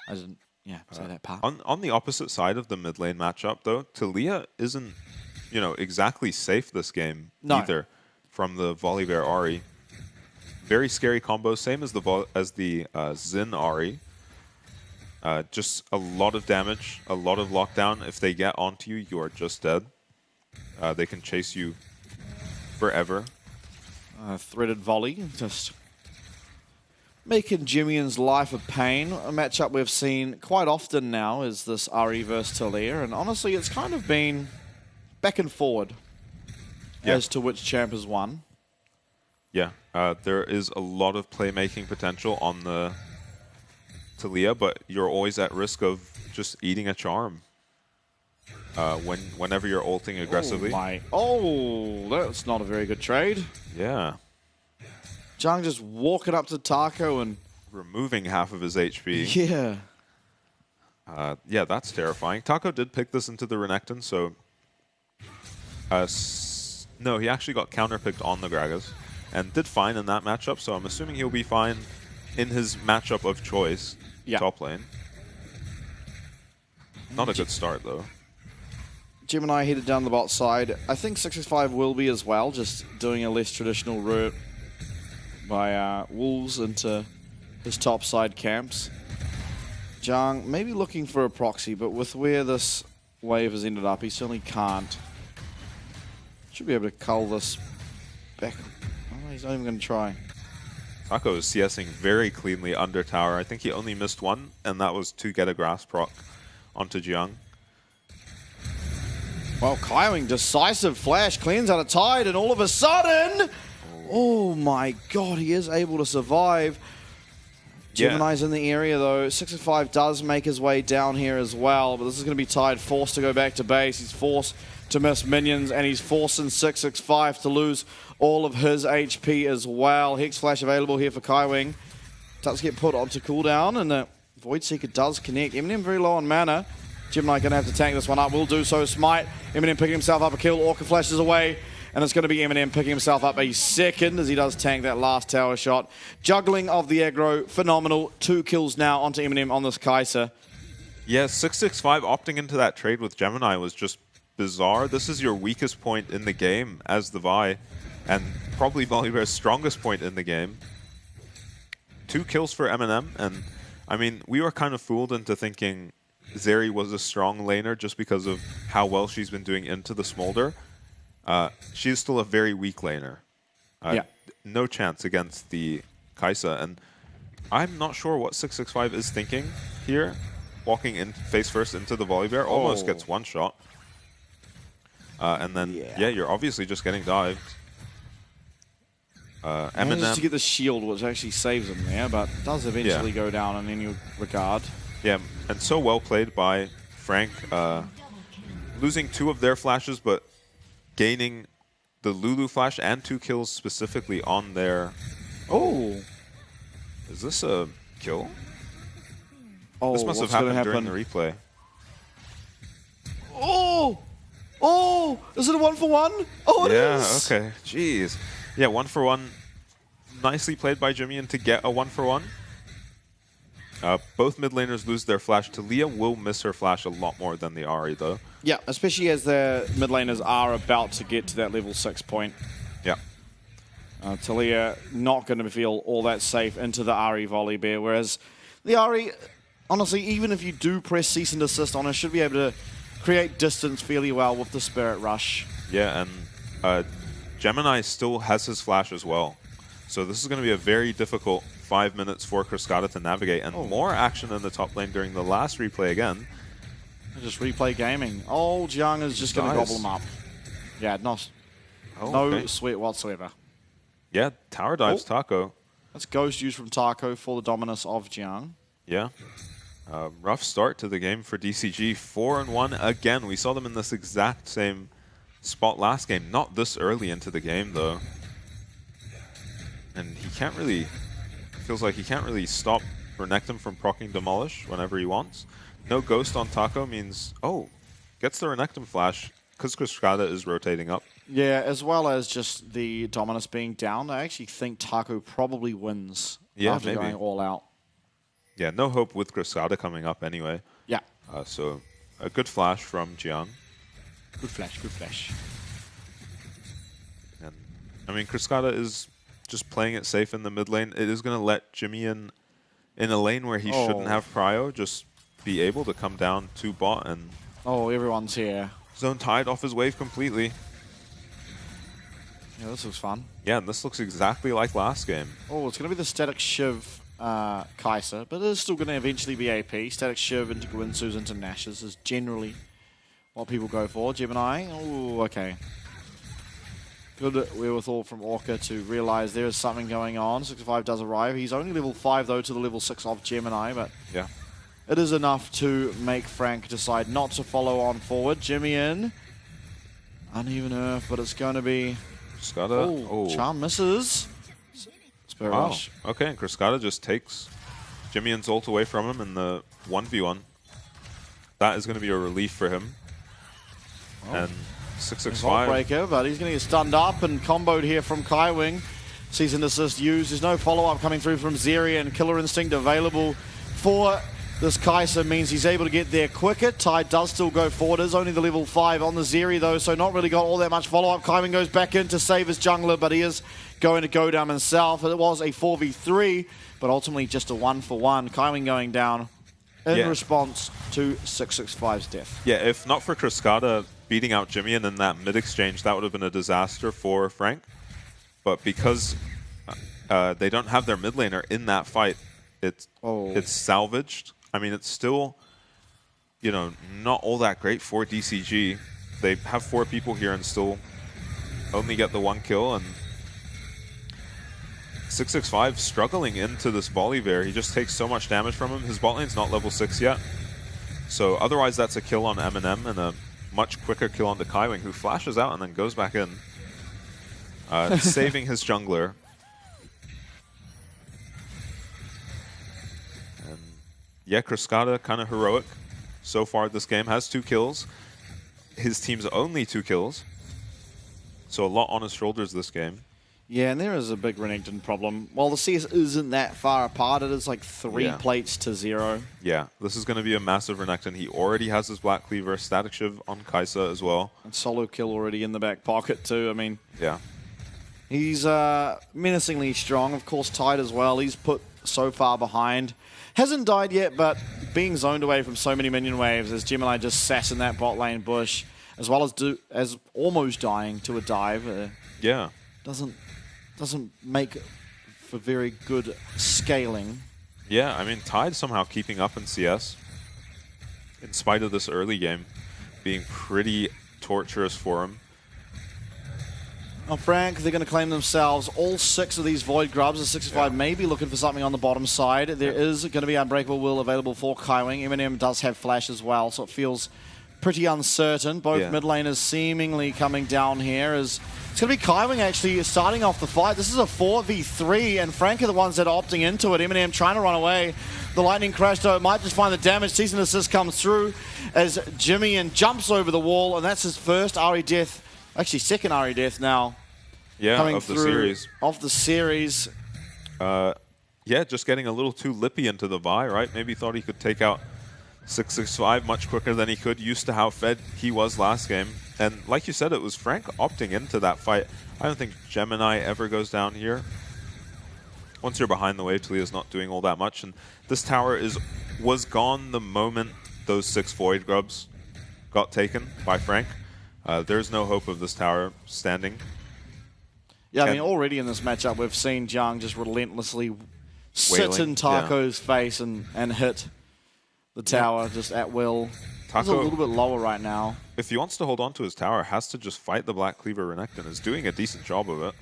Speaker 7: I didn't, say that part.
Speaker 8: On the opposite side of the mid lane matchup, though, Talia isn't exactly safe this game either from the Volibear Ahri. Very scary combo, same as the Xin Ahri. Just a lot of damage, a lot of lockdown. If they get onto you, you are just dead. They can chase you forever.
Speaker 7: Threaded volley, just making Jimmy's life a pain. A matchup we've seen quite often now is this Ahri versus Talia, and honestly, it's kind of been back and forward as to which champ has won.
Speaker 8: Yeah, there is a lot of playmaking potential on the Talia, but you're always at risk of just eating a charm whenever you're ulting aggressively.
Speaker 7: Oh, that's not a very good trade.
Speaker 8: Yeah.
Speaker 7: Zhang just walking up to Taco and
Speaker 8: removing half of his HP.
Speaker 7: Yeah.
Speaker 8: Yeah, that's terrifying. Taco did pick this into the Renekton, so... no, he actually got counterpicked on the Gragas and did fine in that matchup, so I'm assuming he'll be fine in his matchup of choice, top lane. Not a good start, though.
Speaker 7: Jim and I headed down the bot side. I think 665 will be as well, just doing a less traditional route by Wolves into his top side camps. Zhang maybe looking for a proxy, but with where this wave has ended up, he certainly can't. Should be able to cull this back. Oh, he's not even going to try.
Speaker 8: Taco is CSing very cleanly under tower. I think he only missed one, and that was to get a grass proc onto Jiang.
Speaker 7: Well, Kaiwing, decisive flash, cleans out a tide, and all of a sudden, oh my god, he is able to survive. Gemini's in the area though. 665 does make his way down here as well, but this is going to be Tide forced to go back to base. He's forced to miss minions, and he's forcing 665 to lose all of his HP as well. Hex Flash available here for Kaiwing. Does get put onto cooldown, and the Void Seeker does connect. Eminem very low on mana. Gemini going to have to tank this one up. Will do so. Smite. Eminem picking himself up a kill. Orca flashes away. And it's going to be Eminem picking himself up a second as he does tank that last tower shot. Juggling of the aggro, phenomenal. 2 kills now onto Eminem on this Kai'Sa.
Speaker 8: Yeah, 665 opting into that trade with Gemini was just bizarre. This is your weakest point in the game as the Vi, and probably Volibear's strongest point in the game. 2 kills for Eminem, and I mean, we were kind of fooled into thinking Zeri was a strong laner just because of how well she's been doing into the Smolder. She's still a very weak laner.
Speaker 7: Yeah.
Speaker 8: No chance against the Kai'Sa, and I'm not sure what 665 is thinking here. Walking in face first into the Volibear, almost gets one shot. And then, yeah, you're obviously just getting dived.
Speaker 7: Manages to get the shield, which actually saves him there, but does eventually go down in any regard.
Speaker 8: Yeah, and so well played by Frank. Losing 2 of their flashes, but gaining the Lulu flash and 2 kills specifically on their...
Speaker 7: Oh!
Speaker 8: Is this a kill?
Speaker 7: Oh,
Speaker 8: this must have happened during the replay.
Speaker 7: Oh! Oh! Is it a 1-for-1? Oh, it is!
Speaker 8: Yeah, okay. Jeez. Yeah, 1-for-1. Nicely played by Jimmy to get a 1-for-1. Both mid laners lose their flash. Talia will miss her flash a lot more than the Ahri, though.
Speaker 7: Yeah, especially as the mid laners are about to get to that level 6 point.
Speaker 8: Yeah.
Speaker 7: Talia not going to feel all that safe into the Ahri Volibear, whereas the Ahri, honestly, even if you do press cease and desist on her, should be able to create distance fairly well with the Spirit Rush.
Speaker 8: Yeah, and Gemini still has his flash as well. So this is going to be a very difficult 5 minutes for Cascada to navigate, and more action in the top lane during the last replay again.
Speaker 7: Just replay gaming. Oh, Jiang is just going to gobble him up. Yeah, no sweat whatsoever.
Speaker 8: Yeah, tower dives Taco.
Speaker 7: That's Ghost used from Taco for the dominance of Jiang.
Speaker 8: Yeah. Rough start to the game for DCG. 4-1 again. We saw them in this exact same spot last game. Not this early into the game, though. And he can't really... Feels like he can't really stop Renekton from proccing Demolish whenever he wants. No Ghost on Taco means... Oh, gets the Renekton flash because Cascada is rotating up.
Speaker 7: Yeah, as well as just the dominance being down. I actually think Taco probably wins after going all out.
Speaker 8: Yeah, no hope with Cascada coming up anyway.
Speaker 7: Yeah.
Speaker 8: So a good flash from Jiang.
Speaker 7: Good flash, good flash.
Speaker 8: And I mean, Cascada is just playing it safe in the mid lane. It is going to let Jimmy in a lane where he shouldn't have prio, just be able to come down to bot and...
Speaker 7: Oh, everyone's here.
Speaker 8: Zone Tide off his wave completely.
Speaker 7: Yeah, this looks fun.
Speaker 8: Yeah, and this looks exactly like last game.
Speaker 7: Oh, it's going to be the Static Shiv Kai'Sa, but it is still going to eventually be AP. Static Shiv into Gwinsu's into Nash's is generally what people go for. Gemini, oh, okay. Good wherewithal from Orca to realize there is something going on. 65 does arrive. He's only level 5, though, to the level 6 of Gemini, but
Speaker 8: yeah,
Speaker 7: it is enough to make Frank decide not to follow on forward. Jimmy in. Uneven Earth, but it's going to be...
Speaker 8: Cascada.
Speaker 7: Oh, Charm misses. Spirit Rush.
Speaker 8: Okay, and Cascada just takes Jimmy and Zolt away from him in the 1v1. That is going to be a relief for him. And 665.
Speaker 7: Breaker, but he's going to get stunned up and comboed here from Kaiwing. Cease and desist used. There's no follow-up coming through from Zeri, and Killer Instinct available for this Kai'Sa means he's able to get there quicker. Tide does still go forward. It is only the level 5 on the Zeri, though, so not really got all that much follow-up. Kaiwing goes back in to save his jungler, but he is going to go down himself. It was a 4v3, but ultimately just a 1-for-1. Kaiwing going down in response to 665's death.
Speaker 8: Yeah, if not for Cascada beating out Jimmy in that mid-exchange, that would have been a disaster for Frank. But because they don't have their mid laner in that fight. It's salvaged. I mean, it's still, you know, not all that great for DCG. They have 4 people here and still only get the 1 kill, and 665 struggling into this Volibear. He just takes so much damage from him. His bot lane's not level 6 yet. So otherwise that's a kill on Eminem and a much quicker kill on the Kaiwing, who flashes out and then goes back in, saving his jungler. And yeah, Cruscada kind of heroic so far this game. Has 2 kills. His team's only 2 kills. So a lot on his shoulders this game.
Speaker 7: Yeah, and there is a big Renekton problem. While the CS isn't that far apart, it is like 3 plates to 0.
Speaker 8: Yeah, this is going to be a massive Renekton. He already has his Black Cleaver, Static Shiv on Kai'Sa as well.
Speaker 7: And solo kill already in the back pocket too. I mean,
Speaker 8: yeah,
Speaker 7: he's menacingly strong. Of course, Tide as well. He's put so far behind. Hasn't died yet, but being zoned away from so many minion waves as Gemini just sat in that bot lane bush, as well as almost dying to a dive.
Speaker 8: Yeah.
Speaker 7: Doesn't make for very good scaling.
Speaker 8: Yeah, I mean, Tide somehow keeping up in CS, in spite of this early game being pretty torturous for him.
Speaker 7: Oh, Frank, they're going to claim themselves. All 6 of these Void Grubs, the 65 may be looking for something on the bottom side. There is going to be Unbreakable Will available for Kaiwing. Eminem does have Flash as well, so it feels pretty uncertain. Both mid laners seemingly coming down here. It's going to be Kaiwing actually starting off the fight. This is a 4v3, and Frank are the ones that are opting into it. Eminem trying to run away. The Lightning Crash, though, might just find the damage. Cease and Assist comes through as Jimmy and jumps over the wall, and that's his first Ahri death. Actually, second Ahri death now.
Speaker 8: Yeah,
Speaker 7: coming
Speaker 8: of the
Speaker 7: through
Speaker 8: series.
Speaker 7: Of the series.
Speaker 8: Yeah, just getting a little too lippy into the Vi, right? Maybe thought he could take out 665 much quicker than he could, used to how fed he was last game. And like you said, it was Frank opting into that fight. I don't think Gemini ever goes down here. Once you're behind the wave, Talia's not doing all that much. And this tower was gone the moment those 6 Void Grubs got taken by Frank. There's no hope of this tower standing.
Speaker 7: Yeah, I mean, already in this matchup, we've seen Jiang just relentlessly sit in Taco's face and hit the tower just at will. He's a little bit lower right now.
Speaker 8: If he wants to hold on to his tower, has to just fight the Black Cleaver Renekton. Is doing a decent job of it.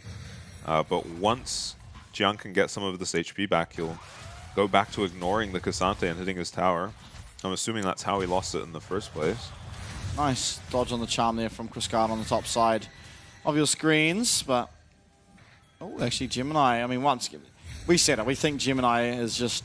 Speaker 8: But once Jiang can get some of this HP back, he'll go back to ignoring the Cassante and hitting his tower. I'm assuming that's how he lost it in the first place.
Speaker 7: Nice dodge on the charm there from Cruscada on the top side of your screens, but... Oh, actually, Gemini, I mean, we said it, we think Gemini is just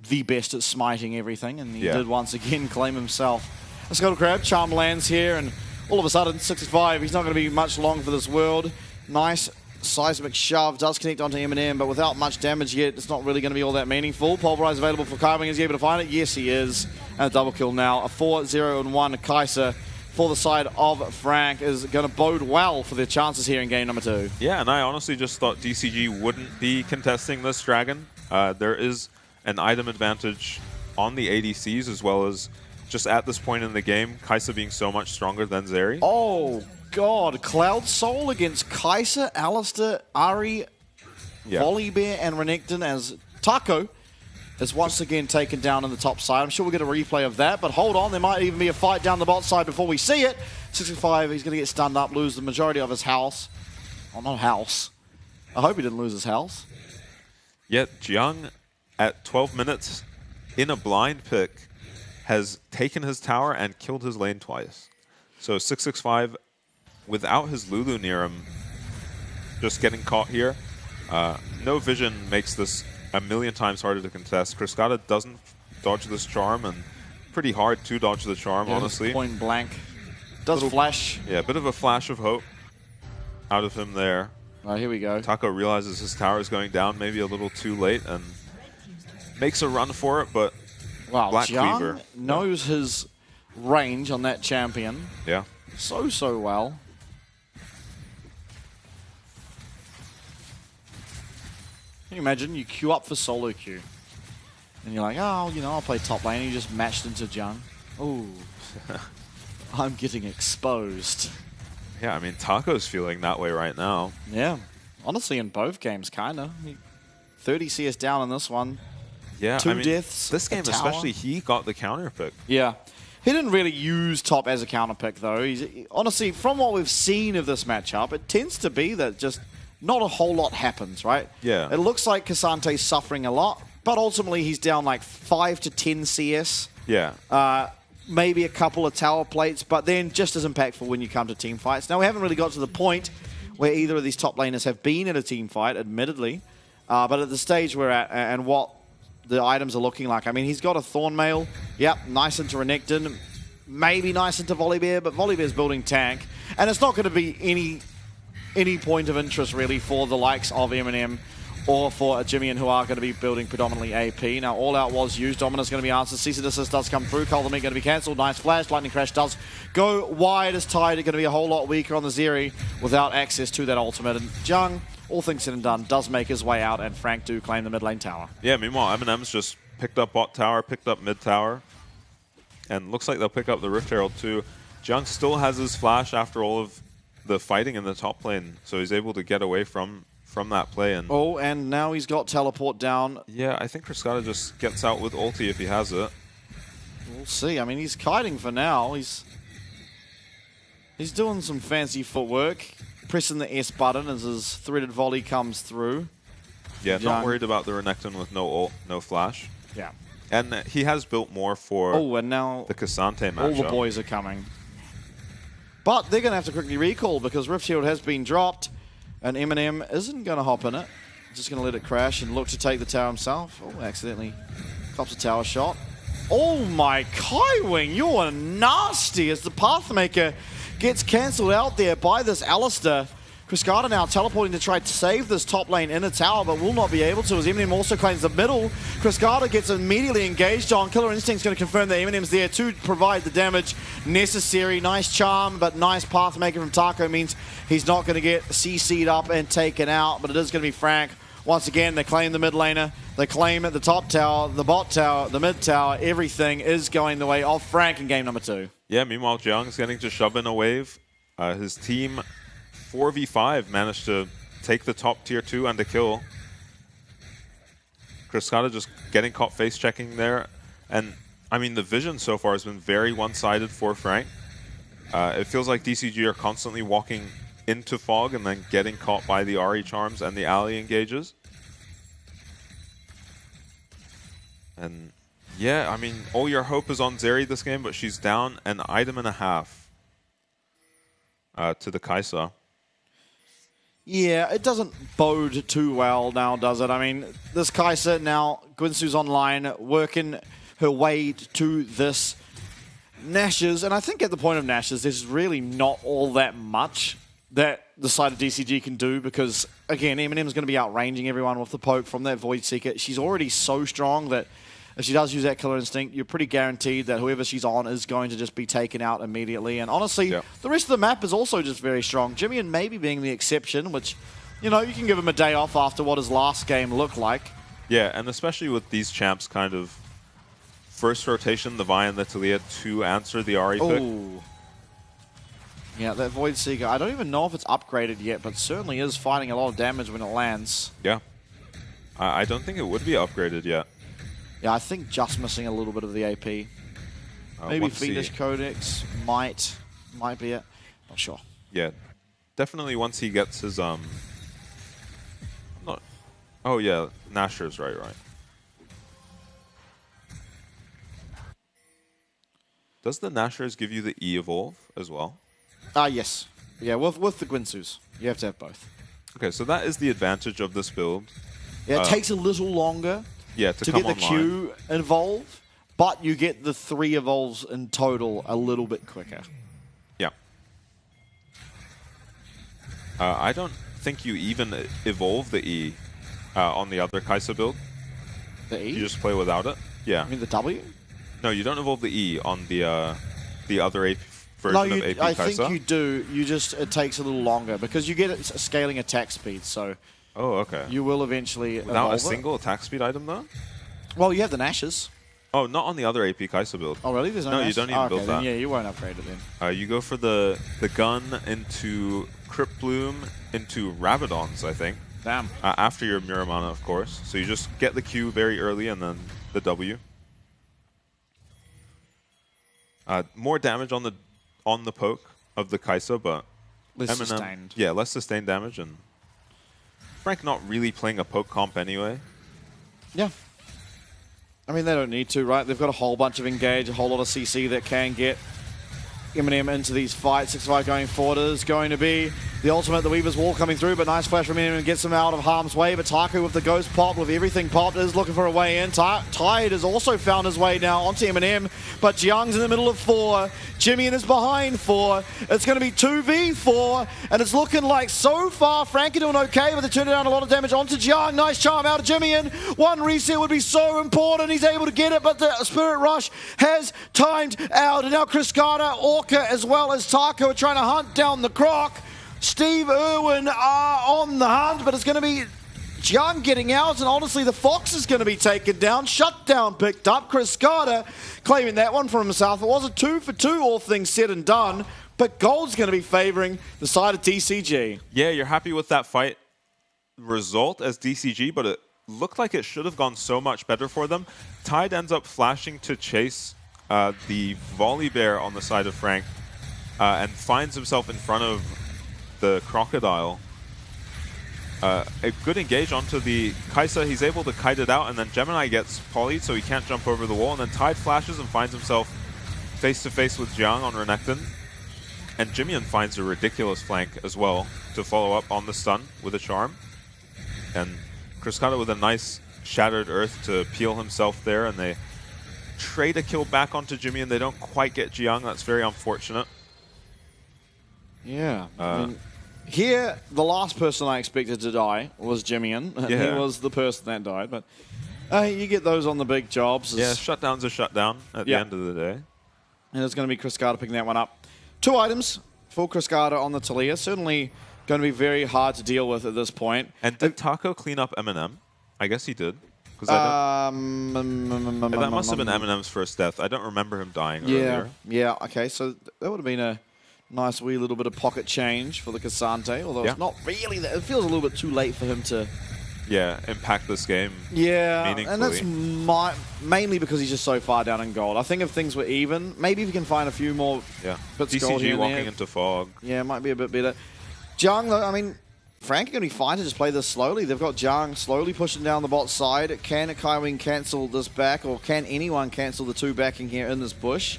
Speaker 7: the best at smiting everything, and he did once again claim himself. Let's go to Crab, charm lands here, and all of a sudden, 65, he's not going to be much long for this world. Nice seismic shove, does connect onto Eminem, but without much damage yet, it's not really going to be all that meaningful. Pulverize available for Kaiwing, is he able to find it? Yes, he is, and a double kill now. A 4-0-1 Kai'Sa for the side of Frank is going to bode well for their chances here in game number 2.
Speaker 8: Yeah, and I honestly just thought DCG wouldn't be contesting this dragon. There is an item advantage on the ADCs, as well as just at this point in the game, Kai'Sa being so much stronger than Zeri.
Speaker 7: Oh, God. Cloud Soul against Kai'Sa, Alistar, Ahri, Volibear, and Renekton as Taco is once again taken down on the top side. I'm sure we'll get a replay of that, but hold on, there might even be a fight down the bot side before we see it. 65, he's going to get stunned up, lose the majority of his house. Oh, not house. I hope he didn't lose his house.
Speaker 8: Yet Jiang, at 12 minutes, in a blind pick, has taken his tower and killed his lane twice. So 665, without his Lulu near him, just getting caught here. No vision makes this a million times harder to contest. Cruscada doesn't dodge this charm, and pretty hard to dodge the charm, honestly.
Speaker 7: Point blank. Does flash.
Speaker 8: Yeah, a bit of a flash of hope out of him there.
Speaker 7: All right, here we go.
Speaker 8: Taco realizes his tower is going down maybe a little too late and makes a run for it, but
Speaker 7: wow,
Speaker 8: Black
Speaker 7: Jiang
Speaker 8: Cleaver
Speaker 7: knows his range on that champion.
Speaker 8: Yeah.
Speaker 7: So well. Can you imagine you queue up for solo queue and you're like, oh, you know, I'll play top lane. And you just matched into Jiang. Oh, I'm getting exposed.
Speaker 8: Yeah, I mean, Taco's feeling that way right now.
Speaker 7: Yeah. Honestly, in both games, kind of. 30 CS down in this one.
Speaker 8: Yeah,
Speaker 7: Two
Speaker 8: I mean,
Speaker 7: deaths.
Speaker 8: this game
Speaker 7: a tower.
Speaker 8: especially, he got the counter pick.
Speaker 7: Yeah. He didn't really use top as a counter pick, though. Honestly, from what we've seen of this matchup, it tends to be that just not a whole lot happens, right?
Speaker 8: Yeah.
Speaker 7: It looks like Kasante's suffering a lot, but ultimately he's down like 5 to 10 CS.
Speaker 8: Yeah.
Speaker 7: Maybe a couple of tower plates, but then just as impactful when you come to team fights. Now, we haven't really got to the point where either of these top laners have been in a team fight, admittedly. But at the stage we're at and what the items are looking like, I mean, he's got a Thornmail. Yep, nice into Renekton. Maybe nice into Volibear, but Volibear's building tank. And it's not going to be any point of interest, really, for the likes of Eminem or for Jimmy, who are going to be building predominantly AP. Now, All Out was used. Dominus going to be answered. Cease and Desist does come through. Culvermeat going to be cancelled. Nice flash. Lightning Crash does go wide as Tide. Going to be a whole lot weaker on the Zeri without access to that ultimate. And Jung, all things said and done, does make his way out, and Frank do claim the mid lane tower.
Speaker 8: Yeah, meanwhile, Eminem's just picked up bot tower, picked up mid tower, and looks like they'll pick up the Rift Herald too. Jung still has his flash after all of the fighting in the top lane, so he's able to get away from that play. And
Speaker 7: and now he's got teleport down.
Speaker 8: yeah, I think Cascada just gets out with ulti if he has it.
Speaker 7: We'll see. I mean, he's kiting for now. He's doing some fancy footwork, pressing the S button as his threaded volley comes through.
Speaker 8: Yeah,
Speaker 7: Jung.
Speaker 8: not worried about the Renekton with no ult, no flash.
Speaker 7: Yeah.
Speaker 8: And he has built more for
Speaker 7: And now
Speaker 8: the Kasante matchup.
Speaker 7: all the boys are coming. But they're going to have to quickly recall because Rift Shield has been dropped and Eminem isn't going to hop in it. Just going to let it crash and look to take the tower himself. Oh, accidentally cops a tower shot. Oh my Kaiwing, you're nasty as the Pathmaker gets cancelled out there by this Alistair. Cascada now teleporting to try to save this top lane in a tower, but will not be able to as Eminem also claims the middle. Cascada gets immediately engaged on. Killer Instinct's going to confirm that Eminem's there to provide the damage necessary. Nice charm, but nice Pathmaker from Taco means he's not going to get CC'd up and taken out, but it is going to be Frank. Once again, they claim the mid laner, they claim at the top tower, the bot tower, the mid tower. Everything is going the way of Frank in game number 2.
Speaker 8: Yeah, meanwhile, Jung's getting to shove in a wave. His team 4v5 managed to take the top tier 2 and a kill. Cascada just getting caught face checking there. And I mean, the vision so far has been very one-sided for Frank. It feels like DCG are constantly walking into Fog and then getting caught by the RE charms and the alley engages. And yeah, I mean, all your hope is on Zeri this game, but she's down an item and a half to the Kai'Sa.
Speaker 7: Yeah, it doesn't bode too well now, does it? I mean, this Kai'Sa now, Gwynsu's online, working her way to this Nash's, and I think at the point of Nash's, there's really not all that much that the side of DCG can do because, again, Eminem's going to be outranging everyone with the poke from that Void Seeker. She's already so strong that if she does use that Killer Instinct, you're pretty guaranteed that whoever she's on is going to just be taken out immediately. And honestly, the rest of the map is also just very strong. Jimmy and maybe being the exception, which, you know, you can give him a day off after what his last game looked like.
Speaker 8: Yeah, and especially with these champs kind of first rotation, the Vi and the Talia to answer the RE pick.
Speaker 7: Ooh. Yeah, that Void Seeker, I don't even know if it's upgraded yet, but certainly is fighting a lot of damage when it lands.
Speaker 8: Yeah. I don't think it would be upgraded yet.
Speaker 7: Yeah, I think just missing a little bit of the AP. Maybe Fiendish Codex might be it. Not sure.
Speaker 8: Yeah, definitely once he gets his oh yeah, Nasher's right. Does the Nashers give you the E evolve as well?
Speaker 7: Yes. Yeah, with the Gwynsus. You have to have both.
Speaker 8: Okay, so that is the advantage of this build.
Speaker 7: Yeah, it takes a little longer
Speaker 8: to
Speaker 7: get the Q evolve, but you get the 3 evolves in total a little bit quicker.
Speaker 8: Yeah. I don't think you even evolve the E on the other Kai'Sa build.
Speaker 7: The E?
Speaker 8: You just play without it. Yeah.
Speaker 7: You mean the W?
Speaker 8: No, you don't evolve the E on the other AP version of AP Kai'Sa.
Speaker 7: I think you do. It takes a little longer because you get a scaling attack speed, so...
Speaker 8: Oh, okay.
Speaker 7: You will eventually
Speaker 8: without a
Speaker 7: evolve
Speaker 8: single attack speed item, though?
Speaker 7: Well, you have the Nashes.
Speaker 8: Oh, not on the other AP Kai'Sa build.
Speaker 7: Oh, really? There's no
Speaker 8: you don't even build that.
Speaker 7: Yeah, you won't upgrade it then.
Speaker 8: You go for the gun into Crypt Bloom into Rabadons, I think.
Speaker 7: Damn.
Speaker 8: After your Miramana, of course. So you just get the Q very early and then the W. More damage on the poke of the Kai'Sa, but
Speaker 7: Less
Speaker 8: Eminem,
Speaker 7: sustained.
Speaker 8: yeah, less sustained damage, and Frank not really playing a poke comp anyway.
Speaker 7: Yeah. I mean, they don't need to, right? They've got a whole bunch of engage, a whole lot of CC that can get Eminem into these fights. 6-5 going forward is going to be the ultimate, the Weaver's Wall coming through, but nice flash from Eminem gets him out of harm's way. But Taku with the ghost pop, with everything popped, is looking for a way in. Tide has also found his way now onto Eminem, but Jiang's in the middle of 4. Jimmy is behind 4. It's going to be 2v4, and it's looking like so far Frank are doing okay, but they turned down a lot of damage onto Jiang. Nice charm out of Jimmy, and one reset would be so important. He's able to get it, but the Spirit Rush has timed out. And now Chris Carter, Orca, as well as Taco are trying to hunt down the Croc. Steve Irwin are on the hunt, but it's going to be Jiang getting out, and honestly, the Fox is going to be taken down. Shutdown picked up. Chris Carter claiming that one for himself. It was a 2 for 2, all things said and done, but gold's going to be favoring the side of DCG.
Speaker 8: Yeah, you're happy with that fight result as DCG, but it looked like it should have gone so much better for them. Tide ends up flashing to chase the volley bear on the side of Frank and finds himself in front of the crocodile. A good engage onto the Kai'Sa. He's able to kite it out, and then Gemini gets polyed, so he can't jump over the wall. And then Tide flashes and finds himself face-to-face with Jiang on Renekton. And Jimian finds a ridiculous flank as well to follow up on the stun with a charm. And Cruscata with a nice Shattered Earth to peel himself there, and they trade a kill back onto Jimmy, and they don't quite get Jiang. That's very unfortunate.
Speaker 7: Yeah. I mean, here, the last person I expected to die was Jimian.
Speaker 8: Yeah.
Speaker 7: He was the person that died, but you get those on the big jobs.
Speaker 8: Yeah, shutdown's a shutdown at the end of the day.
Speaker 7: And it's going to be Cruscata picking that one up. 2 items for Cruscata on the Talia. Certainly going to be very hard to deal with at this point.
Speaker 8: And did Taco clean up Eminem? I guess he did. That must have been Eminem's first death. I don't remember him dying earlier.
Speaker 7: Yeah, okay, so that would have been a nice wee little bit of pocket change for the Cassante, although it's not really that. It feels a little bit too late for him to
Speaker 8: impact this game
Speaker 7: meaningfully. And that's mainly because he's just so far down in gold. I think if things were even, maybe if we can find a few more bits of gold here
Speaker 8: DCG walking
Speaker 7: there,
Speaker 8: into fog.
Speaker 7: Yeah, it might be a bit better. Jiang, though, I mean, Frank are going to be fine to just play this slowly. They've got Jiang slowly pushing down the bot side. Can Kaiwing cancel this back, or can anyone cancel the 2 backing here in this bush?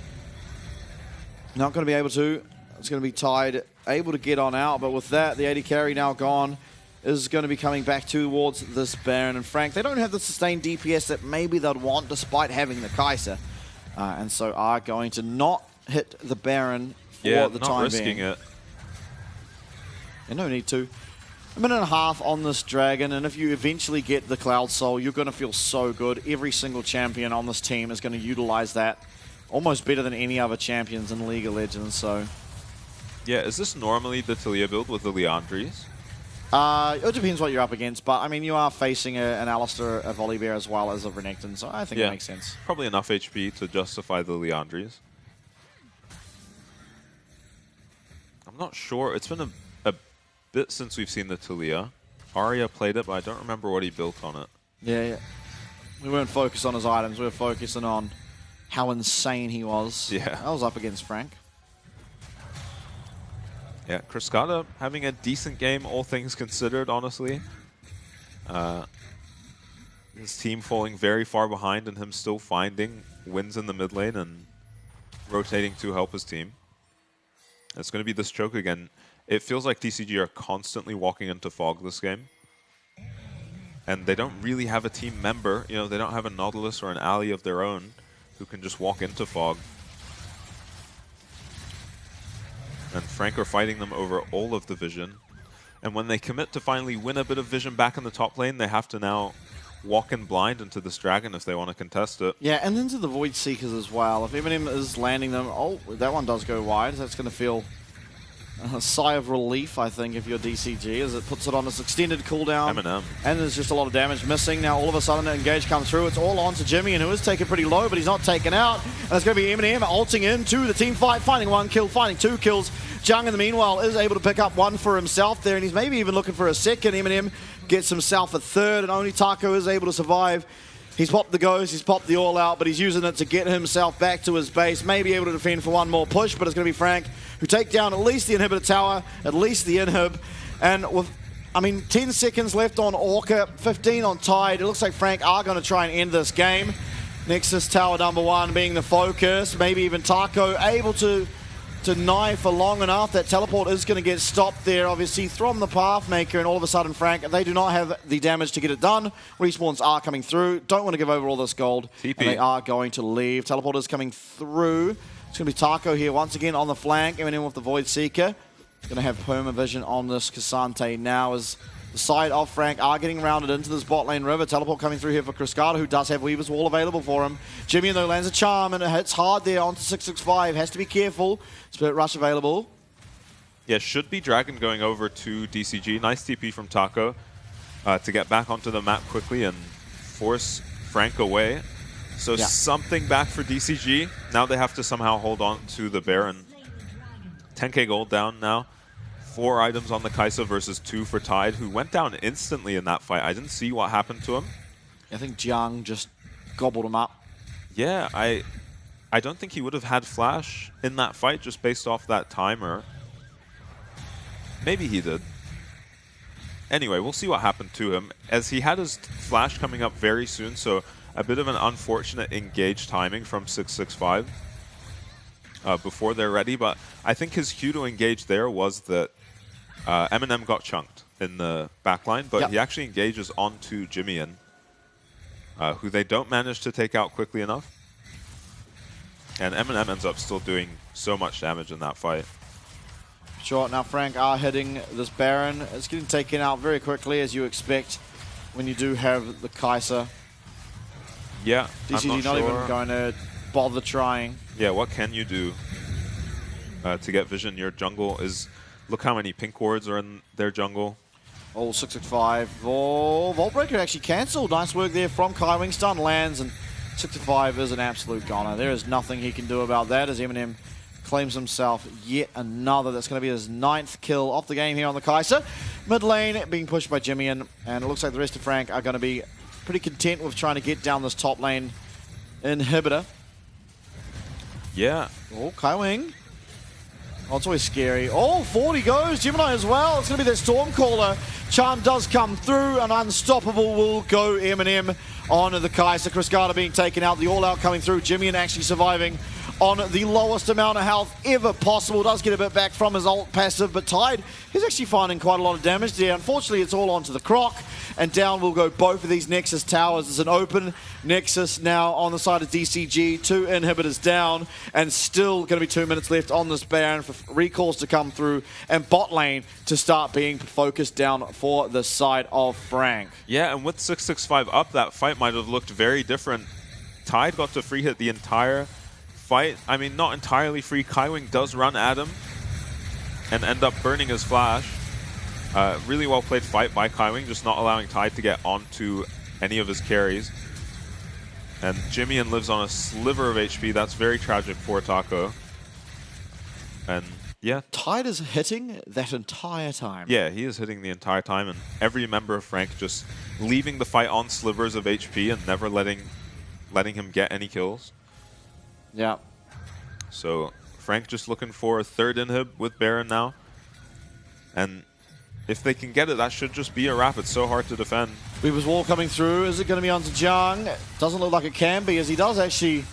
Speaker 7: Not going to be able to. It's going to be Tide, able to get on out, but with that, the AD carry now gone, is going to be coming back towards this Baron. And Frank, they don't have the sustained DPS that maybe they'd want despite having the Kai'Sa. And so are going to not hit the Baron for the time being.
Speaker 8: Not risking it.
Speaker 7: And no need to. 1.5 minutes on this Dragon, and if you eventually get the Cloud Soul, you're going to feel so good. Every single champion on this team is going to utilize that almost better than any other champions in League of Legends, so...
Speaker 8: Yeah, is this normally the Talia build with the Leandries?
Speaker 7: It depends what you're up against, but I mean, you are facing an Alistair, a Volibear, as well as a Renekton, so I think it makes sense.
Speaker 8: Probably enough HP to justify the Leandries. I'm not sure. It's been a bit since we've seen the Talia. Arya played it, but I don't remember what he built on it.
Speaker 7: Yeah. We weren't focused on his items. We were focusing on how insane he was.
Speaker 8: Yeah.
Speaker 7: I was up against Frank.
Speaker 8: Yeah, Cruscata having a decent game, all things considered, honestly. His team falling very far behind and him still finding wins in the mid lane and rotating to help his team. It's going to be this choke again. It feels like DCG are constantly walking into fog this game. And they don't really have a team member. You know, they don't have a Nautilus or an ally of their own who can just walk into fog. And Frank are fighting them over all of the vision. And when they commit to finally win a bit of vision back in the top lane, they have to now walk in blind into this Dragon if they want to contest it.
Speaker 7: Yeah, and into the Void Seekers as well. If Eminem is landing them, oh, that one does go wide. That's going to feel a sigh of relief, I think, if you're DCG, as it puts it on this extended cooldown.
Speaker 8: M&M.
Speaker 7: And there's just a lot of damage missing. Now, all of a sudden, an engage comes through. It's all on to Jimmy, and who is taken pretty low, but he's not taken out. And it's going to be M&M ulting into the team fight, finding 1 kill, finding 2 kills. Jung, in the meanwhile, is able to pick up 1 for himself there, and he's maybe even looking for a second. M&M gets himself a 3rd, and only Taco is able to survive. He's popped the Ghost, he's popped the All Out, but he's using it to get himself back to his base, maybe able to defend for 1 more push, but it's going to be Frank who take down at least the inhibitor tower, at least the inhib, and with, 10 seconds left on Orca, 15 on Tide. It looks like Frank are going to try and end this game. Nexus tower number 1 being the focus, maybe even Taco able to deny for long enough. That teleport is going to get stopped there, obviously, from the Pathmaker, and all of a sudden, Frank, they do not have the damage to get it done. Respawns are coming through. Don't want to give over all this gold,
Speaker 8: TP.
Speaker 7: and they are going to leave. Teleport is coming through. It's going to be Taco here once again on the flank, and in with the Void Seeker. Going to have Perma Vision on this Cassante now as the side of Frank are getting rounded into this bot lane river. Teleport coming through here for Cruscata, who does have Weaver's Wall available for him. Jimmy, though, lands a charm, and it hits hard there onto 665. Has to be careful. Spirit Rush available.
Speaker 8: Yeah, should be Dragon going over to DCG. Nice TP from Taco to get back onto the map quickly and force Frank away. So something back for DCG. Now they have to somehow hold on to the Baron. 10k gold down now. 4 items on the Kai'Sa versus 2 for Tide, who went down instantly in that fight. I didn't see what happened to him.
Speaker 7: I think Jiang just gobbled him up.
Speaker 8: Yeah, I don't think he would have had Flash in that fight just based off that timer. Maybe he did. Anyway, we'll see what happened to him, as he had his Flash coming up very soon, so a bit of an unfortunate engage timing from 665 before they're ready, but I think his cue to engage there was that M&M got chunked in the backline, but he actually engages onto Jimmyin, who they don't manage to take out quickly enough. And M&M ends up still doing so much damage in that fight.
Speaker 7: Sure, now Frank are hitting this Baron. It's getting taken out very quickly, as you expect when you do have the Kai'Sa.
Speaker 8: Yeah,
Speaker 7: DCG not even going to bother trying.
Speaker 8: Yeah, what can you do to get vision? Your jungle is... Look how many pink wards are in their jungle.
Speaker 7: Oh, 665. Oh, Vault Breaker actually cancelled. Nice work there from Kaiwing. Stun lands, and 665 is an absolute goner. There is nothing he can do about that, as M&M claims himself yet another. That's going to be his 9th kill off the game here on the Kai'Sa. Mid lane being pushed by Jimmyin, and it looks like the rest of Frank are going to be pretty content with trying to get down this top lane inhibitor.
Speaker 8: Yeah.
Speaker 7: Oh, Kaiwing. Oh, it's always scary. Oh, 40 goes. Gemini as well. It's going to be that Stormcaller. Charm does come through, and Unstoppable will go M&M on the Kai'Sa. Cruscata being taken out. The All-Out coming through. Jimmyin actually surviving on the lowest amount of health ever possible. Does get a bit back from his ult passive, but Tide is actually finding quite a lot of damage there. Unfortunately, it's all onto the Croc, and down will go both of these Nexus towers. It's an open Nexus now on the side of DCG. 2 inhibitors down, and still going to be 2 minutes left on this Baron for recalls to come through, and bot lane to start being focused down for the side of Frank.
Speaker 8: Yeah, and with 665 up, that fight might have looked very different. Tide got to free hit the entire fight. I mean, not entirely free. Kaiwing does run at him and end up burning his Flash. Really well played fight by Kaiwing, just not allowing Tide to get onto any of his carries. And Jimmyin lives on a sliver of HP. That's very tragic for Taco. And yeah.
Speaker 7: Tide is hitting that entire time.
Speaker 8: Yeah, he is hitting the entire time, and every member of Frank just leaving the fight on slivers of HP and never letting him get any kills.
Speaker 7: Yeah.
Speaker 8: So Frank just looking for a 3rd inhib with Baron now. And if they can get it, that should just be a wrap. It's so hard to defend.
Speaker 7: Weaver's Wall coming through. Is it going to be onto Jiang? Doesn't look like it can be, as he does actually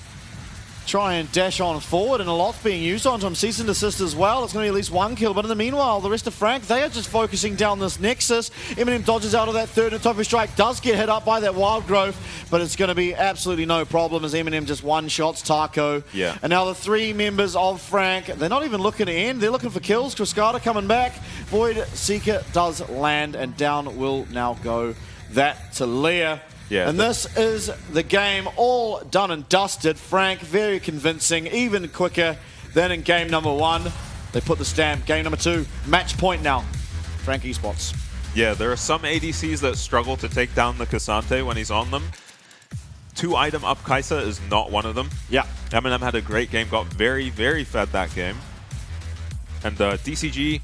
Speaker 7: try and dash on forward, and a lot's being used onto him. Cease and desist as well. It's going to be at least 1 kill, but in the meanwhile, the rest of Frank, they are just focusing down this Nexus. M&M dodges out of that 3rd, and Tofu Strike does get hit up by that Wild Growth, but it's going to be absolutely no problem as M&M just one-shots Taco.
Speaker 8: Yeah.
Speaker 7: And now the 3 members of Frank, they're not even looking to end. They're looking for kills. Cruscata coming back. Void Seeker does land, and down will now go that to Leah.
Speaker 8: Yeah,
Speaker 7: and this is the game all done and dusted. Frank, very convincing, even quicker than in game number 1. They put the stamp. Game number 2. Match point now. Frank Esports.
Speaker 8: Yeah, there are some ADCs that struggle to take down the Cassante when he's on them. 2-item up Kai'Sa is not one of them.
Speaker 7: Yeah.
Speaker 8: Eminem had a great game, got very, very fed that game. And DCG,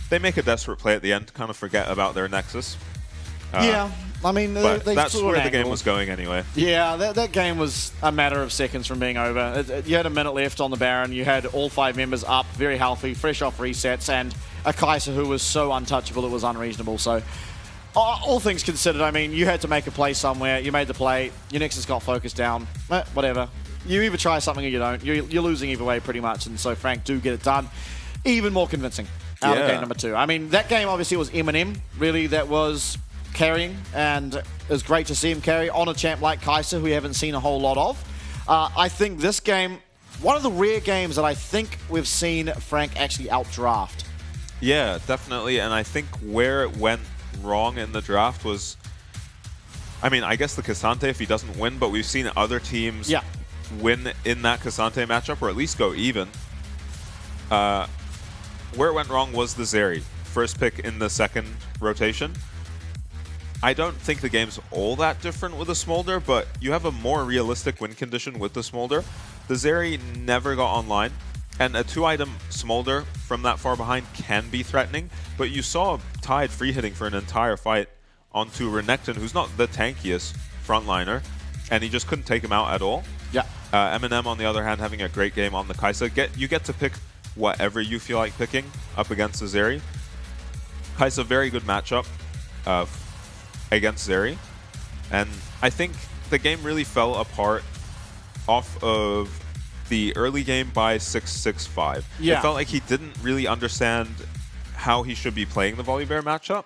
Speaker 8: they make a desperate play at the end, kind of forget about their Nexus.
Speaker 7: Yeah, I mean,
Speaker 8: but
Speaker 7: they
Speaker 8: that's
Speaker 7: saw
Speaker 8: where
Speaker 7: an
Speaker 8: the game
Speaker 7: angle.
Speaker 8: was going anyway.
Speaker 7: Yeah, that game was a matter of seconds from being over. You had a minute left on the Baron. You had all 5 members up, very healthy, fresh off resets, and a Kai'Sa who was so untouchable it was unreasonable. So, all things considered, I mean, you had to make a play somewhere. You made the play. Your Nexus got focused down. Whatever. You either try something or you don't. You're losing either way pretty much, and so Frank do get it done. Even more convincing out of game number 2. I mean, that game obviously was Eminem, really, that was carrying, and it was great to see him carry on a champ like Kai'Sa, who we haven't seen a whole lot of. I think this game, one of the rare games that I think we've seen Frank actually outdraft.
Speaker 8: Yeah, definitely, and I think where it went wrong in the draft was, I mean, I guess the Cassante if he doesn't win, but we've seen other teams win in that Cassante matchup, or at least go even. Where it went wrong was the Zeri, first pick in the second rotation. I don't think the game's all that different with the Smolder, but you have a more realistic win condition with the Smolder. The Zeri never got online, and a 2-item Smolder from that far behind can be threatening, but you saw Tide free hitting for an entire fight onto Renekton, who's not the tankiest frontliner, and he just couldn't take him out at all.
Speaker 7: Yeah.
Speaker 8: Eminem, on the other hand, having a great game on the Kai'Sa. You get to pick whatever you feel like picking up against the Zeri. Kai'Sa, very good matchup against Zeri, and I think the game really fell apart off of the early game by 6-6-5.
Speaker 7: Yeah.
Speaker 8: It felt like he didn't really understand how he should be playing the Volibear matchup.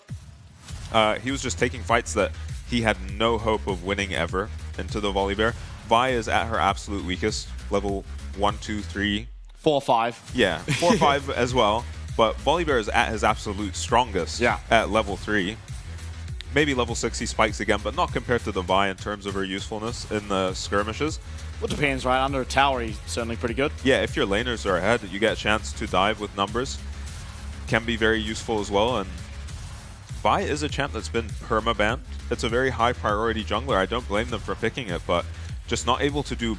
Speaker 8: He was just taking fights that he had no hope of winning ever into the Volibear. Vi is at her absolute weakest, level 1, 2, 3.
Speaker 7: 4, 5.
Speaker 8: Yeah, 4, 5 as well, but Volibear is at his absolute strongest at level 3. Maybe level 6 he spikes again, but not compared to the Vi in terms of her usefulness in the skirmishes.
Speaker 7: Well, it depends, right? Under a tower, he's certainly pretty good.
Speaker 8: Yeah, if your laners are ahead, you get a chance to dive with numbers. Can be very useful as well, and Vi is a champ that's been perma-banned. It's a very high priority jungler. I don't blame them for picking it, but just not able to do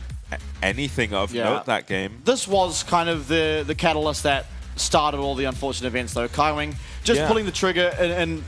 Speaker 8: anything of note that game.
Speaker 7: This was kind of the catalyst that started all the unfortunate events, though. Kaiwing just pulling the trigger and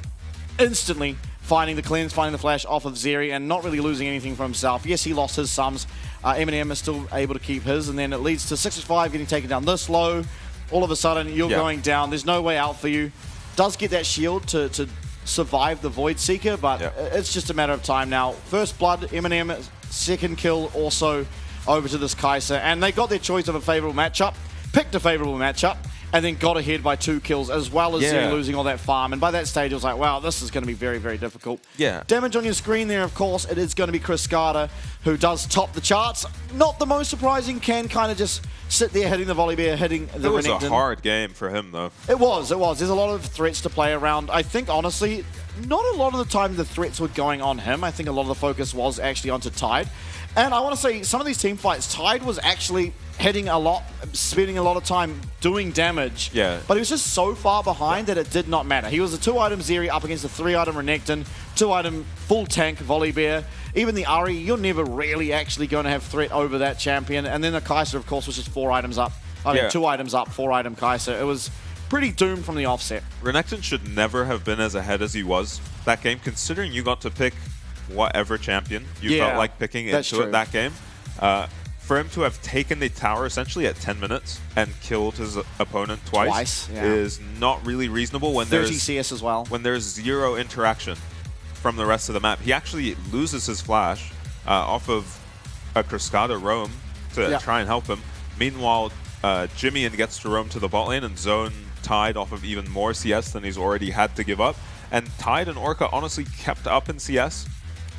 Speaker 7: instantly finding the cleanse, finding the flash off of Zeri, and not really losing anything for himself. Yes, he lost his sums. Eminem is still able to keep his, and then it leads to 6-5 getting taken down this low. All of a sudden, you're going down. There's no way out for you. Does get that shield to survive the Void Seeker, but it's just a matter of time now. First blood, Eminem, second kill also over to this Kai'Sa, and they got their choice of a favorable matchup, picked a favorable matchup, and then got ahead by 2 kills, as well as Zeri losing all that farm. And by that stage, it was like, wow, this is going to be very, very difficult.
Speaker 8: Yeah.
Speaker 7: Damage on your screen there, of course, it is going to be Chris Carter, who does top the charts. Not the most surprising, can kind of just sit there hitting the Volibear, hitting the Renekton.
Speaker 8: It was a hard game for him, though.
Speaker 7: It was. There's a lot of threats to play around. I think, honestly, not a lot of the time the threats were going on him. I think a lot of the focus was actually onto Tide. And I want to say, some of these team fights, Tide was actually hitting a lot, spending a lot of time doing damage.
Speaker 8: Yeah.
Speaker 7: But he was just so far behind that it did not matter. He was a 2-item Zeri up against a 3-item Renekton, 2-item full tank Volibear. Even the Ari, you're never really actually going to have threat over that champion. And then the Kai'Sa, of course, was just 4 items up. I mean, 2 items up, 4-item Kai'Sa. It was pretty doomed from the offset.
Speaker 8: Renekton should never have been as ahead as he was that game, considering you got to pick whatever champion you felt like picking into it that game. For him to have taken the tower essentially at 10 minutes and killed his opponent twice is not really reasonable when
Speaker 7: 30
Speaker 8: there's
Speaker 7: CS as well.
Speaker 8: When there's 0 interaction from the rest of the map. He actually loses his flash off of a Cascada roam to try and help him. Meanwhile, Jimmy gets to roam to the bot lane and zone Tide off of even more CS than he's already had to give up. And Tide and Orca honestly kept up in CS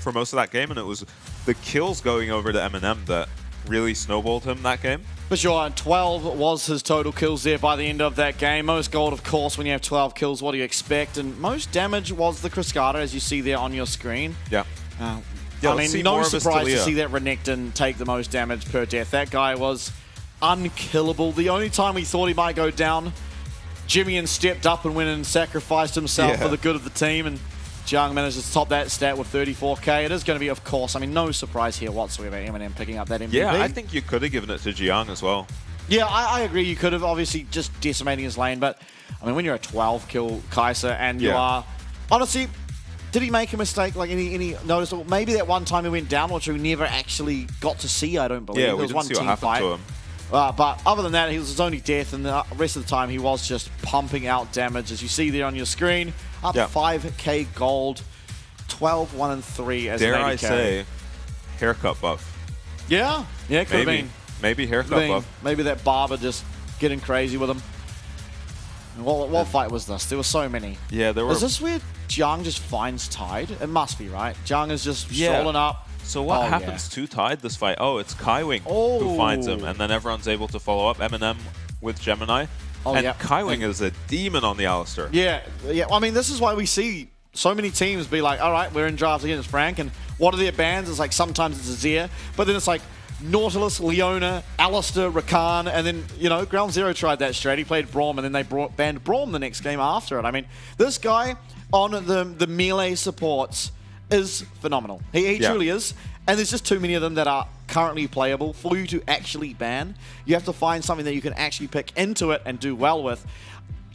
Speaker 8: for most of that game, and it was the kills going over to Eminem that really snowballed him that game.
Speaker 7: For sure, 12 was his total kills there by the end of that game. Most gold, of course, when you have 12 kills, what do you expect? And most damage was the Cascada, as you see there on your screen.
Speaker 8: Yeah.
Speaker 7: I mean, no surprise to see that Renekton take the most damage per death. That guy was unkillable. The only time we thought he might go down Jimmy stepped up and went and sacrificed himself
Speaker 8: Yeah.
Speaker 7: for the good of the team, and Jiang managed to top that stat with 34k. It is going to be, of course, I mean, no surprise here whatsoever, Eminem picking up that MVP.
Speaker 8: Yeah, I think you could have given it to Jiang as well.
Speaker 7: Yeah, I agree. You could have, obviously, just decimating his lane, but, I mean, when you're a 12-kill Kai'Sa and you are... Honestly, did he make a mistake? Like, any noticeable? Maybe that one time he went down, which we never actually got to see, I don't believe.
Speaker 8: Yeah,
Speaker 7: There
Speaker 8: we
Speaker 7: was
Speaker 8: didn't
Speaker 7: one
Speaker 8: see what
Speaker 7: team
Speaker 8: happened
Speaker 7: fight.
Speaker 8: to him.
Speaker 7: But other than that, he was his only death, and the rest of the time he was just pumping out damage, as you see there on your screen. Up 5k gold, 12, 1, and 3 as
Speaker 8: Dare
Speaker 7: an 80k.
Speaker 8: I say, haircut buff.
Speaker 7: Yeah, it could have been.
Speaker 8: Maybe haircut buff.
Speaker 7: Maybe that barber just getting crazy with him. And what fight was this? There were so many.
Speaker 8: Yeah, there were.
Speaker 7: Is this where Jiang just finds Tide? It must be, right? Jiang is just strolling up.
Speaker 8: So what happens to Tide this fight? Oh, it's Kaiwing who finds him, and then everyone's able to follow up. Eminem with Gemini. And Kaiwing is a demon on the Alistair.
Speaker 7: Yeah. I mean, this is why we see so many teams be like, all right, we're in drafts against Frank, and what are their bans? It's like sometimes it's Azir, but then it's like Nautilus, Leona, Alistair, Rakan, and then, you know, Ground Zero tried that straight. He played Braum, and then they banned Braum the next game after it. I mean, this guy on the melee supports is phenomenal. He truly is. And there's just too many of them that are currently playable for you to actually ban. You have to find something that you can actually pick into it and do well with.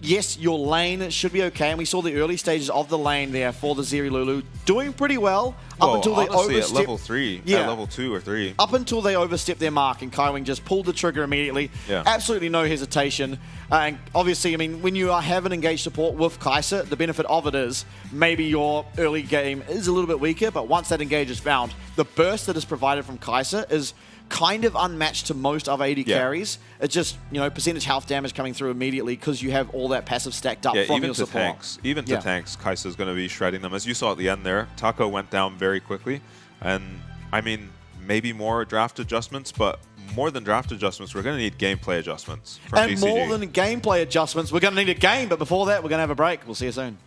Speaker 7: Yes, your lane should be okay, and we saw the early stages of the lane there for the Zeri Lulu doing pretty well up until they
Speaker 8: honestly,
Speaker 7: overstepped.
Speaker 8: at level 3, at level 2 or 3.
Speaker 7: Up until they overstepped their mark, and Kaiwing just pulled the trigger immediately.
Speaker 8: Yeah.
Speaker 7: Absolutely no hesitation. And obviously, I mean, when you have an engaged support with Kai'Sa, the benefit of it is maybe your early game is a little bit weaker, but once that engage is found, the burst that is provided from Kai'Sa is kind of unmatched to most other AD carries. It's just, you know, percentage health damage coming through immediately because you have all that passive stacked up from your support.
Speaker 8: Even to tanks, Kai'Sa's going to be shredding them. As you saw at the end there, Taco went down very quickly. And, I mean, maybe more draft adjustments, but more than draft adjustments, we're going to need gameplay adjustments from
Speaker 7: And
Speaker 8: DCG.
Speaker 7: more than gameplay adjustments, we're going to need a game, but before that, we're going to have a break. We'll see you soon.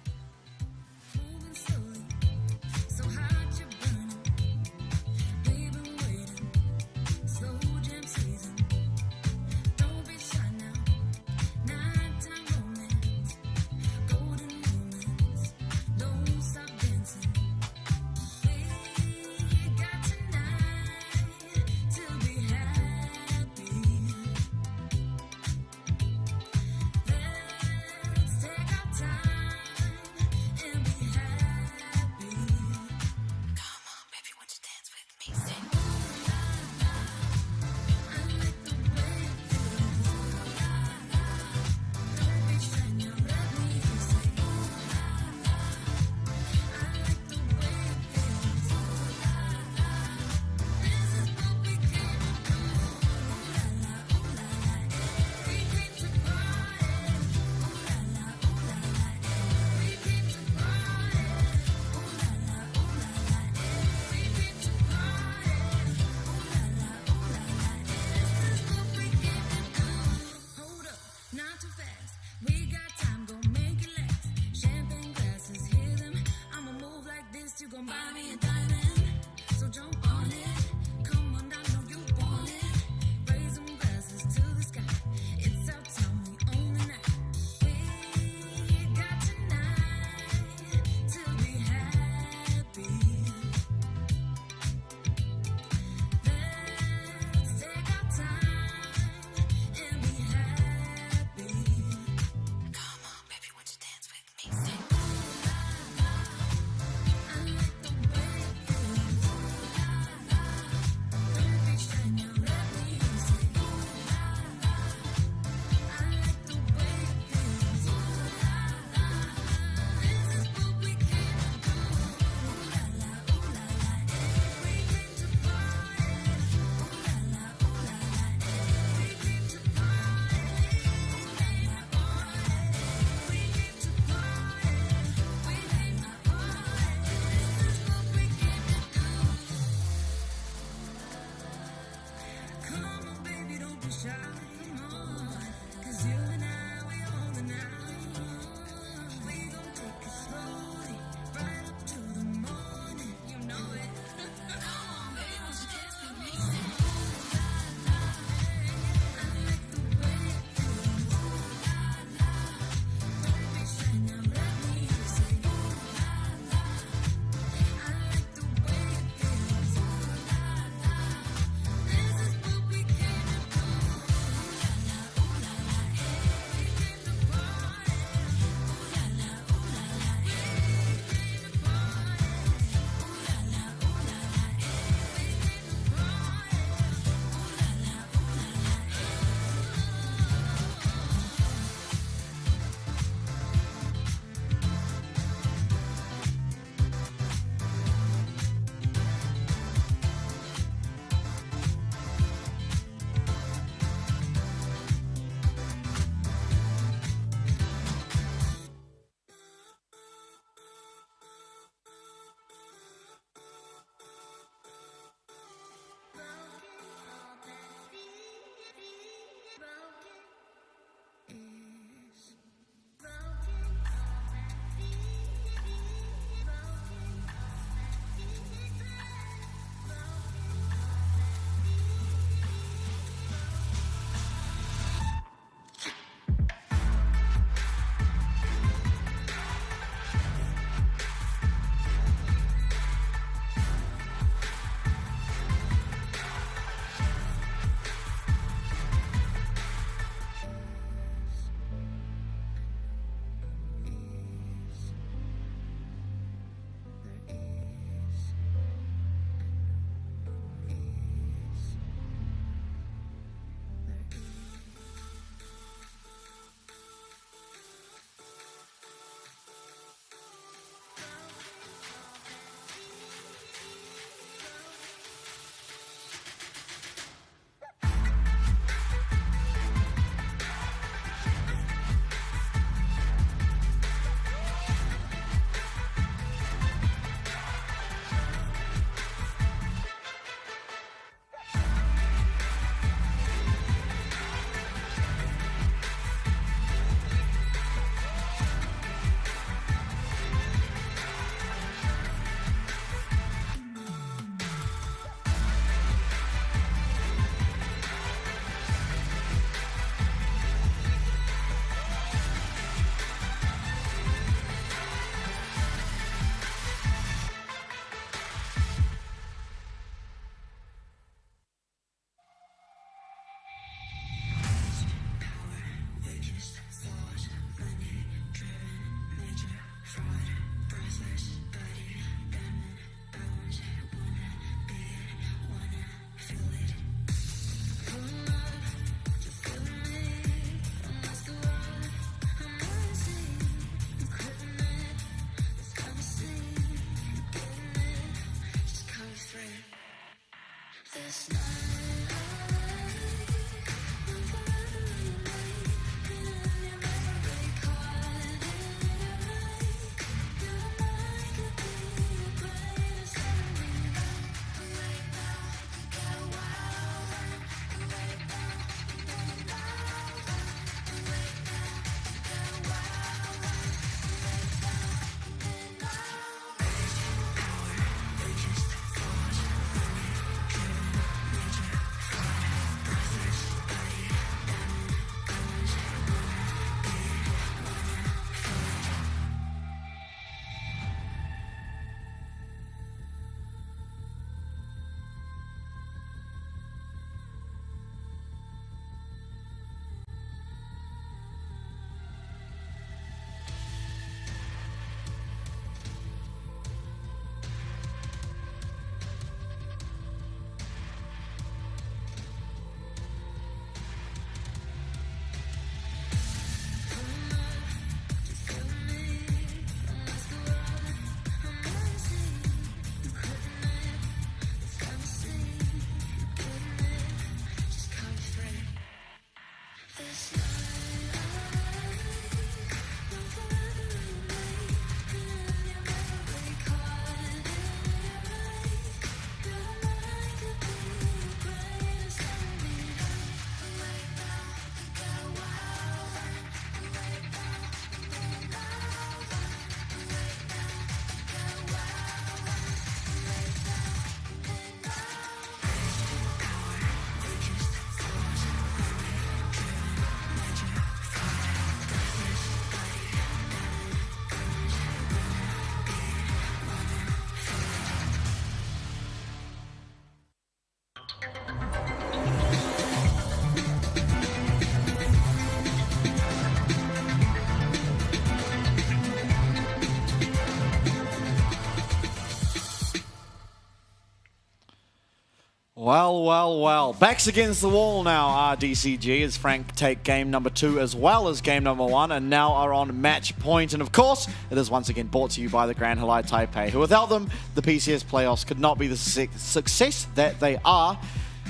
Speaker 7: Well, well, well. Backs against the wall now are DCG as Frank take game number 2 as well as game number 1 and now are on match point. And of course, it is once again brought to you by the Grand Halai Taipei, who without them, the PCS playoffs could not be the success that they are.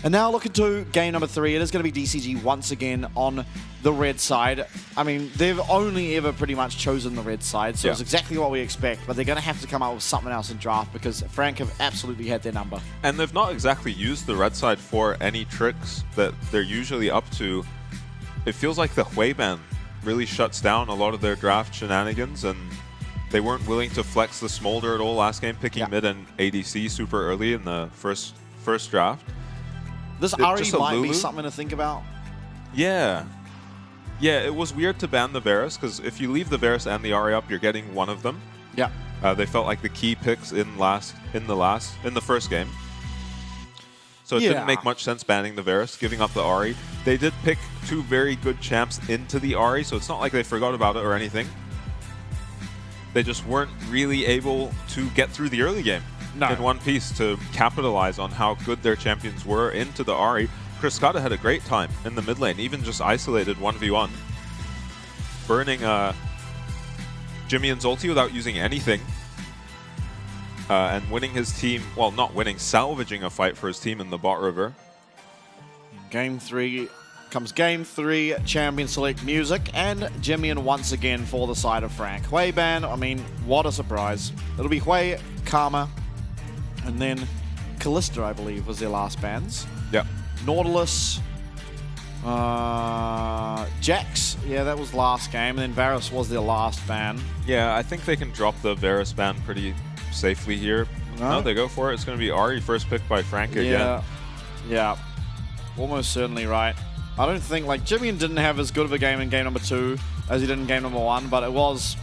Speaker 7: And now looking to game number 3, it is going to be DCG once again on the red side. I mean, they've only ever pretty much chosen the red side, so it's exactly what we expect, but they're going to have to come up with something else in draft because Frank have absolutely had their number.
Speaker 8: And they've not exactly used the red side for any tricks that they're usually up to. It feels like the Hui ban really shuts down a lot of their draft shenanigans, and they weren't willing to flex the Smolder at all last game, picking mid and ADC super early in the first draft.
Speaker 7: This Ari might be something to think about.
Speaker 8: Yeah. Yeah, it was weird to ban the Varus, because if you leave the Varus and the Ari up, you're getting one of them.
Speaker 7: Yeah.
Speaker 8: They felt like the key picks in the first game. So it didn't make much sense banning the Varus, giving up the Ari. They did pick 2 very good champs into the Ari, so it's not like they forgot about it or anything. They just weren't really able to get through the early game in one piece to capitalize on how good their champions were into the Ari. Cascada had a great time in the mid lane, even just isolated 1v1. Burning Jimmy and Zolti without using anything. And winning his team, well, not winning, salvaging a fight for his team in the bot river.
Speaker 7: Game 3 comes game 3, champion select music, and Jimmian once again for the side of Frank. Hui ban, I mean, what a surprise. It'll be Hui, Karma, and then Callista, I believe, was their last bans.
Speaker 8: Yep.
Speaker 7: Nautilus, Jax, yeah, that was last game, and then Varus was their last ban.
Speaker 8: Yeah, I think they can drop the Varus ban pretty safely here. No, they go for it. It's going to be Ari, first pick by Frank again.
Speaker 7: Yeah, almost certainly right. I don't think, like, Jimmian didn't have as good of a game in game number 2 as he did in game number 1, but it was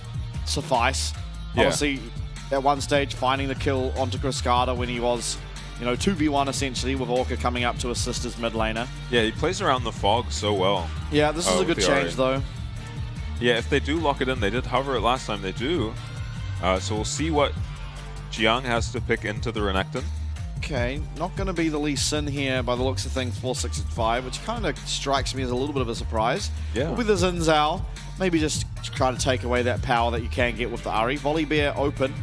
Speaker 7: suffice. Obviously, at one stage, finding the kill onto Cascada when he was, you know, 2v1 essentially, with Orca coming up to assist his mid laner.
Speaker 8: Yeah, he plays around the fog so well.
Speaker 7: Yeah, this is a good change, though.
Speaker 8: Yeah, if they do lock it in, they did hover it last time, they do. So we'll see what Jiang has to pick into the Renekton.
Speaker 7: Okay, not going to be the Lee Sin here by the looks of things, 465, which kind of strikes me as a little bit of a surprise.
Speaker 8: Yeah.
Speaker 7: Will be the Xin Zhao. Maybe just try to take away that power that you can get with the Ari. Volley Bear open.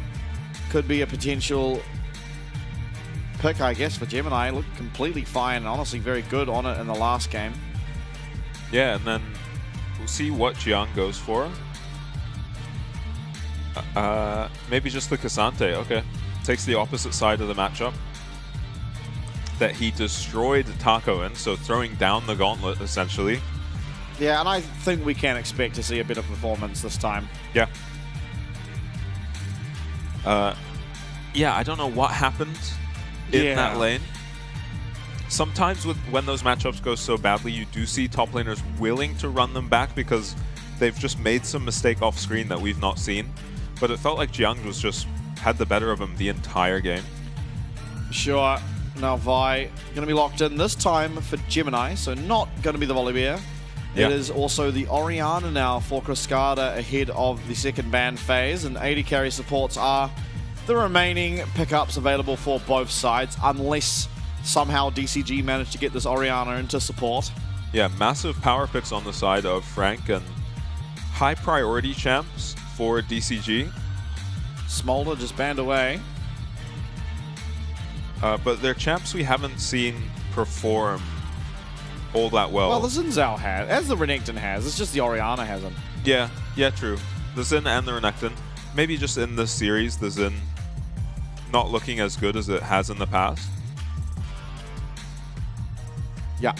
Speaker 7: Could be a potential pick, I guess, for Gemini. Looked completely fine and honestly very good on it in the last game.
Speaker 8: Yeah, and then we'll see what Jiang goes for. Maybe just the Cassante. Okay. Takes the opposite side of the matchup that he destroyed Taco in, so throwing down the gauntlet, essentially.
Speaker 7: Yeah, and I think we can expect to see a better performance this time.
Speaker 8: Yeah. Yeah, I don't know what happened in that lane. Sometimes when those matchups go so badly, you do see top laners willing to run them back because they've just made some mistake off screen that we've not seen. But it felt like Jiang was just had the better of him the entire game.
Speaker 7: Sure. Now Vi going to be locked in this time for Gemini, so not going to be the Volibear.
Speaker 8: Yeah.
Speaker 7: It is also the Orianna now for Cascada ahead of the second ban phase, and AD carry supports are the remaining pickups available for both sides, unless somehow DCG managed to get this Orianna into support.
Speaker 8: Yeah, massive power picks on the side of Frank and high priority champs for DCG.
Speaker 7: Smolder just banned away.
Speaker 8: But they're champs we haven't seen perform all that well.
Speaker 7: Well, the Xin Zhao has, as the Renekton has. It's just the Orianna hasn't.
Speaker 8: Yeah, true. The Xin and the Renekton. Maybe just in this series, the Xin not looking as good as it has in the past.
Speaker 7: Yeah.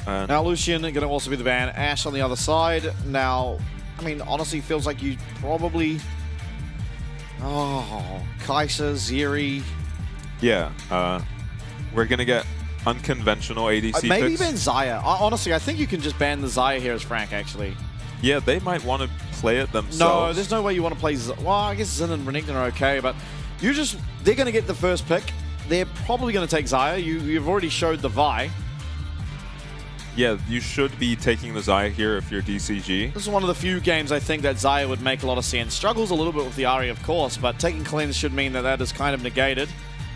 Speaker 8: And
Speaker 7: Now Lucian going to also be the ban. Ashe on the other side. Now, I mean, honestly, feels like you probably... Oh, Kai'Sa, Zeri...
Speaker 8: yeah, we're going to get unconventional ADC
Speaker 7: maybe
Speaker 8: picks.
Speaker 7: ban Xayah. Honestly, I think you can just ban the Xayah here as Frank, actually.
Speaker 8: Yeah, they might want to play it themselves.
Speaker 7: No, there's no way you want to play... Well, I guess Xin and Renekton are okay, but you just... They're going to get the first pick. They're probably going to take Xayah. You've already showed the Vi.
Speaker 8: Yeah, you should be taking the Xayah here if you're DCG.
Speaker 7: This is one of the few games I think that Xayah would make a lot of sense. Struggles a little bit with the Ahri, of course, but taking Cleanse should mean that that is kind of negated.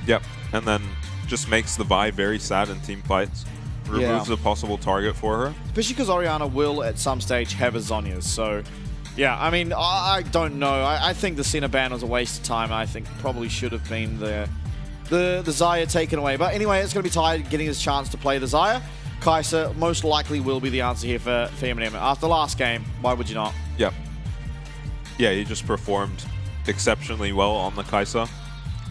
Speaker 8: Yep, and then just makes the Vi very sad in team fights. Removes a possible target for her.
Speaker 7: Especially because Orianna will, at some stage, have a Zhonya's. So, yeah, I mean, I don't know. I think the Senna ban was a waste of time. I think probably should have been the Xayah taken away. But anyway, it's going to be Tide getting his chance to play the Xayah. Kai'Sa most likely will be the answer here for Eminem. After last game, why would you not?
Speaker 8: Yep. Yeah, he just performed exceptionally well on the Kai'Sa.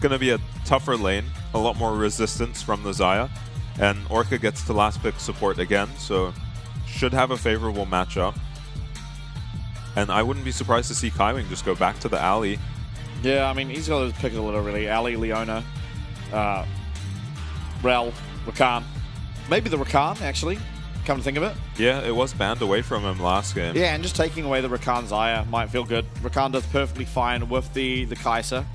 Speaker 8: Going to be a tougher lane, a lot more resistance from the Xayah, and Orca gets to last pick support again, so should have a favorable matchup. And I wouldn't be surprised to see Kaiwing just go back to the alley.
Speaker 7: Yeah, I mean, he's got his pick a little, really. Ali, Leona, Rel, Rakan. Maybe the Rakan, actually, come to think of it.
Speaker 8: Yeah, it was banned away from him last game.
Speaker 7: Yeah, and just taking away the Rakan Xayah might feel good. Rakan does perfectly fine with the Kai'Sa.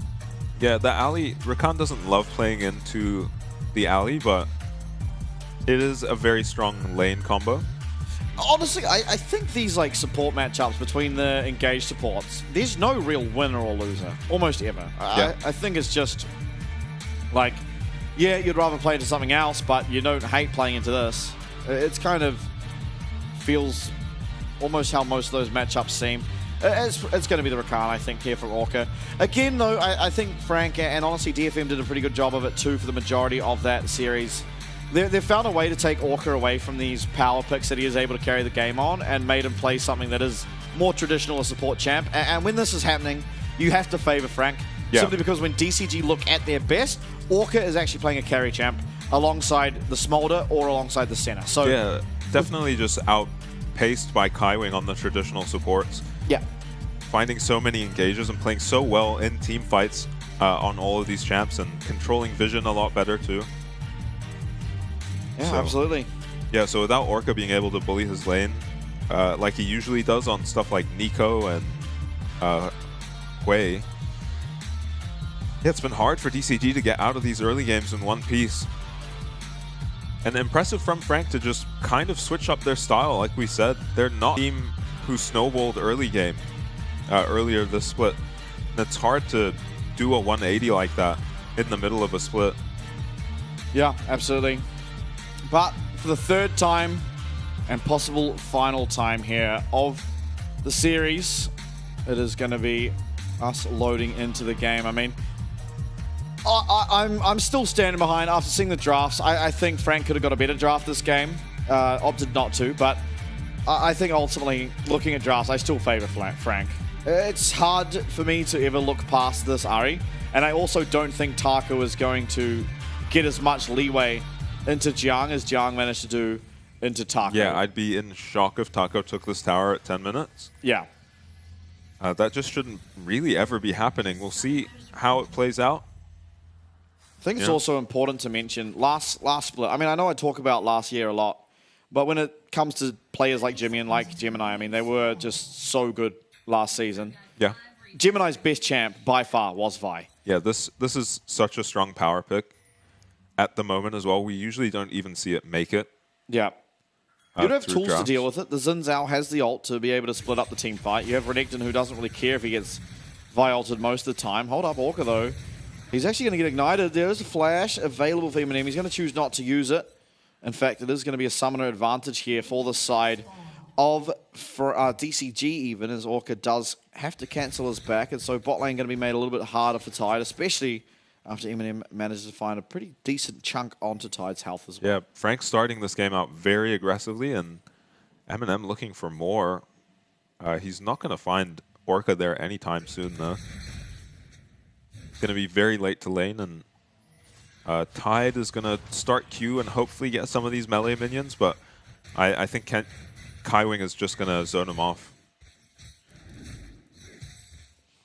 Speaker 8: Yeah, the alley, Rakan doesn't love playing into the alley, but it is a very strong lane combo.
Speaker 7: Honestly, I think these like support matchups between the engaged supports, there's no real winner or loser, almost ever.
Speaker 8: Yeah.
Speaker 7: I think it's just like, yeah, you'd rather play into something else, but you don't hate playing into this. It's kind of feels almost how most of those matchups seem. It's going to be the Rakan, I think, here for Orca. Again, though, I think Frank and honestly DFM did a pretty good job of it too for the majority of that series. They've found a way to take Orca away from these power picks that he is able to carry the game on and made him play something that is more traditional as support champ. And when this is happening, you have to favor Frank.
Speaker 8: Yeah.
Speaker 7: Simply because when DCG look at their best, Orca is actually playing a carry champ alongside the Smolder or alongside the Senna. So
Speaker 8: yeah, definitely just outpaced by Kaiwing on the traditional supports.
Speaker 7: Yeah.
Speaker 8: Finding so many engages and playing so well in team fights on all of these champs and controlling vision a lot better too.
Speaker 7: Yeah,
Speaker 8: So-
Speaker 7: absolutely.
Speaker 8: Yeah, so without Orca being able to bully his lane, like he usually does on stuff like Nico and Hui, yeah, it's been hard for DCG to get out of these early games in one piece. And impressive from Frank to just kind of switch up their style, like we said. They're not a team who snowballed early game, earlier this split. And it's hard to do a 180 like that in the middle of a split.
Speaker 7: Yeah, absolutely. But for the third time and possible final time here of the series, it is going to be us loading into the game. I mean, I'm still standing behind after seeing the drafts. I think Frank could have got a better draft this game. Opted not to, but I think ultimately, looking at drafts, I still favor Frank. It's hard for me to ever look past this Ari, and I also don't think Taco is going to get as much leeway into Jiang as Jiang managed to do into Taco.
Speaker 8: Yeah, I'd be in shock if Taco took this tower at 10 minutes.
Speaker 7: Yeah.
Speaker 8: That just shouldn't really ever be happening. We'll see how it plays out.
Speaker 7: I think it's also important to mention last split. I mean, I know I talk about last year a lot, but when it comes to players like Jimmy and like Gemini, I mean, they were just so good last season.
Speaker 8: Yeah.
Speaker 7: Gemini's best champ by far was Vi.
Speaker 8: Yeah, this is such a strong power pick at the moment as well. We usually don't even see it make it.
Speaker 7: Yeah. You don't have
Speaker 8: through
Speaker 7: tools
Speaker 8: drafts.
Speaker 7: to deal with it. The Xin Zhao has the ult to be able to split up the team fight. You have Renekton, who doesn't really care if he gets Vi ulted most of the time. Hold up, Orca, though. He's actually going to get ignited. There is a flash available for Eminem. He's going to choose not to use it. In fact, it is going to be a summoner advantage here for the side of DCG even, as Orca does have to cancel his back. And so bot lane going to be made a little bit harder for Tide, especially after Eminem manages to find a pretty decent chunk onto Tide's health as well.
Speaker 8: Yeah, Frank's starting this game out very aggressively, and Eminem looking for more. He's not going to find Orca there anytime soon, though. It's going to be very late to lane, and Tide is going to start Q and hopefully get some of these melee minions, but I think Kaiwing is just going to zone him off.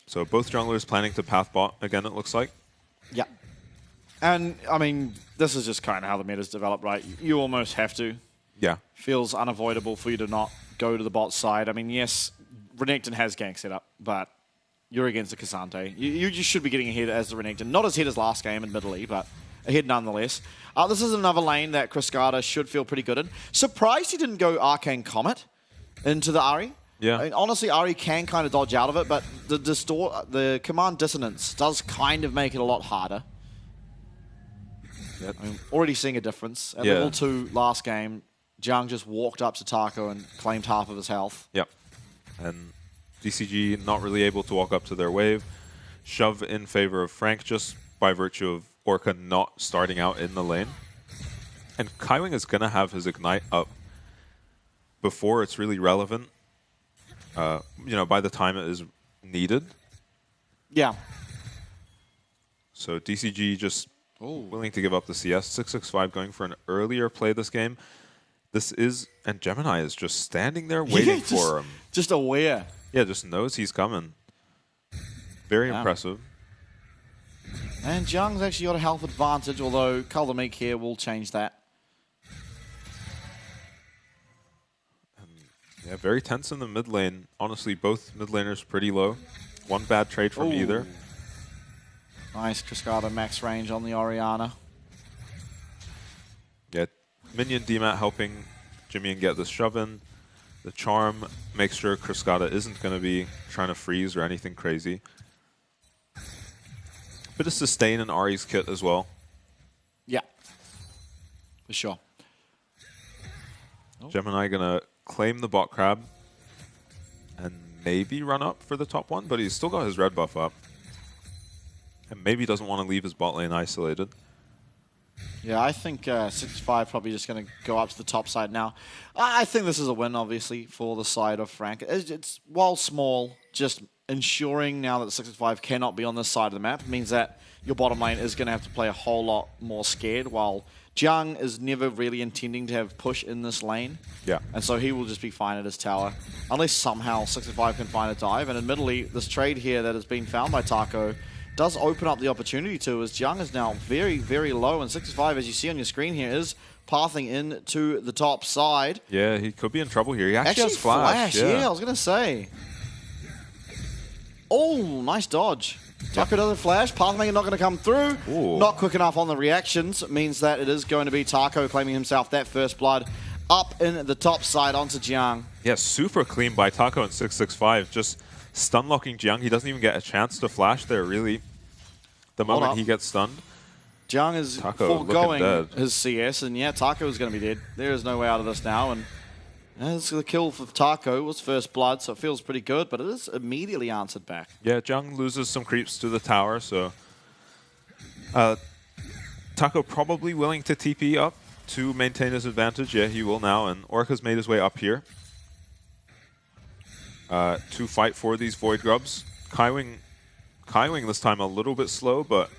Speaker 8: So both junglers planning to path bot again, it looks like.
Speaker 7: Yeah. And, I mean, this is just kind of how the meta's developed, right? You almost have to.
Speaker 8: Yeah.
Speaker 7: Feels unavoidable for you to not go to the bot side. I mean, yes, Renekton has gank set up, but you're against the Cassante. You just should be getting ahead as the Renekton. Not as ahead as last game, admittedly, but ahead nonetheless. This is another lane that Cascada should feel pretty good in. Surprised he didn't go Arcane Comet into the Ahri.
Speaker 8: Yeah.
Speaker 7: I mean, honestly, Ahri can kind of dodge out of it, but the command dissonance does kind of make it a lot harder.
Speaker 8: Yep.
Speaker 7: I mean, already seeing a difference. At
Speaker 8: Yeah.
Speaker 7: level 2 last game, Jiang just walked up to Taco and claimed half of his health.
Speaker 8: Yep. And DCG not really able to walk up to their wave. Shove in favor of Frank just by virtue of Orca not starting out in the lane. And Kaiwing is going to have his Ignite up before it's really relevant. You know, by the time it is needed.
Speaker 7: Yeah.
Speaker 8: So DCG just willing to give up the CS. 665 going for an earlier play this game. This is, and Gemini is just standing there waiting for him.
Speaker 7: Just aware.
Speaker 8: Yeah, just knows he's coming. Very impressive.
Speaker 7: And Jiang's actually got a health advantage, although Color Meek here will change that.
Speaker 8: Yeah, very tense in the mid lane. Honestly, both mid laners pretty low. One bad trade from either.
Speaker 7: Nice Cascada max range on the Orianna.
Speaker 8: Yeah, minion DMAT helping Jimmy and get this shove in. The charm makes sure Cascada isn't going to be trying to freeze or anything crazy. Bit of sustain in Ari's kit as well.
Speaker 7: Yeah, for sure.
Speaker 8: Gemini going to claim the bot crab and maybe run up for the top one, but he's still got his red buff up. And maybe doesn't want to leave his bot lane isolated.
Speaker 7: Yeah, I think 65 probably just going to go up to the top side now. I think this is a win, obviously, for the side of Frank. It's while small, just ensuring now that 65 cannot be on this side of the map means that your bottom lane is going to have to play a whole lot more scared, while Jiang is never really intending to have push in this lane.
Speaker 8: Yeah.
Speaker 7: And so he will just be fine at his tower, unless somehow 65 can find a dive. And admittedly, this trade here that has been found by Taco does open up the opportunity to, as Jiang is now very, very low, and 65, as you see on your screen here, is pathing into the top side.
Speaker 8: Yeah, he could be in trouble here. He actually has flash.
Speaker 7: Yeah, I was going to say. Oh, nice dodge. Taco does a flash. Pathmaker not going to come through.
Speaker 8: Ooh.
Speaker 7: Not quick enough on the reactions. Means that it is going to be Taco claiming himself that first blood up in the top side onto Jiang.
Speaker 8: Yeah, super clean by Taco and 665. Just stun locking Jiang. He doesn't even get a chance to flash there, really. The moment he gets stunned.
Speaker 7: Jiang is
Speaker 8: Taco
Speaker 7: foregoing his CS, and yeah, Taco is going to be dead. There is no way out of this now, and that's the kill for Taco. It was first blood, so it feels pretty good, but it is immediately answered back.
Speaker 8: Yeah, Jiang loses some creeps to the tower, so Taco probably willing to TP up to maintain his advantage. Yeah, he will now, and Orca's made his way up here to fight for these Void Grubs. Kaiwing this time a little bit slow, but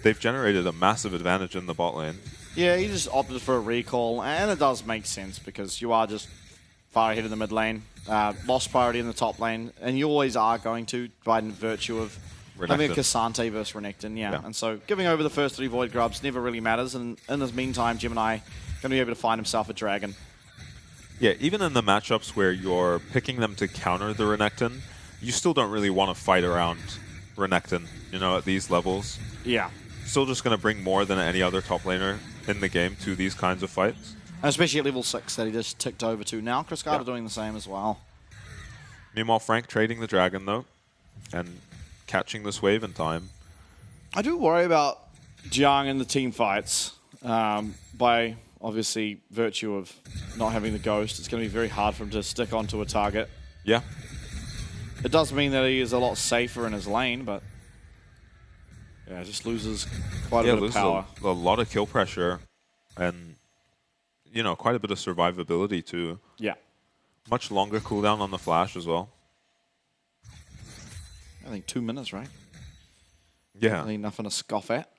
Speaker 8: they've generated a massive advantage in the bot lane.
Speaker 7: Yeah, he just opted for a recall, and it does make sense because you are just far ahead in the mid lane, lost priority in the top lane, and you always are going to by virtue of having a Cassante versus Renekton, yeah. And so giving over the first 3 Void Grubs never really matters, and in this meantime, Gemini going to be able to find himself a dragon.
Speaker 8: Yeah, even in the matchups where you're picking them to counter the Renekton, you still don't really want to fight around Renekton, you know, at these levels.
Speaker 7: Yeah.
Speaker 8: Still just going to bring more than any other top laner in the game to these kinds of fights.
Speaker 7: And especially at level 6 that he just ticked over to now. Cascada doing the same as well.
Speaker 8: Meanwhile, Frank trading the dragon, though, and catching this wave in time.
Speaker 7: I do worry about Jiang in the team fights by obviously virtue of not having the ghost. It's going to be very hard for him to stick onto a target.
Speaker 8: Yeah.
Speaker 7: It does mean that he is a lot safer in his lane, but yeah, just loses quite a bit of power.
Speaker 8: A lot of kill pressure and, you know, quite a bit of survivability too.
Speaker 7: Yeah.
Speaker 8: Much longer cooldown on the flash as well.
Speaker 7: I think 2 minutes, right?
Speaker 8: Yeah.
Speaker 7: Definitely nothing to scoff at.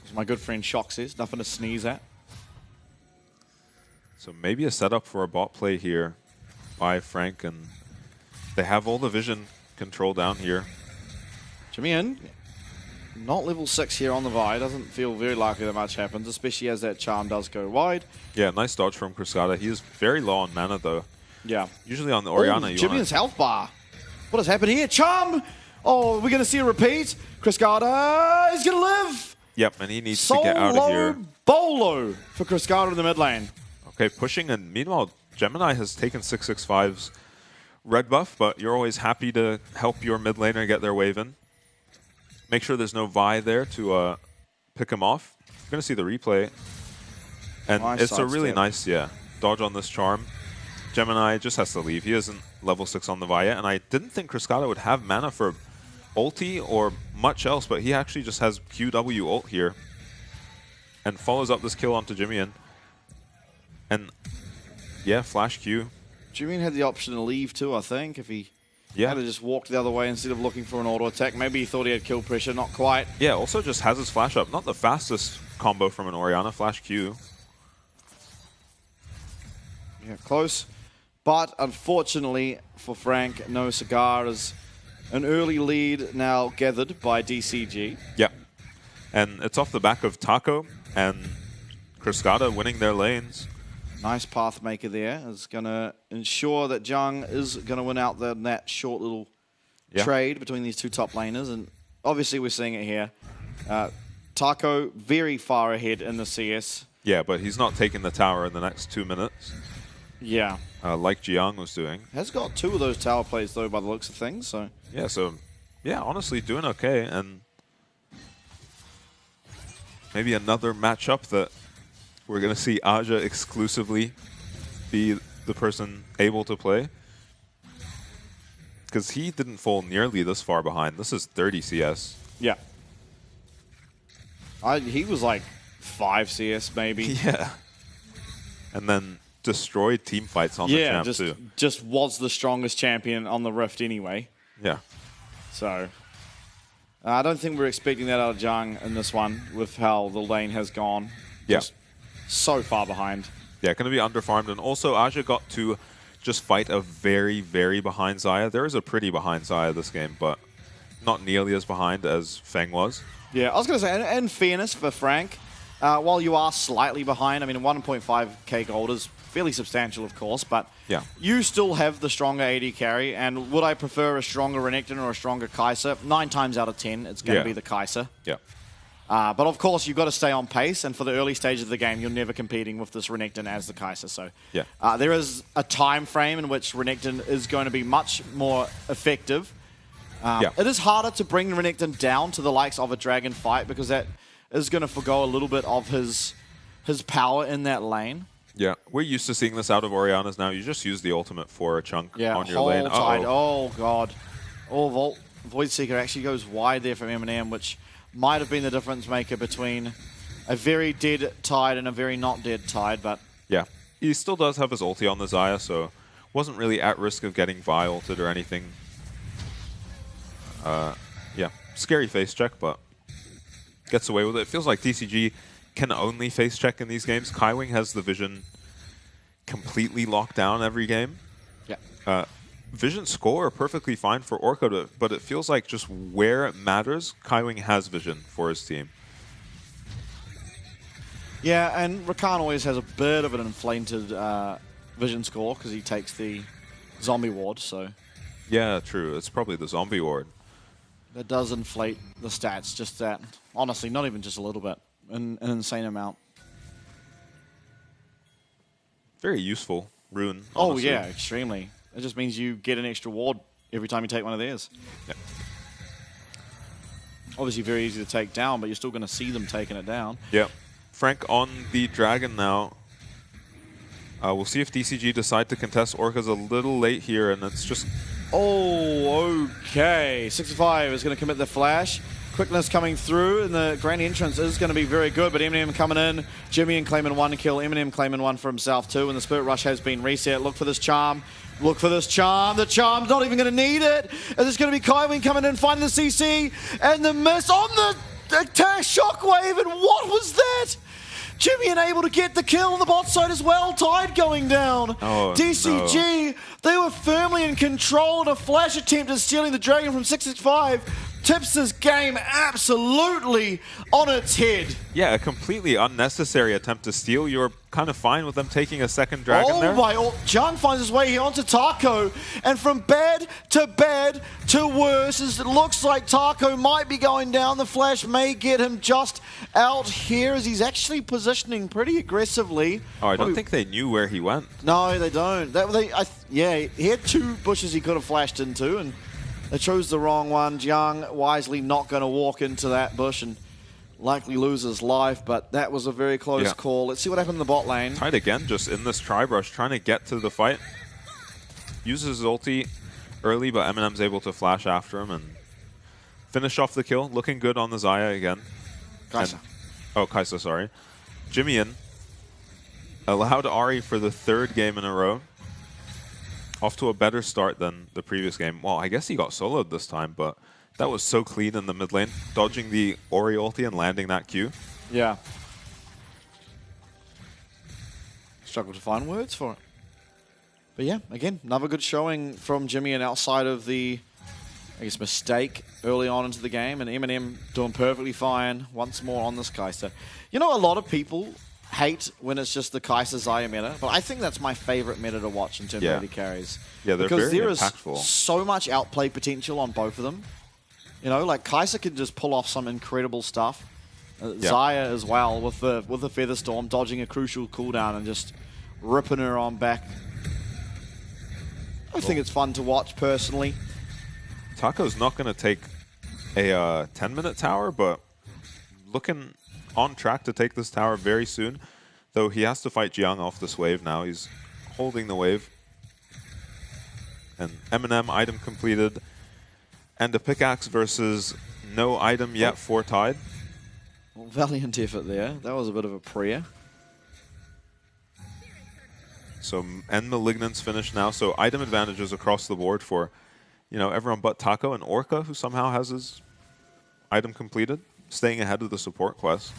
Speaker 7: As my good friend Shock says, nothing to sneeze at.
Speaker 8: So maybe a setup for a bot play here by Frank, and they have all the vision control down here.
Speaker 7: Jimmy in. Not level 6 here on the Vi. Doesn't feel very likely that much happens, especially as that charm does go wide.
Speaker 8: Yeah, nice dodge from Cascada. He is very low on mana, though.
Speaker 7: Yeah.
Speaker 8: Usually on the Orianna, you
Speaker 7: Jimmy's health bar. What has happened here? Charm! Oh, we're going to see a repeat. Cascada is going to live.
Speaker 8: Yep, and he needs to get out of here.
Speaker 7: Bolo for Cascada in the mid lane.
Speaker 8: Okay, pushing, and meanwhile, Gemini has taken 665's red buff, but you're always happy to help your mid laner get their wave in. Make sure there's no Vi there to pick him off. You're going to see the replay. And
Speaker 7: nice,
Speaker 8: it's a really nice, dodge on this charm. Gemini just has to leave. He isn't level 6 on the Vi yet, and I didn't think Cascada would have mana for ulti or much else, but he actually just has QW ult here and follows up this kill onto Jimmy. And yeah, flash Q.
Speaker 7: Jimmy had the option to leave too, I think, if he had to just walk the other way instead of looking for an auto attack. Maybe he thought he had kill pressure, not quite.
Speaker 8: Yeah, also just has his flash up. Not the fastest combo from an Orianna, flash Q.
Speaker 7: Yeah, close. But unfortunately for Frank, no cigar is an early lead now gathered by DCG.
Speaker 8: Yeah. And it's off the back of Taco and Cascada winning their lanes.
Speaker 7: Nice path maker there. Is going to ensure that Jiang is going to win out that short little trade between these two top laners. And obviously we're seeing it here. Taco very far ahead in the CS.
Speaker 8: Yeah, but he's not taking the tower in the next 2 minutes.
Speaker 7: Yeah.
Speaker 8: Like Jiang was doing.
Speaker 7: Has got 2 of those tower plays, though, by the looks of things. So
Speaker 8: yeah, honestly, doing okay. And maybe another matchup that we're going to see Aja exclusively be the person able to play. Because he didn't fall nearly this far behind. This is 30 CS.
Speaker 7: Yeah. He was like 5 CS, maybe.
Speaker 8: Yeah. And then destroyed team fights on the champ too.
Speaker 7: Just was the strongest champion on the Rift anyway.
Speaker 8: Yeah.
Speaker 7: So I don't think we're expecting that out of Jiang in this one with how the lane has gone.
Speaker 8: Yeah.
Speaker 7: Just so far behind.
Speaker 8: Yeah, going to be underfarmed. And also Aja got to just fight a very, very behind Xayah. There is a pretty behind Xayah this game, but not nearly as behind as Feng was.
Speaker 7: Yeah, I was going to say, in fairness for Frank, while you are slightly behind, I mean, 1.5k gold is fairly substantial, of course, but you still have the stronger AD carry, and would I prefer a stronger Renekton or a stronger Kai'Sa? 9 times out of 10, it's going to be the Kai'Sa.
Speaker 8: Yeah.
Speaker 7: But of course, you've got to stay on pace, and for the early stages of the game, you're never competing with this Renekton as the Kai'Sa. So there is a time frame in which Renekton is going to be much more effective. It is harder to bring Renekton down to the likes of a Dragon fight, because that is going to forgo a little bit of his power in that lane.
Speaker 8: Yeah, we're used to seeing this out of Orianna's now. You just use the ultimate for a chunk on your lane.
Speaker 7: Oh, God. Oh, Void Seeker actually goes wide there from Eminem, which might have been the difference maker between a very dead Tide and a very not dead Tide, but...
Speaker 8: Yeah, he still does have his ulti on the Xayah, so wasn't really at risk of getting Vi ulted or anything. Yeah, scary face check, but gets away with it. It feels like DCG can only face check in these games. Kaiwing has the vision completely locked down every game.
Speaker 7: Yeah.
Speaker 8: Vision score perfectly fine for Orca, but it feels like just where it matters, Kaiwing has vision for his team.
Speaker 7: Yeah, and Rakan always has a bit of an inflated vision score because he takes the zombie ward, so...
Speaker 8: Yeah, true. It's probably the zombie ward.
Speaker 7: That does inflate the stats, just that. Honestly, not even just a little bit. An insane amount.
Speaker 8: Very useful rune,
Speaker 7: Oh
Speaker 8: honestly.
Speaker 7: yeah, extremely. It just means you get an extra ward every time you take one of theirs.
Speaker 8: Yeah.
Speaker 7: Obviously very easy to take down, but you're still going to see them taking it down.
Speaker 8: Yeah. Frank on the Dragon now. We'll see if DCG decide to contest. Orca's a little late here, and it's just...
Speaker 7: Oh, okay. 65 is going to commit the flash. Quickness coming through, and the grand entrance is going to be very good, but Eminem coming in. Jimmy and claiming one kill. Eminem claiming one for himself too, and the Spirit Rush has been reset. Look for this charm. Look for this charm. The charm's not even going to need it. And there's going to be Kaiwing coming in, finding the CC, and the miss on the attack shockwave, and what was that? Jimmy unable to get the kill on the bot side as well. Tide going down.
Speaker 8: Oh,
Speaker 7: DCG,
Speaker 8: no.
Speaker 7: They were firmly in control, and a flash attempt at stealing the Dragon from 665 tips this game absolutely on its head.
Speaker 8: Yeah, a completely unnecessary attempt to steal. You were kind of fine with them taking a second Dragon there.
Speaker 7: Oh my, Jung finds his way here onto Taco, and from bad to worse, as it looks like Taco might be going down. The flash may get him just out here, as he's actually positioning pretty aggressively.
Speaker 8: Oh, I don't think they knew where he went.
Speaker 7: No, they don't. Yeah, he had two bushes he could have flashed into, and they chose the wrong one. Jung wisely not going to walk into that bush and likely lose his life, but that was a very close call. Let's see what happened in the bot lane.
Speaker 8: Tide again, just in this tri-brush, trying to get to the fight. Uses his ulti early, but Eminem's able to flash after him and finish off the kill. Looking good on the Xayah again.
Speaker 7: Kaisa.
Speaker 8: Oh, Kaisa, sorry. Jimmy in. Allowed Ahri for the third game in a row. Off to a better start than the previous game. Well, I guess he got soloed this time, but that was so clean in the mid lane. Dodging the Ori ulti and landing that Q.
Speaker 7: Yeah. Struggle to find words for it. But yeah, again, another good showing from Jimmy, and outside of the, I guess, mistake early on into the game, and Eminem doing perfectly fine once more on this Kaisa. You know, a lot of people hate when it's just the Kaisa Xayah meta, but I think that's my favorite meta to watch in terms of early carries.
Speaker 8: Yeah, they're
Speaker 7: because
Speaker 8: very
Speaker 7: there
Speaker 8: impactful.
Speaker 7: is so much outplay potential on both of them. You know, like Kaisa can just pull off some incredible stuff. Xayah as well with the Feather Storm, dodging a crucial cooldown and just ripping her on back. I think it's fun to watch personally.
Speaker 8: Taco's not going to take a 10-minute tower, but looking on track to take this tower very soon. Though he has to fight Jiang off this wave now. He's holding the wave. And Eminem item completed. And a pickaxe versus no item yet for Tide.
Speaker 7: Well, valiant effort there. That was a bit of a prayer.
Speaker 8: So, and Malignant's finished now. So item advantages across the board for, you know, everyone but Taco and Orca, who somehow has his item completed, staying ahead of the support quest.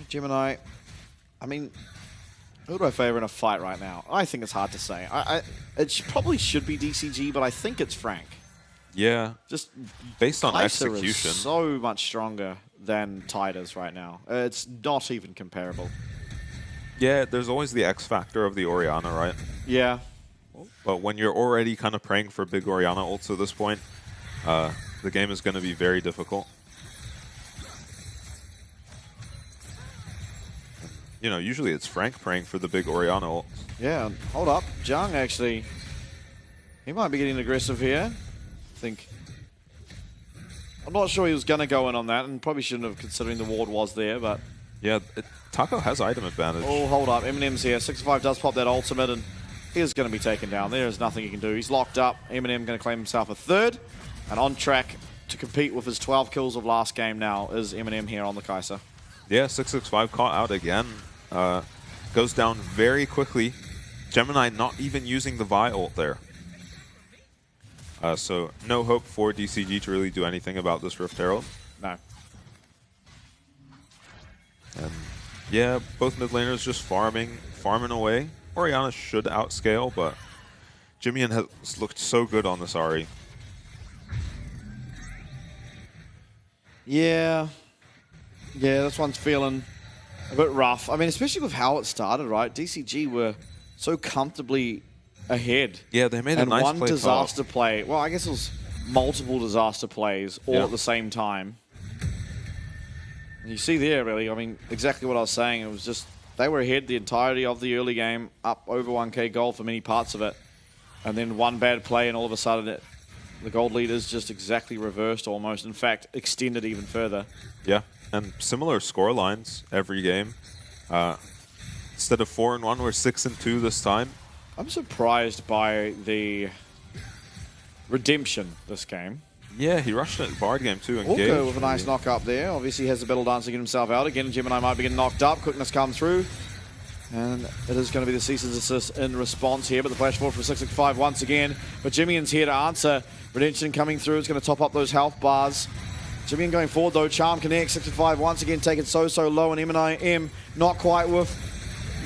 Speaker 7: Gemini, I mean, who do I favor in a fight right now? I think it's hard to say. It probably should be DCG, but I think it's Frank.
Speaker 8: Yeah.
Speaker 7: Just
Speaker 8: based on
Speaker 7: Kaisa
Speaker 8: execution.
Speaker 7: Is so much stronger than Tide is right now. It's not even comparable.
Speaker 8: Yeah, there's always the X factor of the Orianna, right?
Speaker 7: Yeah.
Speaker 8: But when you're already kind of praying for big Orianna ults at this point, the game is going to be very difficult. You know, usually it's Frank praying for the big Orianna ult.
Speaker 7: Yeah, hold up. Jung actually, he might be getting aggressive here. I'm not sure he was going to go in on that, and probably shouldn't have, considering the ward was there, but...
Speaker 8: Yeah, Taco has item advantage.
Speaker 7: Oh, hold up. Eminem's here. 65 does pop that ultimate, and he is going to be taken down. There is nothing he can do. He's locked up. Eminem going to claim himself a third. And on track to compete with his 12 kills of last game now is Eminem here on the Kai'Sa.
Speaker 8: Yeah, 665 caught out again. Goes down very quickly. Gemini not even using the Vi ult there. So no hope for DCG to really do anything about this Rift Herald.
Speaker 7: No.
Speaker 8: And yeah, both mid laners just farming away. Orianna should outscale, but Jimmy has looked so good on this Ahri.
Speaker 7: Yeah, this one's feeling a bit rough. I mean, especially with how it started, right? DCG were so comfortably ahead.
Speaker 8: Yeah, they made a nice
Speaker 7: one
Speaker 8: play
Speaker 7: disaster play. Well, I guess it was multiple disaster plays all at the same time. And you see there, really, I mean, exactly what I was saying. It was just, they were ahead the entirety of the early game, up over 1k gold for many parts of it. And then one bad play, and all of a sudden the gold lead is just exactly reversed almost. In fact, extended even further.
Speaker 8: Yeah, and similar score lines every game. Instead of 4-1, we're 6-2 this time.
Speaker 7: I'm surprised by the redemption this game.
Speaker 8: Yeah, he rushed it Bard game too.
Speaker 7: Orca with a nice knock up there. Obviously has the battle dance to get himself out. Again, Gemini might be getting knocked up. Quickness come through. And it is going to be the cease and desist in response here. But the flash forward for 665 once again. But Jimmy's here to answer. Redemption coming through. It's going to top up those health bars. Jimmy going forward though. Charm connects. 665 once again taken so low. And M&M not quite with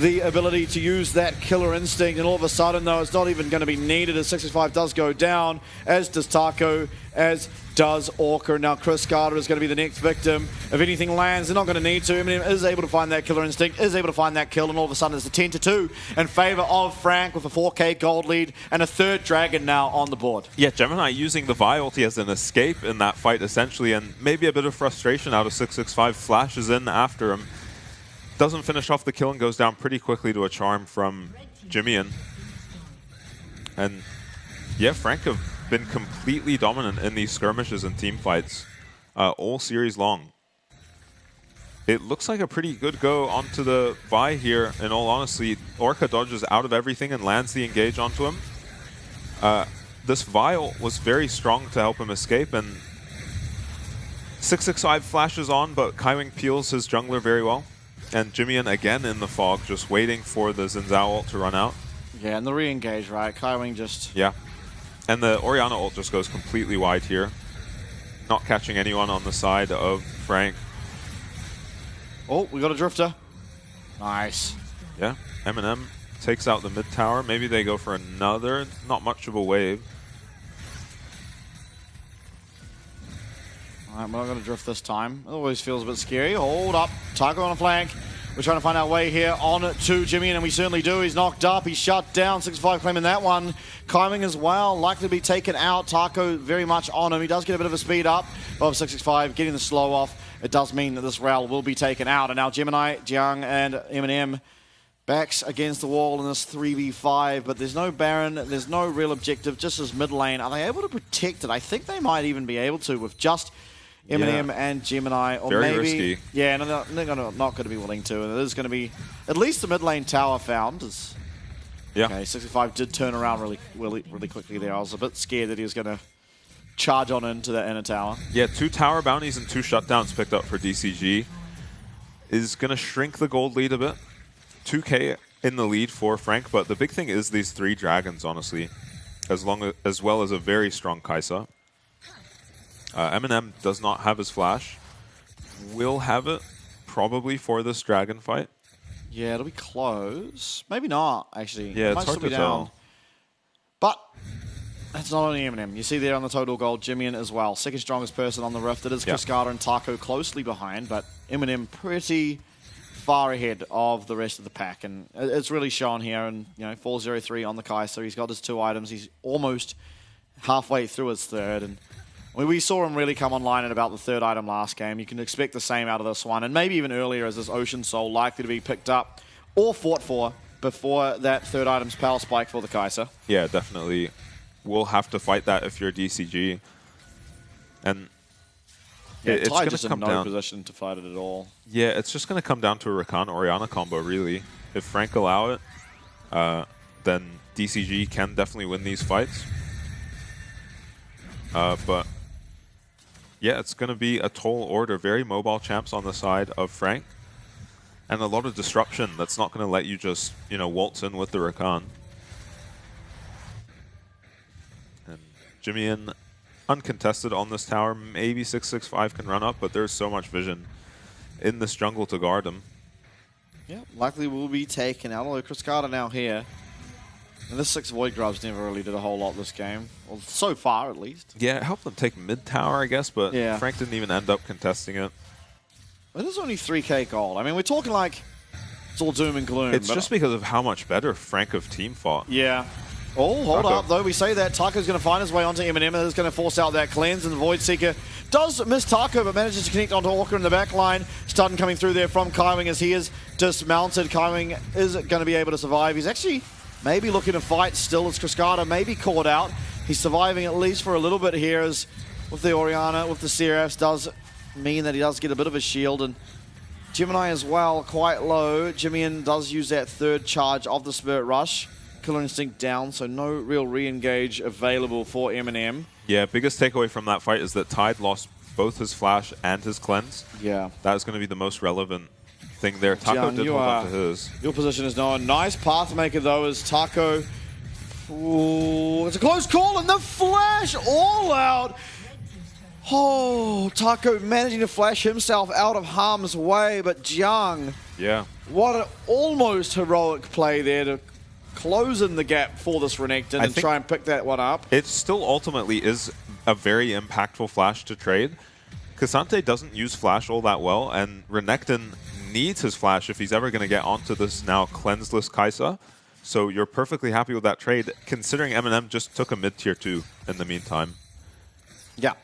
Speaker 7: the ability to use that killer instinct. And all of a sudden though, it's not even going to be needed as 665 does go down. As does Taco. As does Orca. Now Chris Carter is going to be the next victim. If anything lands, they're not going to need to. Eminem is able to find that killer instinct, is able to find that kill, and all of a sudden it's a 10-2 in favor of Frank with a 4k gold lead and a third dragon now on the board.
Speaker 8: Yeah, Gemini using the Vi ulti as an escape in that fight essentially, and maybe a bit of frustration out of 665. Flashes in after him. Doesn't finish off the kill and goes down pretty quickly to a charm from Jimmy. And yeah, Frank have been completely dominant in these skirmishes and team fights all series long. It looks like a pretty good go onto the Vi here, in all honesty. Orca dodges out of everything and lands the engage onto him. This Vi ult was very strong to help him escape, and 665 flashes on, but Kaiwing peels his jungler very well. And Jimmy again in the fog, just waiting for the Xin Zhao ult to run out.
Speaker 7: Yeah, and the re-engage, right? Kaiwing just...
Speaker 8: Yeah. And the Orianna ult just goes completely wide here. Not catching anyone on the side of Frank.
Speaker 7: Oh, we got a Drifter. Nice.
Speaker 8: Yeah, Eminem takes out the mid tower. Maybe they go for another. Not much of a wave.
Speaker 7: All right, we're not going to drift this time. It always feels a bit scary. Hold up. Taco on a flank. We're trying to find our way here on to Jimmy, and we certainly do. He's knocked up. He's shut down. 6-5 claiming that one. Climbing as well. Likely to be taken out. Taco very much on him. He does get a bit of a speed up of 6-5, getting the slow off. It does mean that this Rail will be taken out. And now Gemini, Jiang, and Eminem backs against the wall in this 3v5, but there's no Baron. There's no real objective. Just as mid lane. Are they able to protect it? I think they might even be able to with just Eminem and Gemini, or
Speaker 8: very
Speaker 7: maybe
Speaker 8: risky.
Speaker 7: Yeah, no, they're not going to be willing to, and it is going to be at least the mid lane tower found.
Speaker 8: Yeah.
Speaker 7: Okay, 65 did turn around really quickly there. I was a bit scared that he was going to charge on into that inner tower.
Speaker 8: Yeah, 2 tower bounties and 2 shutdowns picked up for DCG. Is going to shrink the gold lead a bit. 2k in the lead for Frank, but the big thing is these 3 dragons, honestly, as well as a very strong Kai'Sa. Eminem does not have his flash. Will have it probably for this dragon fight.
Speaker 7: Yeah, it'll be close. Maybe not, actually.
Speaker 8: Yeah,
Speaker 7: it might
Speaker 8: it's hard
Speaker 7: still
Speaker 8: to
Speaker 7: be down.
Speaker 8: tell.
Speaker 7: But that's not only Eminem. You see there on the total gold, Jimmian as well. Second strongest person on the Rift. It is Chris Carter and Taco closely behind, but Eminem pretty far ahead of the rest of the pack. And it's really shown here. And 4-0-3 on the Kai'Sa. He's got his 2 items. He's almost halfway through his third. And we saw him really come online at about the 3rd item last game. You can expect the same out of this one, and maybe even earlier, as this Ocean Soul likely to be picked up or fought for before that 3rd item's power spike for the Kai'Sa.
Speaker 8: Yeah, definitely. We'll have to fight that if you're DCG. And it's going to come
Speaker 7: in no
Speaker 8: down.
Speaker 7: position to fight it at all.
Speaker 8: Yeah, it's just going to come down to a Rakan Orianna combo, really. If Frank allow it, then DCG can definitely win these fights. But yeah, it's going to be a tall order. Very mobile champs on the side of Frank. And a lot of disruption that's not going to let you just, you know, waltz in with the Rakan. And Jimmy uncontested on this tower. Maybe 665 can run up, but there's so much vision in this jungle to guard him.
Speaker 7: Yeah, likely will be taken out. Although Cascada now here. And this 6 Void Grubs never really did a whole lot this game. Well, so far, at least.
Speaker 8: Yeah, it helped them take mid tower, I guess, but
Speaker 7: yeah.
Speaker 8: Frank didn't even end up contesting it.
Speaker 7: It is only 3k gold. I mean, we're talking like it's all doom and gloom.
Speaker 8: It's just because of how much better Frank of team fought.
Speaker 7: Yeah. Oh, hold
Speaker 8: Taco.
Speaker 7: up, though. We say that Taco's going to find his way onto Eminem, and is going to force out that cleanse, and the Void Seeker does miss Taco, but manages to connect onto Orca in the back line. Stun coming through there from Kaiwing as he is dismounted. Kaiwing is going to be able to survive. He's actually maybe looking to fight still as Cascada may be caught out. He's surviving at least for a little bit here, as with the Orianna, with the Seraphs, does mean that he does get a bit of a shield, and Gemini as well, quite low. Jimmy does use that third charge of the Spirit Rush. Killer Instinct down, so no real re-engage available for Eminem.
Speaker 8: Yeah, biggest takeaway from that fight is that Tide lost both his flash and his cleanse.
Speaker 7: Yeah.
Speaker 8: That is going to be the most relevant thing there. Taco did hold on to his.
Speaker 7: Your position is known. Nice pathmaker though is Taco. Ooh, it's a close call, and the flash all out. Oh, Taco managing to flash himself out of harm's way, but Jiang,
Speaker 8: Yeah.
Speaker 7: what an almost heroic play there to close in the gap for this Renekton and try and pick that one up.
Speaker 8: It still ultimately is a very impactful flash to trade. Cassante doesn't use flash all that well, and Renekton needs his flash if he's ever going to get onto this now cleanseless Kai'Sa. So you're perfectly happy with that trade, considering Eminem just took a mid-tier 2 in the meantime.
Speaker 7: Yeah.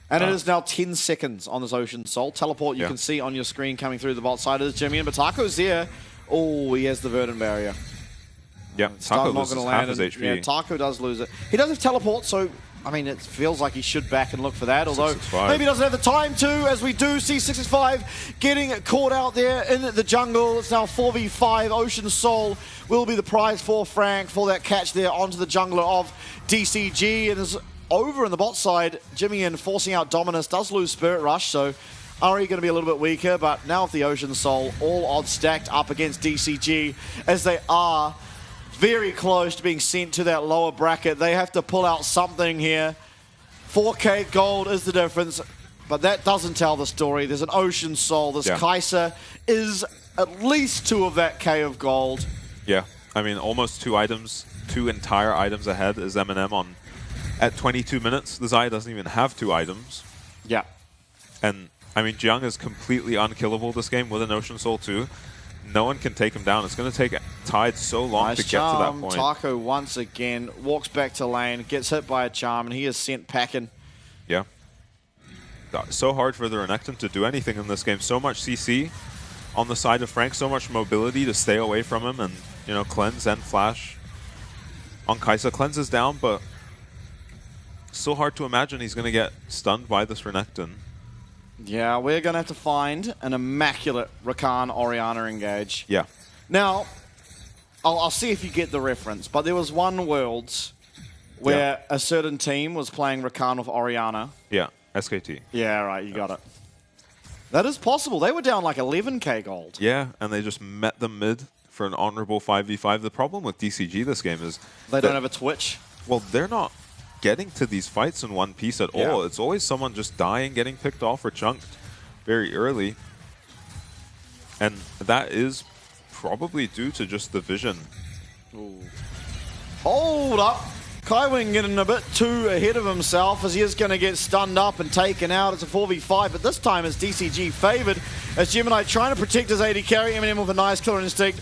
Speaker 7: And it is now 10 seconds on this Ocean Soul. Teleport you can see on your screen coming through the bot side is Jimmy, but Taco's there. Oh, he has the Verdant Barrier.
Speaker 8: Yeah, Taco loses half his HP.
Speaker 7: Yeah, Taco does lose it. He does have teleport, so I mean, it feels like he should back and look for that, although maybe he doesn't have the time to, as we do see 665 getting caught out there in the jungle. It's now 4v5. Ocean Soul will be the prize for Frank for that catch there onto the jungler of DCG, and is over in the bot side. Jimmy forcing out Dominus, does lose Spirit Rush, so Ari going to be a little bit weaker, but now with the Ocean Soul, all odds stacked up against DCG, as they are very close to being sent to that lower bracket. They have to pull out something here. 4k gold is the difference, but that doesn't tell the story. There's an Ocean Soul. This Kai'Sa is at least 2 of that K of gold.
Speaker 8: Yeah, I mean, almost 2 items, 2 entire items ahead is Eminem on at 22 minutes. The Xayah doesn't even have 2 items.
Speaker 7: Yeah.
Speaker 8: And, I mean, Jiang is completely unkillable this game with an Ocean Soul too. No one can take him down. It's going to take Tide so long to get to that point.
Speaker 7: Taco once again walks back to lane, gets hit by a charm, and he is sent packing.
Speaker 8: Yeah. So hard for the Renekton to do anything in this game. So much CC on the side of Frank, so much mobility to stay away from him, and, you know, cleanse and flash on Kai'Sa. Cleanse is down, but so hard to imagine he's going to get stunned by this Renekton.
Speaker 7: Yeah, we're going to have to find an immaculate Rakan Orianna engage.
Speaker 8: Yeah.
Speaker 7: Now, I'll see if you get the reference, but there was one Worlds where a certain team was playing Rakan with Orianna.
Speaker 8: Yeah, SKT.
Speaker 7: Yeah, right, you got it. That is possible. They were down like 11k gold.
Speaker 8: Yeah, and they just met them mid for an honorable 5v5. The problem with DCG this game is
Speaker 7: they don't have a Twitch.
Speaker 8: Well, they're not getting to these fights in one piece at all. It's always someone just dying, getting picked off or chunked very early. And that is probably due to just the vision.
Speaker 7: Ooh. Hold up. Kaiwing getting a bit too ahead of himself, as he is going to get stunned up and taken out. It's a 4v5, but this time is DCG favored, as Gemini trying to protect his AD carry. Eminem with a nice Killer Instinct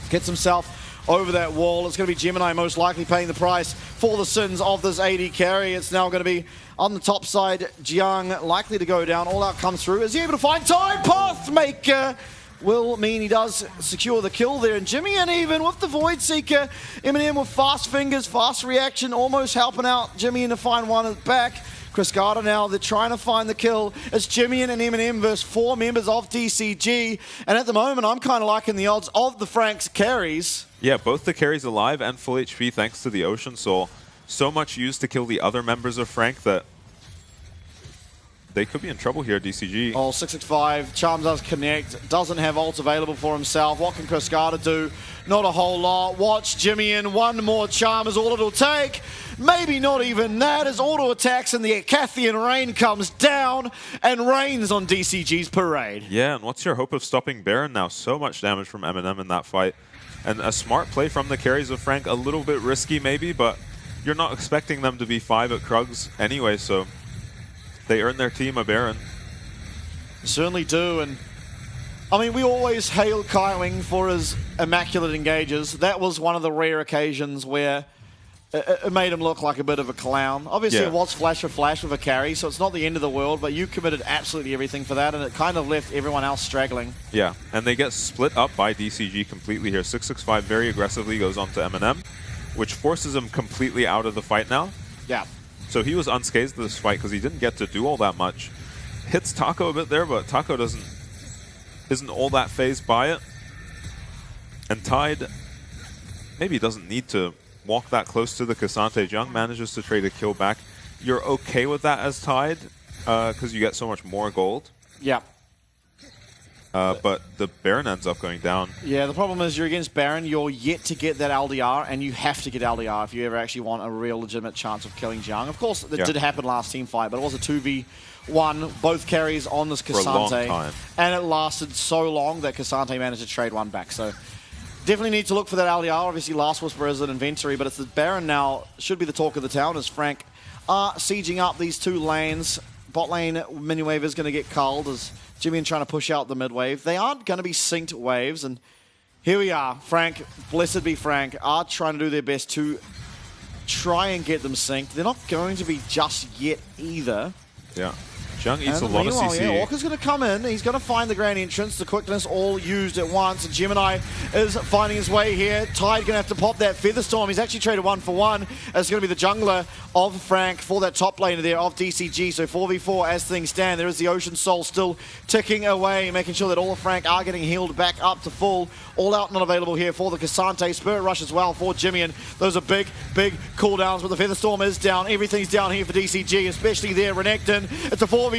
Speaker 7: gets himself over that wall. It's going to be Gemini most likely paying the price for the sins of this AD carry. It's now going to be on the top side. Jiang likely to go down. All out comes through. Is he able to find time? Pathmaker will mean he does secure the kill there. And Jimmy, and even with the Void Seeker, Eminem with fast fingers, fast reaction, almost helping out Jimmy to find one back. Cascada now, they're trying to find the kill. It's Jimmy and Eminem versus 4 members of DCG. And at the moment, I'm kind of liking the odds of the Frank's carries.
Speaker 8: Yeah, both the carries alive and full HP thanks to the Ocean Soul. So much used to kill the other members of Frank that they could be in trouble here, DCG.
Speaker 7: Oh, 665, Charm does connect, doesn't have ult available for himself. What can Cascada do? Not a whole lot. Watch Jimmy in, one more Charm is all it'll take. Maybe not even that, as auto attacks and the Acathian Rain comes down and rains on DCG's parade.
Speaker 8: Yeah, and what's your hope of stopping Baron now? So much damage from Eminem in that fight. And a smart play from the carries of Frank, a little bit risky maybe, but you're not expecting them to be 5 at Krugs anyway, so they earn their team a Baron.
Speaker 7: Certainly do, and I mean, we always hail Kailing for his immaculate engages. That was one of the rare occasions where it made him look like a bit of a clown. Obviously,
Speaker 8: Yeah.
Speaker 7: it was flash for flash with a carry, so it's not the end of the world, but you committed absolutely everything for that, and it kind of left everyone else straggling.
Speaker 8: Yeah, and they get split up by DCG completely here. 665 very aggressively goes on to Eminem, which forces him completely out of the fight now.
Speaker 7: Yeah.
Speaker 8: So he was unscathed this fight because he didn't get to do all that much. Hits Taco a bit there, but Taco isn't all that phased by it. And Tide maybe doesn't need to walk that close to the Cassante. Jung manages to trade a kill back. You're okay with that as Tide because you get so much more gold.
Speaker 7: Yeah.
Speaker 8: But the Baron ends up going down.
Speaker 7: Yeah, the problem is you're against Baron, you're yet to get that LDR, and you have to get LDR if you ever actually want a real legitimate chance of killing Jiang. Of course, that did happen last team fight, but it was a 2v1, both carries on this Cassante.
Speaker 8: For a long time.
Speaker 7: And it lasted so long that Cassante managed to trade one back. So definitely need to look for that LDR. Obviously, Last Whisper is an inventory, but it's the Baron now should be the talk of the town as Frank are sieging up these 2 lanes. Bot lane mini wave is going to get culled as Jimmy trying to push out the mid wave. They aren't going to be synced waves, and here we are. Frank, blessed be Frank, are trying to do their best to try and get them synced. They're not going to be just yet either.
Speaker 8: Yeah. Jung eats a lot of CC.
Speaker 7: Yeah, Orca's going to come in. He's going to find the grand entrance. The quickness all used at once. And Gemini is finding his way here. Tide going to have to pop that Featherstorm. He's actually traded 1 for 1. It's going to be the jungler of Frank for that top laner there of DCG. So 4v4 as things stand. There is the Ocean Soul still ticking away, making sure that all of Frank are getting healed back up to full. All out not available here for the Cassante. Spirit Rush as well for Jimmy. And those are big, big cooldowns, but the Featherstorm is down. Everything's down here for DCG, especially there. Renekton. It's a 4v4.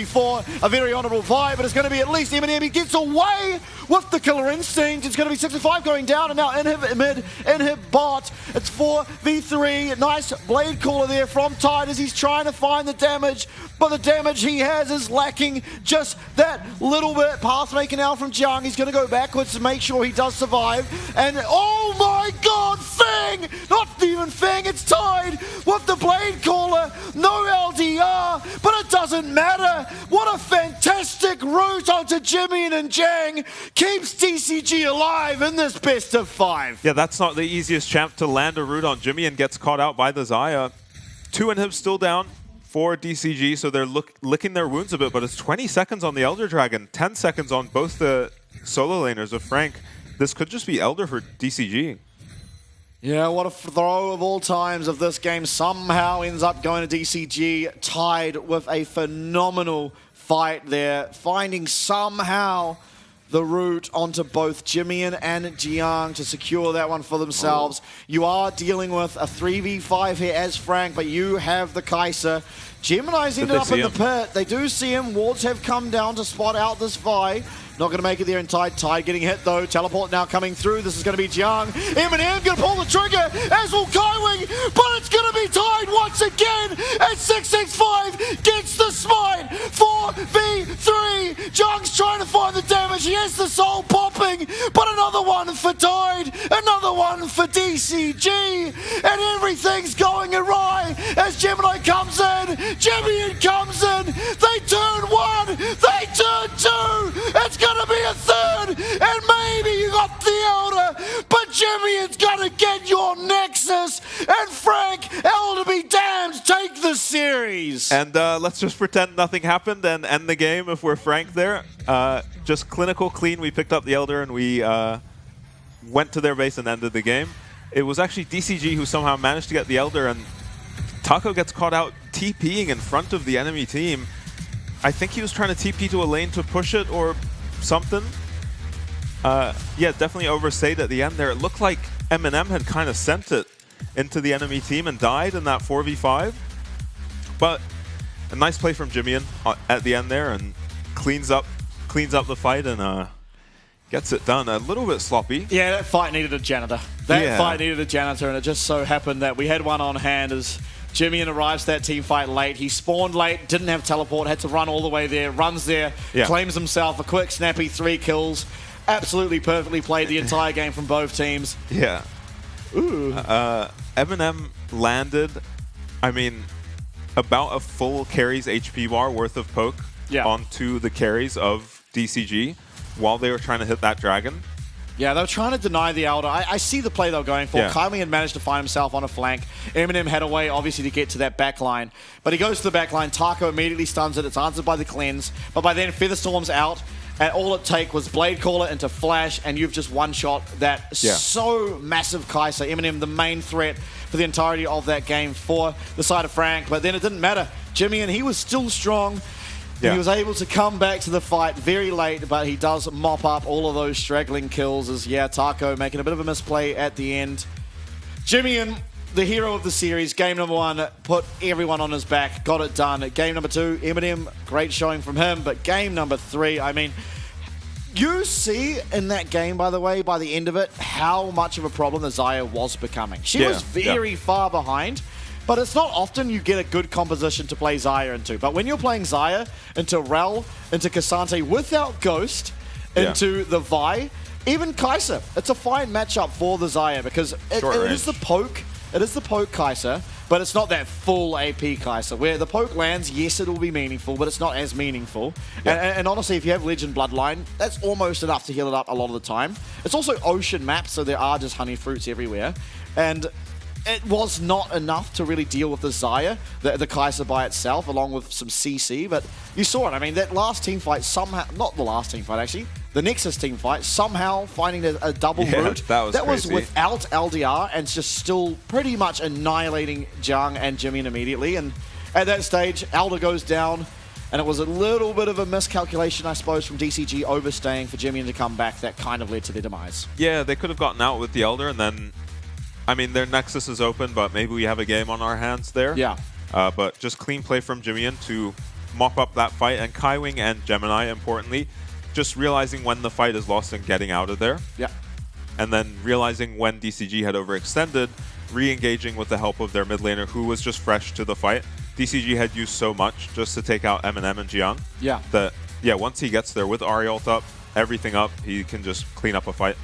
Speaker 7: A very honourable fight, but it's going to be at least Eminem. He gets away with the Killer Instinct. It's going to be 65 going down, and now inhib mid, inhib bot. It's 4v3. Nice blade caller there from Tide as he's trying to find the damage, but the damage he has is lacking just that little bit. Path making out from Jiang. He's going to go backwards to make sure he does survive. And oh my god, Fang! Not even Fang, it's Tide with the blade caller. No LDR, but it doesn't matter. What a fantastic route onto Jimmy and Jang keeps DCG alive in this best of 5.
Speaker 8: Yeah, that's not the easiest champ to land a root on Jimmy and gets caught out by the Xayah. 2 inhibs still down for DCG, so they're licking their wounds a bit, but it's 20 seconds on the Elder Dragon, 10 seconds on both the solo laners of Frank. This could just be Elder for DCG.
Speaker 7: Yeah, what a throw of all times of this game somehow ends up going to DCG, Tied with a phenomenal fight there, finding somehow the route onto both Jimian and Jiang to secure that one for themselves. You are dealing with a 3v5 here as Frank, but you have the Kaiser. Gemini's ended up in the pit. They do see him. Wards have come down to spot out this Vi. Not going to make it there in Tide. Tide getting hit though. Teleport now coming through. This is going to be Jiang. Eminem going to pull the trigger, as will Kaiwing, but it's going to be Tide once again as 665 gets the smite. 4v3. Jiang's trying to find the damage. He has the soul popping, but another one for Tide. Another one for DCG. And everything's going awry as Gemini comes in. Jimmy comes in. They turn 1. They turn 2. It's going to be a 3rd, and maybe you got the Elder, but Jimmy is going to get your Nexus, and Frank, Elder be damned, take the series.
Speaker 8: And let's just pretend nothing happened and end the game if we're Frank there. Just clinical clean, we picked up the Elder and we went to their base and ended the game. It was actually DCG who somehow managed to get the Elder, and Taco gets caught out TPing in front of the enemy team. I think he was trying to TP to a lane to push it or something. Yeah, definitely overstayed at the end there. It looked like Eminem had kind of sent it into the enemy team and died in that 4v5. But a nice play from Jimmy at the end there and cleans up the fight and gets it done. A little bit sloppy.
Speaker 7: Yeah, that fight needed a janitor. That fight needed a janitor, and it just so happened that we had one on hand as Jimmy arrives to that team fight late. He spawned late, didn't have teleport, had to run all the way there, runs there, claims himself a quick, snappy 3 kills. Absolutely perfectly played the entire game from both teams.
Speaker 8: Yeah.
Speaker 7: Ooh.
Speaker 8: Eminem landed, I mean, about a full carry's HP bar worth of poke onto the carries of DCG while they were trying to hit that dragon.
Speaker 7: Yeah, they were trying to deny the Elder. I see the play they were going for. Kylie had managed to find himself on a flank. Eminem had a way, obviously, to get to that back line. But he goes to the back line. Taco immediately stuns it. It's answered by the cleanse. But by then, Featherstorm's out. And all it take was Blade Caller into Flash, and you've just one-shot that so massive Kai'Sa. Eminem, the main threat for the entirety of that game for the side of Frank. But then it didn't matter. Jimmy, and he was still strong. Yeah. He was able to come back to the fight very late, but he does mop up all of those straggling kills as, Taco making a bit of a misplay at the end. Jimmy, the hero of the series, game number 1, put everyone on his back, got it done. Game number 2, Eminem, great showing from him, but game number 3, I mean, you see in that game, by the way, by the end of it, how much of a problem the Xayah was becoming. She was very far behind. But it's not often you get a good composition to play Xayah into. But when you're playing Xayah into Rel, into Cassante without Ghost, into the Vi, even Kai'Sa, it's a fine matchup for the Xayah because it is the poke. It is the poke Kai'Sa, but it's not that full AP Kai'Sa. Where the poke lands, yes, it will be meaningful, but it's not as meaningful. And honestly, if you have Legend Bloodline, that's almost enough to heal it up a lot of the time. It's also ocean maps, so there are just honey fruits everywhere. And it was not enough to really deal with the Xayah, the Kai'Sa by itself, along with some CC, but you saw it. I mean, that last team fight somehow, not the last team fight actually, the Nexus team fight, somehow finding a double route. That was without LDR and just still pretty much annihilating Jiang and Jimin immediately. And at that stage, Elder goes down, and it was a little bit of a miscalculation, I suppose, from DCG overstaying for Jimin to come back that kind of led to their demise.
Speaker 8: Yeah, they could have gotten out with the Elder and then I mean, their Nexus is open, but maybe we have a game on our hands there.
Speaker 7: Yeah.
Speaker 8: But just clean play from Jimian to mop up that fight. And Kaiwing and Gemini, importantly, just realizing when the fight is lost and getting out of there.
Speaker 7: Yeah.
Speaker 8: And then realizing when DCG had overextended, re-engaging with the help of their mid laner, who was just fresh to the fight. DCG had used so much just to take out Eminem and Jiang.
Speaker 7: Yeah.
Speaker 8: That, once he gets there with Ahri ult up, everything up, he can just clean up a fight.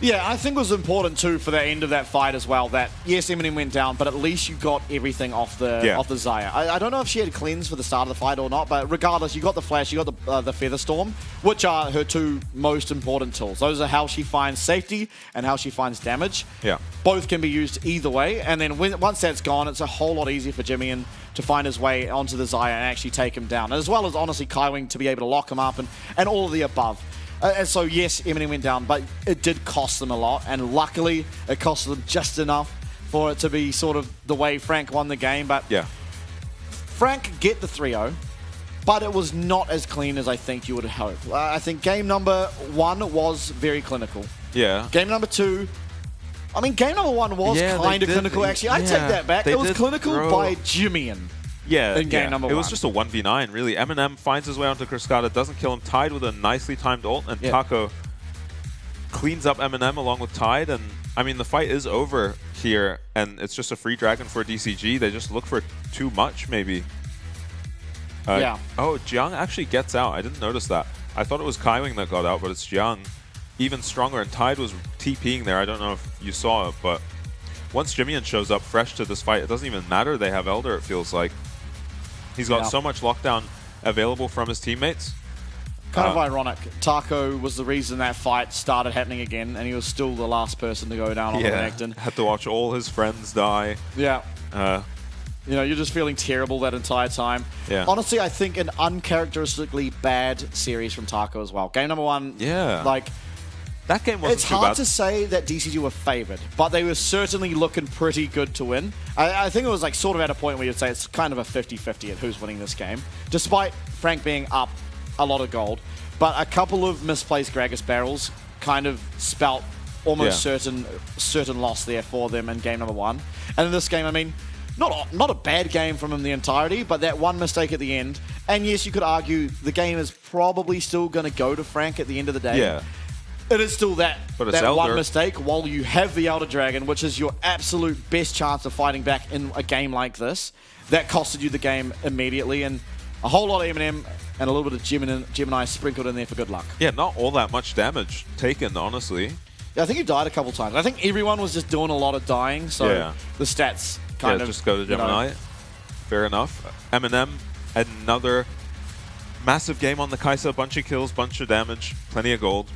Speaker 7: Yeah, I think it was important too for the end of that fight as well that, yes, Eminem went down, but at least you got everything off the Xayah. I don't know if she had cleanse for the start of the fight or not, but regardless, you got the Flash, you got the Featherstorm, which are her 2 most important tools. Those are how she finds safety and how she finds damage.
Speaker 8: Yeah.
Speaker 7: Both can be used either way, and then once that's gone, it's a whole lot easier for Jimian to find his way onto the Xayah and actually take him down, as well as, honestly, Kaiwing to be able to lock him up and all of the above. And so, yes, Eminem went down, but it did cost them a lot. And luckily, it cost them just enough for it to be sort of the way Frank won the game. But Frank get the 3-0, but it was not as clean as I think you would hope. I think game number 1 was very clinical.
Speaker 8: Yeah.
Speaker 7: Game number 2, I mean, game number 1 was kind of clinical, actually. I take that back. It was clinical by Jimian.
Speaker 8: Yeah,
Speaker 7: in game number 1.
Speaker 8: It was just a 1v9, really. Eminem finds his way onto Cascada, doesn't kill him. Tide with a nicely timed ult, and Taco cleans up Eminem along with Tide. And, I mean, the fight is over here, and it's just a free dragon for DCG. They just look for too much, maybe. Oh, Jiang actually gets out. I didn't notice that. I thought it was Kaiwing that got out, but it's Jiang. Even stronger, and Tide was TPing there. I don't know if you saw it, but once Jimian shows up fresh to this fight, it doesn't even matter they have Elder, it feels like. He's got so much lockdown available from his teammates.
Speaker 7: Kind of ironic. Taco was the reason that fight started happening again, and he was still the last person to go down on the Renekton.
Speaker 8: Had to watch all his friends die.
Speaker 7: Yeah. You know, you're just feeling terrible that entire time.
Speaker 8: Yeah.
Speaker 7: Honestly, I think an uncharacteristically bad series from Taco as well. Game number 1, like,
Speaker 8: That game wasn't
Speaker 7: It's
Speaker 8: too
Speaker 7: hard
Speaker 8: bad.
Speaker 7: to say that DCG were favored, but they were certainly looking pretty good to win. I think it was like sort of at a point where you'd say it's kind of a 50-50 at who's winning this game, despite Frank being up a lot of gold. But a couple of misplaced Gragas barrels kind of spout almost certain loss there for them in game number 1. And in this game, I mean, not a bad game from him the entirety, but that one mistake at the end. And yes, you could argue the game is probably still going to go to Frank at the end of the day.
Speaker 8: Yeah.
Speaker 7: It is still that
Speaker 8: But it's
Speaker 7: one
Speaker 8: Elder.
Speaker 7: mistake while you have the Elder Dragon, which is your absolute best chance of fighting back in a game like this. That costed you the game immediately, and a whole lot of Eminem and a little bit of Gemini sprinkled in there for good luck.
Speaker 8: Yeah, not all that much damage taken, honestly.
Speaker 7: Yeah, I think he died a couple times. I think everyone was just doing a lot of dying, so
Speaker 8: Yeah.
Speaker 7: the stats kind of
Speaker 8: just go to Gemini. Fair enough. Eminem, another massive game on the Kai'Sa. Bunch of kills, bunch of damage, plenty of gold.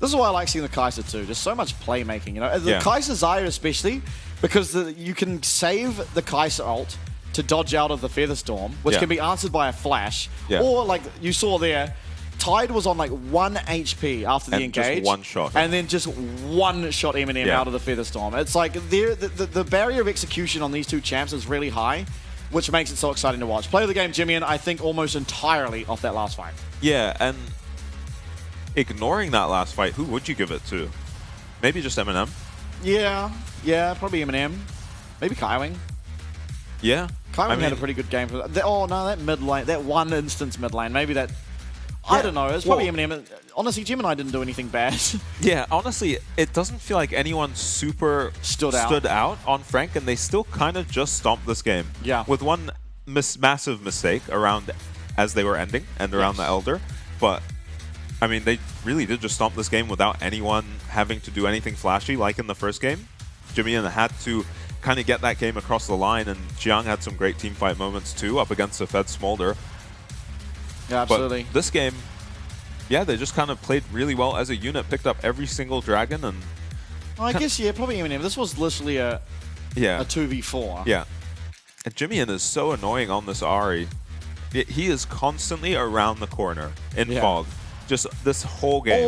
Speaker 7: This is why I like seeing the Kai'Sa too. Just so much playmaking, you know. The
Speaker 8: Yeah.
Speaker 7: Kai'Sa Zyra especially, because you can save the Kai'Sa ult to dodge out of the Feather Storm, which
Speaker 8: Yeah.
Speaker 7: can be answered by a flash.
Speaker 8: Yeah.
Speaker 7: Or like you saw there, Tide was on like 1 HP after the
Speaker 8: And just
Speaker 7: engage.
Speaker 8: one shot.
Speaker 7: And then just one shot Eminem
Speaker 8: Yeah.
Speaker 7: out of the Feather Storm. It's like the barrier of execution on these two champs is really high, which makes it so exciting to watch. Play of the game, Jimmy, and I think almost entirely off that last fight.
Speaker 8: Yeah, and ignoring that last fight, who would you give it to? Maybe just Eminem?
Speaker 7: Yeah, probably Eminem. Maybe Kaiwing.
Speaker 8: Yeah.
Speaker 7: Kaiwing had a pretty good game for that. Oh no, that mid lane, that one instance mid lane, maybe that. I don't know. It's probably Eminem. Honestly, Gemini didn't do anything bad.
Speaker 8: Yeah, honestly, it doesn't feel like anyone super
Speaker 7: Stood out.
Speaker 8: on Frank, and they still kind of just stomped this game.
Speaker 7: Yeah.
Speaker 8: With one massive mistake around as they were ending and around the Elder. But, I mean, they really did just stomp this game without anyone having to do anything flashy like in the first game. Jimmy had to kind of get that game across the line, and Jiang had some great teamfight moments too up against the Fed Smolder.
Speaker 7: Yeah, absolutely.
Speaker 8: But this game, yeah, they just kind of played really well as a unit, picked up every single dragon, and
Speaker 7: I guess, yeah, probably Eminem. This was literally a
Speaker 8: yeah,
Speaker 7: 2v4.
Speaker 8: yeah. And Jimmy is so annoying on this Ahri. He is constantly around the corner in fog, just this whole game.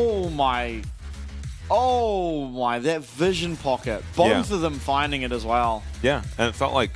Speaker 7: Oh my, that vision pocket. Both of them finding it as well.
Speaker 8: Yeah, and it felt like,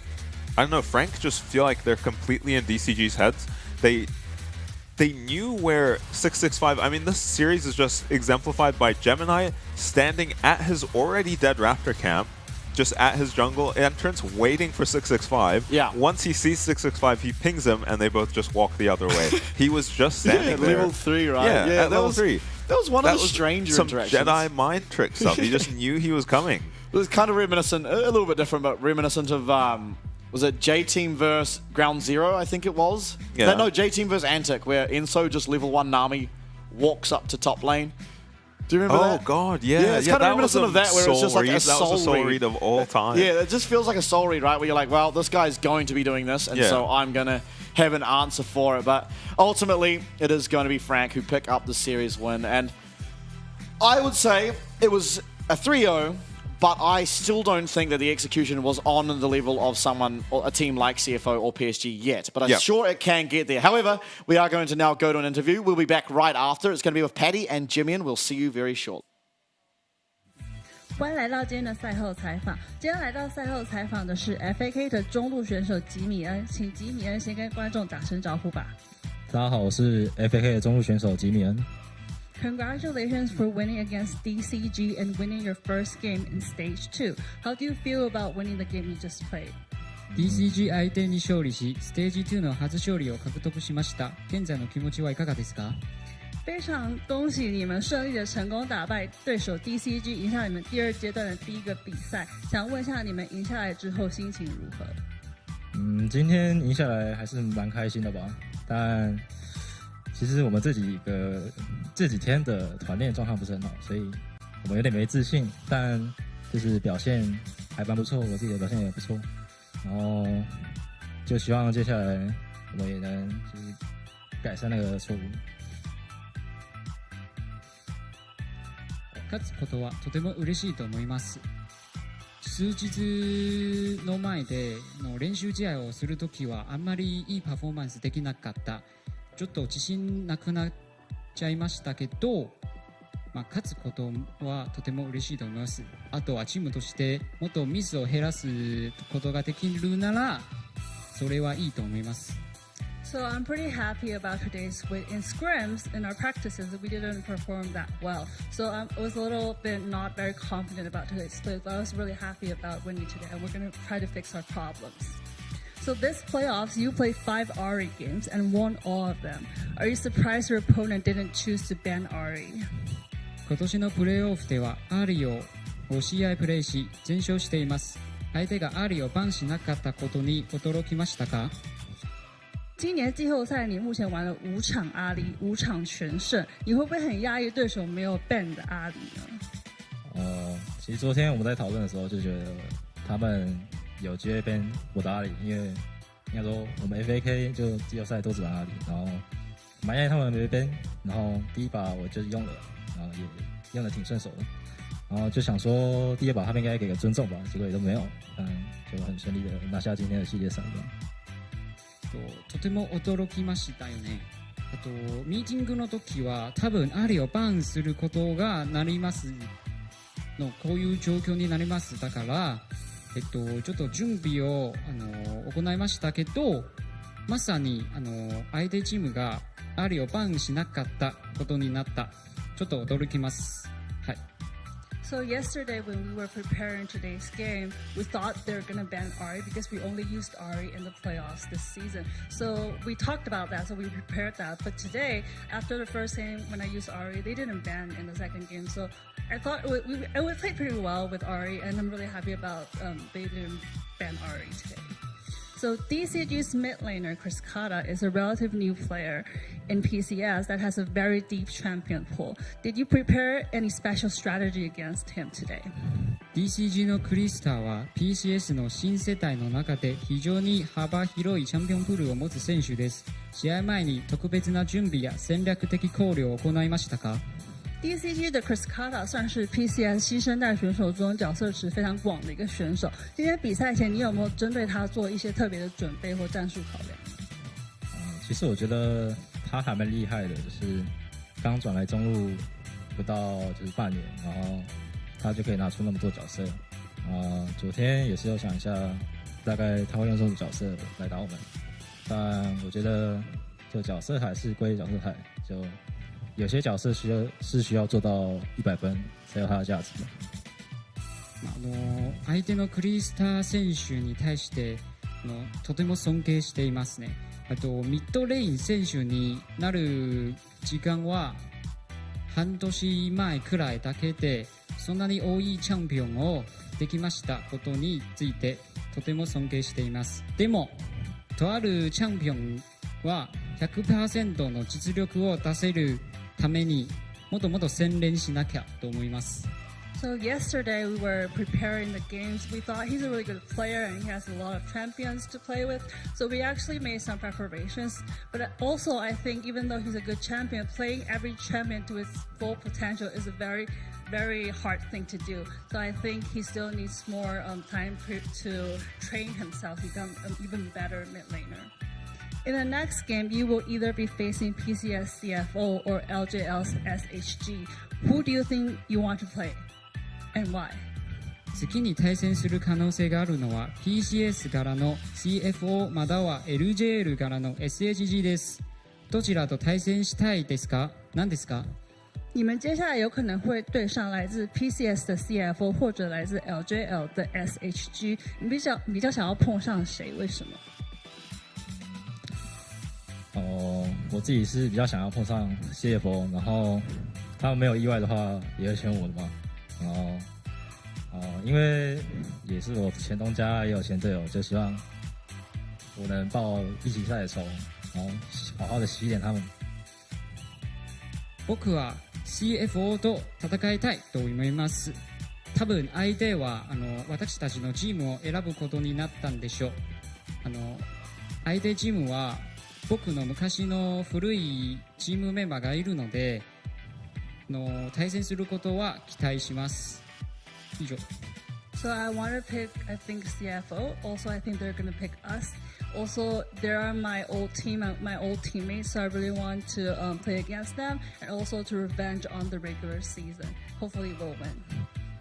Speaker 8: I don't know, Frank just feel like they're completely in DCG's heads. They knew where 665, I mean, this series is just exemplified by Gemini standing at his already dead Raptor camp, just at his jungle entrance, waiting for 665.
Speaker 7: Yeah.
Speaker 8: Once he sees 665, he pings him, and they both just walk the other way. He was just standing there.
Speaker 7: Level 3, right?
Speaker 8: Yeah, at level 3.
Speaker 7: That was one of the stranger
Speaker 8: some
Speaker 7: interactions.
Speaker 8: Jedi mind trick stuff. He just knew he was coming.
Speaker 7: It was kind of reminiscent, a little bit different, but reminiscent of, was it J-Team versus Ground Zero, I think it was?
Speaker 8: Yeah.
Speaker 7: No, J-Team versus Antic, where Enso just level 1 Nami walks up to top lane. Do you remember that?
Speaker 8: Oh, God, yeah.
Speaker 7: Yeah, it's kind of
Speaker 8: that was
Speaker 7: reminiscent of that, where it's just like a
Speaker 8: that was
Speaker 7: soul
Speaker 8: a soul
Speaker 7: read.
Speaker 8: read of all time.
Speaker 7: Yeah, it just feels like a soul read, right? Where you're like, well, this guy's going to be doing this, and so I'm going to have an answer for it. But ultimately, it is going to be Frank who pick up the series win. And I would say it was a 3-0, but I still don't think that the execution was on the level of someone, or a team like CFO or PSG yet. But I'm sure it can get there. However, we are going to now go to an interview. We'll be back right after. It's going to be with Patty and Jimmy, and we'll see you very shortly.
Speaker 9: 欢迎来到今天的赛后采访。今天来到赛后采访的是 FAK 的中路选手吉米恩，请吉米恩先跟观众打声招呼吧。
Speaker 10: 大家好，我是 FAK 的中路选手吉米恩。
Speaker 9: Congratulations for winning against DCG and winning your first game in Stage 2. How do you feel about winning the game you just played?
Speaker 10: DCG 相手に勝利し、ステージ2の初勝利を獲得しました。現在の気持ちはいかがですか？
Speaker 9: 非常恭喜你们顺利的成功打败对手 DCG， 赢下你们第2阶段的第一个比赛。想问一下你们赢下来之后心情如何？
Speaker 10: 今天赢下来还是蛮开心的吧。但其实我们这几天的团练状况不是很好，所以我们有点没自信。但就是表现还蛮不错，我自己的表现也不错。然后就希望接下来我们也能就是改善那个错误。
Speaker 11: 勝つことはとても嬉しいと思います。数日の前での練習試合をするときはあんまりいいパフォーマンスできなかった。ちょっと自信なくなっちゃいましたけど、勝つことはとても嬉しいと思います。あとはチームとしてもっとミスを減らすことができるならそれはいいと思います。
Speaker 9: So I'm pretty happy about today's split. In scrims, in our practices, we didn't perform that well. So I was a little bit not very confident about today's split, but I was really happy about winning today, and we're going to try to fix our problems. So this playoffs, you played 5 Ari games and won all of them. Are you surprised your opponent didn't choose to ban Ari?
Speaker 11: 今年のプレーオフではアリを5試合プレイし全勝しています。相手がアリをバンしなかったことに驚きましたか？
Speaker 9: 今年季后赛你目前玩了5场阿里，5场全胜，你会不会很压抑对手没有 ban 的阿里呢？
Speaker 10: 其实昨天我们在讨论的时候就觉得他们有机会 ban 我的阿里，因为应该说我们 FAK 就季后赛都只玩阿里，然后蛮压抑他们没 ban，然后第一把我就用了，然后也用的挺顺手的，然后就想说第二把他们应该给个尊重吧，结果也都没有，就很顺利的拿下今天的系列赛。
Speaker 11: とても驚きましたよね。あとミーティングの時は多分アリをバンすることがなりますのこういう状況になります。だからちょっと準備を行いましたけど、まさに相手チームがアリをバンしなかったことになった。ちょっと驚きます。はい。
Speaker 9: So yesterday when we were preparing today's game, we thought they were going to ban Ari because we only used Ari in the playoffs this season. So we talked about that, so we prepared that. But today, after the first game, when I used Ari, they didn't ban in the second game. So I thought we played pretty well with Ari, and I'm really happy about they didn't ban Ari today. So DCG's mid laner, Chris Kata, is a relative new player in PCS that has a very deep champion pool. Did you prepare any special strategy against him today?
Speaker 11: DCG のクリスターは PCS の新世代の中で非常に幅広いチャンピオンプールを持つ選手です。試合前に特別な準備や戦略的考慮を行いましたか？
Speaker 9: DCG 的 Chris Kata 算是 PCS 新生代选手中角色池非常广的一个选手。今天比赛前，你有没有针对他做一些特别的准备或战术考量？
Speaker 10: 其实我觉得他还蛮厉害的，就是刚转来中路不到就是半年，然后他就可以拿出那么多角色。昨天也是有想一下，大概他会用这种角色来打我们，但我觉得就角色海是归角色海，就有些角色需要做到100分才有它的价值的。
Speaker 11: 相手のクリスター選手に対してとても尊敬していますね。あとミッドレイン選手になる時間は半年前くらいだけでそんなに多いチャンピオンをできましたことについてとても尊敬しています。でもとあるチャンピオンは 100% の実力を出せるためにもっともっと洗練しなきゃと思います。
Speaker 9: So yesterday we were preparing the games. We thought he's a really good player and he has a lot of champions to play with. So we actually made some preparations. But also I think even though he's a good champion, playing every champion to his full potential is a very, very hard thing to do. So I think he still needs more time to train himself to become an even better mid laner. In the next game, you will either be facing PCS CFO or LJL's SHG. Who do you think you want to play? And why?
Speaker 11: 次に対戦する可能性があるのは PCS からの CFO または LJL からの SHG です。どちらと対戦したいですか？何ですか？
Speaker 9: 你们接下来有可能会对上来自 PCS 的 CFO 或者来自 LJL 的 SHG， 你比较想要碰上谁？为什么？
Speaker 10: 我自己是比较想要碰上 CFO， 然后他们没有意外的话也会选我的嘛。然后因为也是我前东家也有前队友，就希望我能报一起赛的仇，然后好好的洗脸他们。
Speaker 11: 僕は CFO と戦いたいと思います。多分相手は私たちのチームを選ぶことになったんでしょう。相手チームは僕の昔の古いチームメンバーがいるので対戦することは期待します。以上。
Speaker 9: So I want to pick, I think, CFO. Also, I think they're going to pick us. Also, they are my old team, my old teammates, so I really want to play against them and also to revenge on the regular season. Hopefully we'll win.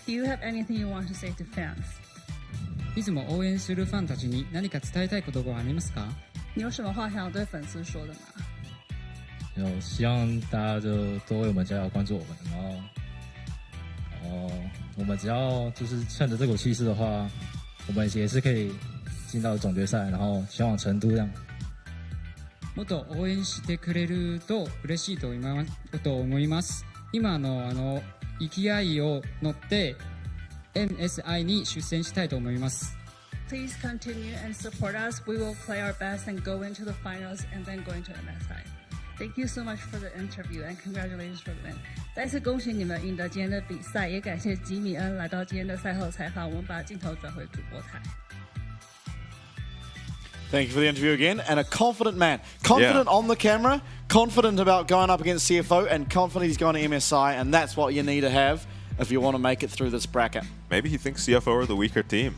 Speaker 9: Do you have anything you want to say to fans?
Speaker 11: いつも応援するファンたちに何か伝えたいことがありますか？
Speaker 9: 你有什么话想对粉丝说的吗？
Speaker 10: 希望大家就多为我们加油，关注我们，然后我们只要就是趁着这股气势的话，我们也是可以进到总决赛，然后前往成都这样。
Speaker 11: もっと応援してくれると嬉しいと思います。今の勢いを乗って MSI に出戦したいと思います。
Speaker 9: Please continue and support us. We will play our best and go into the finals and then go into MSI. Thank you so much for the interview and congratulations for the win. 再次恭喜你们赢得今天的比赛，也感谢吉米恩来到今天的赛后采访。我们把镜头转回主播台。
Speaker 7: Thank you for the interview again. And a confident man. Confident on the camera, confident about going up against CFO, and confident he's going to MSI, and that's what you need to have if you want to make it through this bracket.
Speaker 8: Maybe he thinks CFO are the weaker team.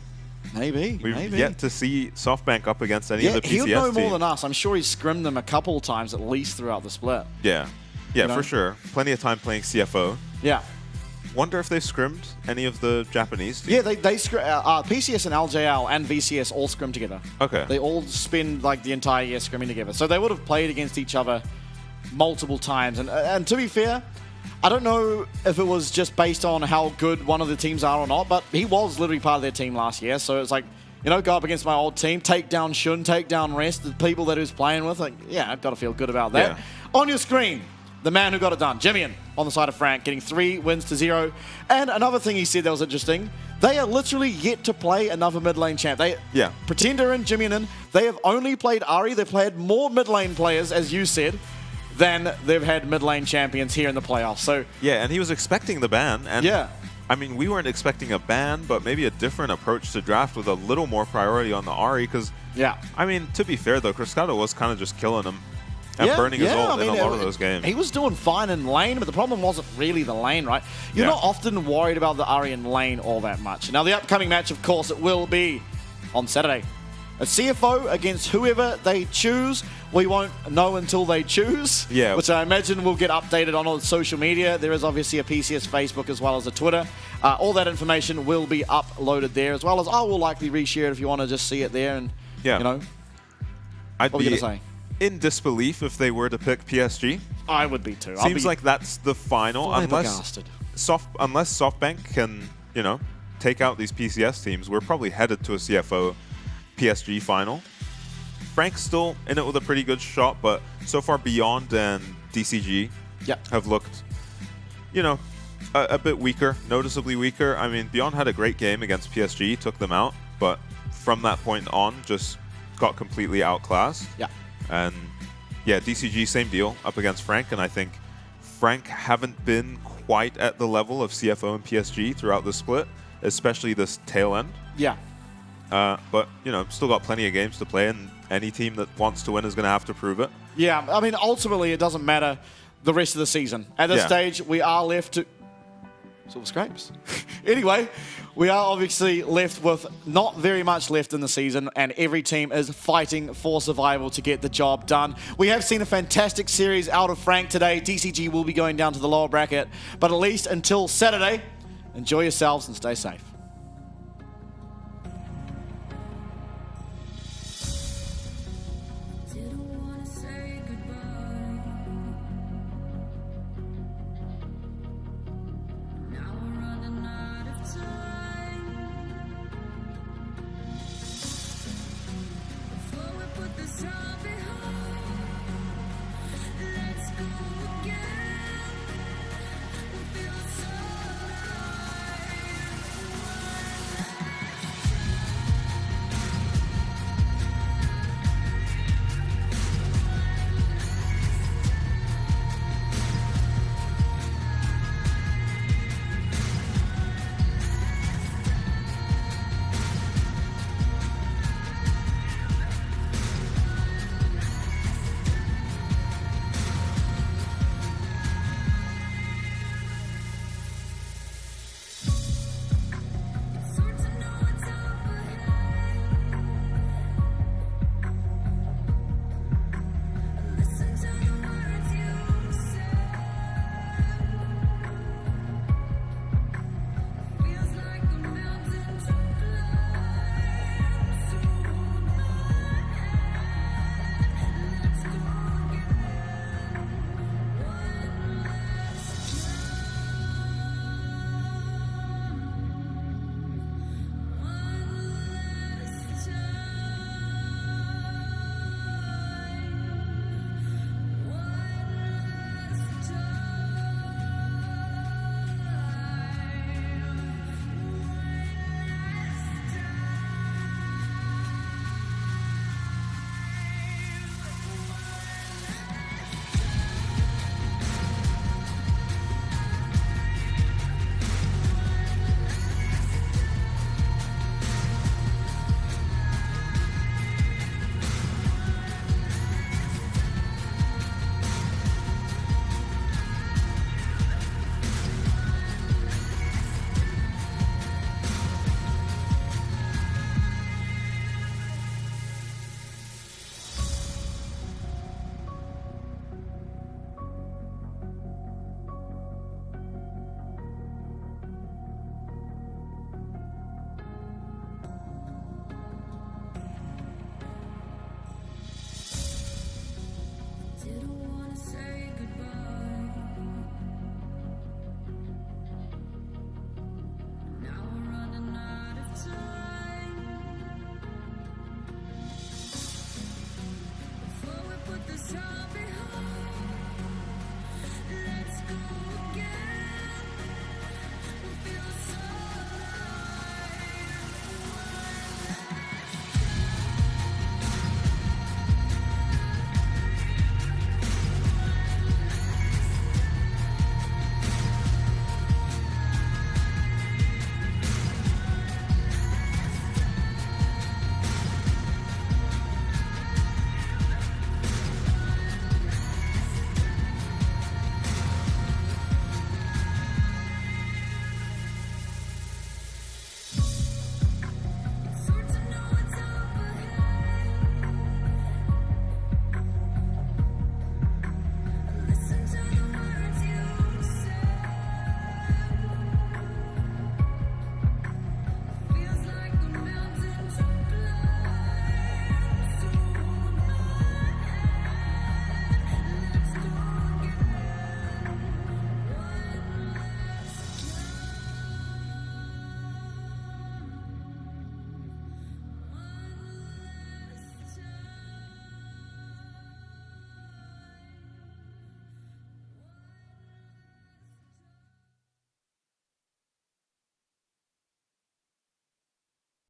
Speaker 7: Maybe.
Speaker 8: We've yet to see SoftBank up against any of the PCS
Speaker 7: he'll know more
Speaker 8: teams.
Speaker 7: than us. I'm sure he's scrimmed them a couple of times at least throughout the split.
Speaker 8: Yeah,
Speaker 7: You know?
Speaker 8: for sure. Plenty of time playing CFO.
Speaker 7: Yeah.
Speaker 8: Wonder if they've scrimmed any of the Japanese teams.
Speaker 7: Yeah, they PCS and LJL and VCS all scrim together.
Speaker 8: Okay.
Speaker 7: They all spend like the entire year scrimming together. So they would have played against each other multiple times. And to be fair, I don't know if it was just based on how good one of the teams are or not, but he was literally part of their team last year. So it's like, you know, go up against my old team, take down Shun, take down Rest, the people that he was playing with. Like, yeah, I've got to feel good about that.
Speaker 8: Yeah.
Speaker 7: On your screen, the man who got it done, Jimian, on the side of Frank, getting 3 wins to 0. And another thing he said that was interesting, they are literally yet to play another mid lane champ. Pretender and Jimian, they have only played Ari. They've played more mid lane players, as you said, than they've had mid lane champions here in the playoffs. So
Speaker 8: yeah, and he was expecting the ban. And
Speaker 7: yeah.
Speaker 8: I mean, we weren't expecting a ban, but maybe a different approach to draft with a little more priority on the Ari. Because,
Speaker 7: yeah,
Speaker 8: I mean, to be fair though, Cruscado was kind of just killing him and burning his ult in a lot of those games.
Speaker 7: He was doing fine in lane, but the problem wasn't really the lane, right? You're not often worried about the Ari in lane all that much. Now, the upcoming match, of course, it will be on Saturday. A CFO against whoever they choose. We won't know until they choose, which I imagine will get updated on social media. There is obviously a PCS Facebook as well as a Twitter. All that information will be uploaded there, as well as I will likely reshare it if you want to just see it there. And, you know,
Speaker 8: I'd
Speaker 7: what were you going to say?
Speaker 8: In disbelief if they were to pick PSG.
Speaker 7: I would be too.
Speaker 8: Seems like that's the final, unless SoftBank can, you know, take out these PCS teams. We're probably headed to a CFO PSG final. Frank's still in it with a pretty good shot, but so far Beyond and DCG have looked, you know, a bit weaker, noticeably weaker. I mean, Beyond had a great game against PSG, took them out, but from that point on, just got completely outclassed.
Speaker 7: Yeah.
Speaker 8: And yeah, DCG, same deal, up against Frank, and I think Frank haven't been quite at the level of CFO and PSG throughout the split, especially this tail end.
Speaker 7: Yeah.
Speaker 8: But, you know, still got plenty of games to play, and any team that wants to win is going to have to prove it.
Speaker 7: Yeah, I mean, ultimately, it doesn't matter the rest of the season. At this stage, we are left to... Silver Scrapes. Anyway, we are obviously left with not very much left in the season, and every team is fighting for survival to get the job done. We have seen a fantastic series out of Frank today. DCG will be going down to the lower bracket, but at least until Saturday, enjoy yourselves and stay safe.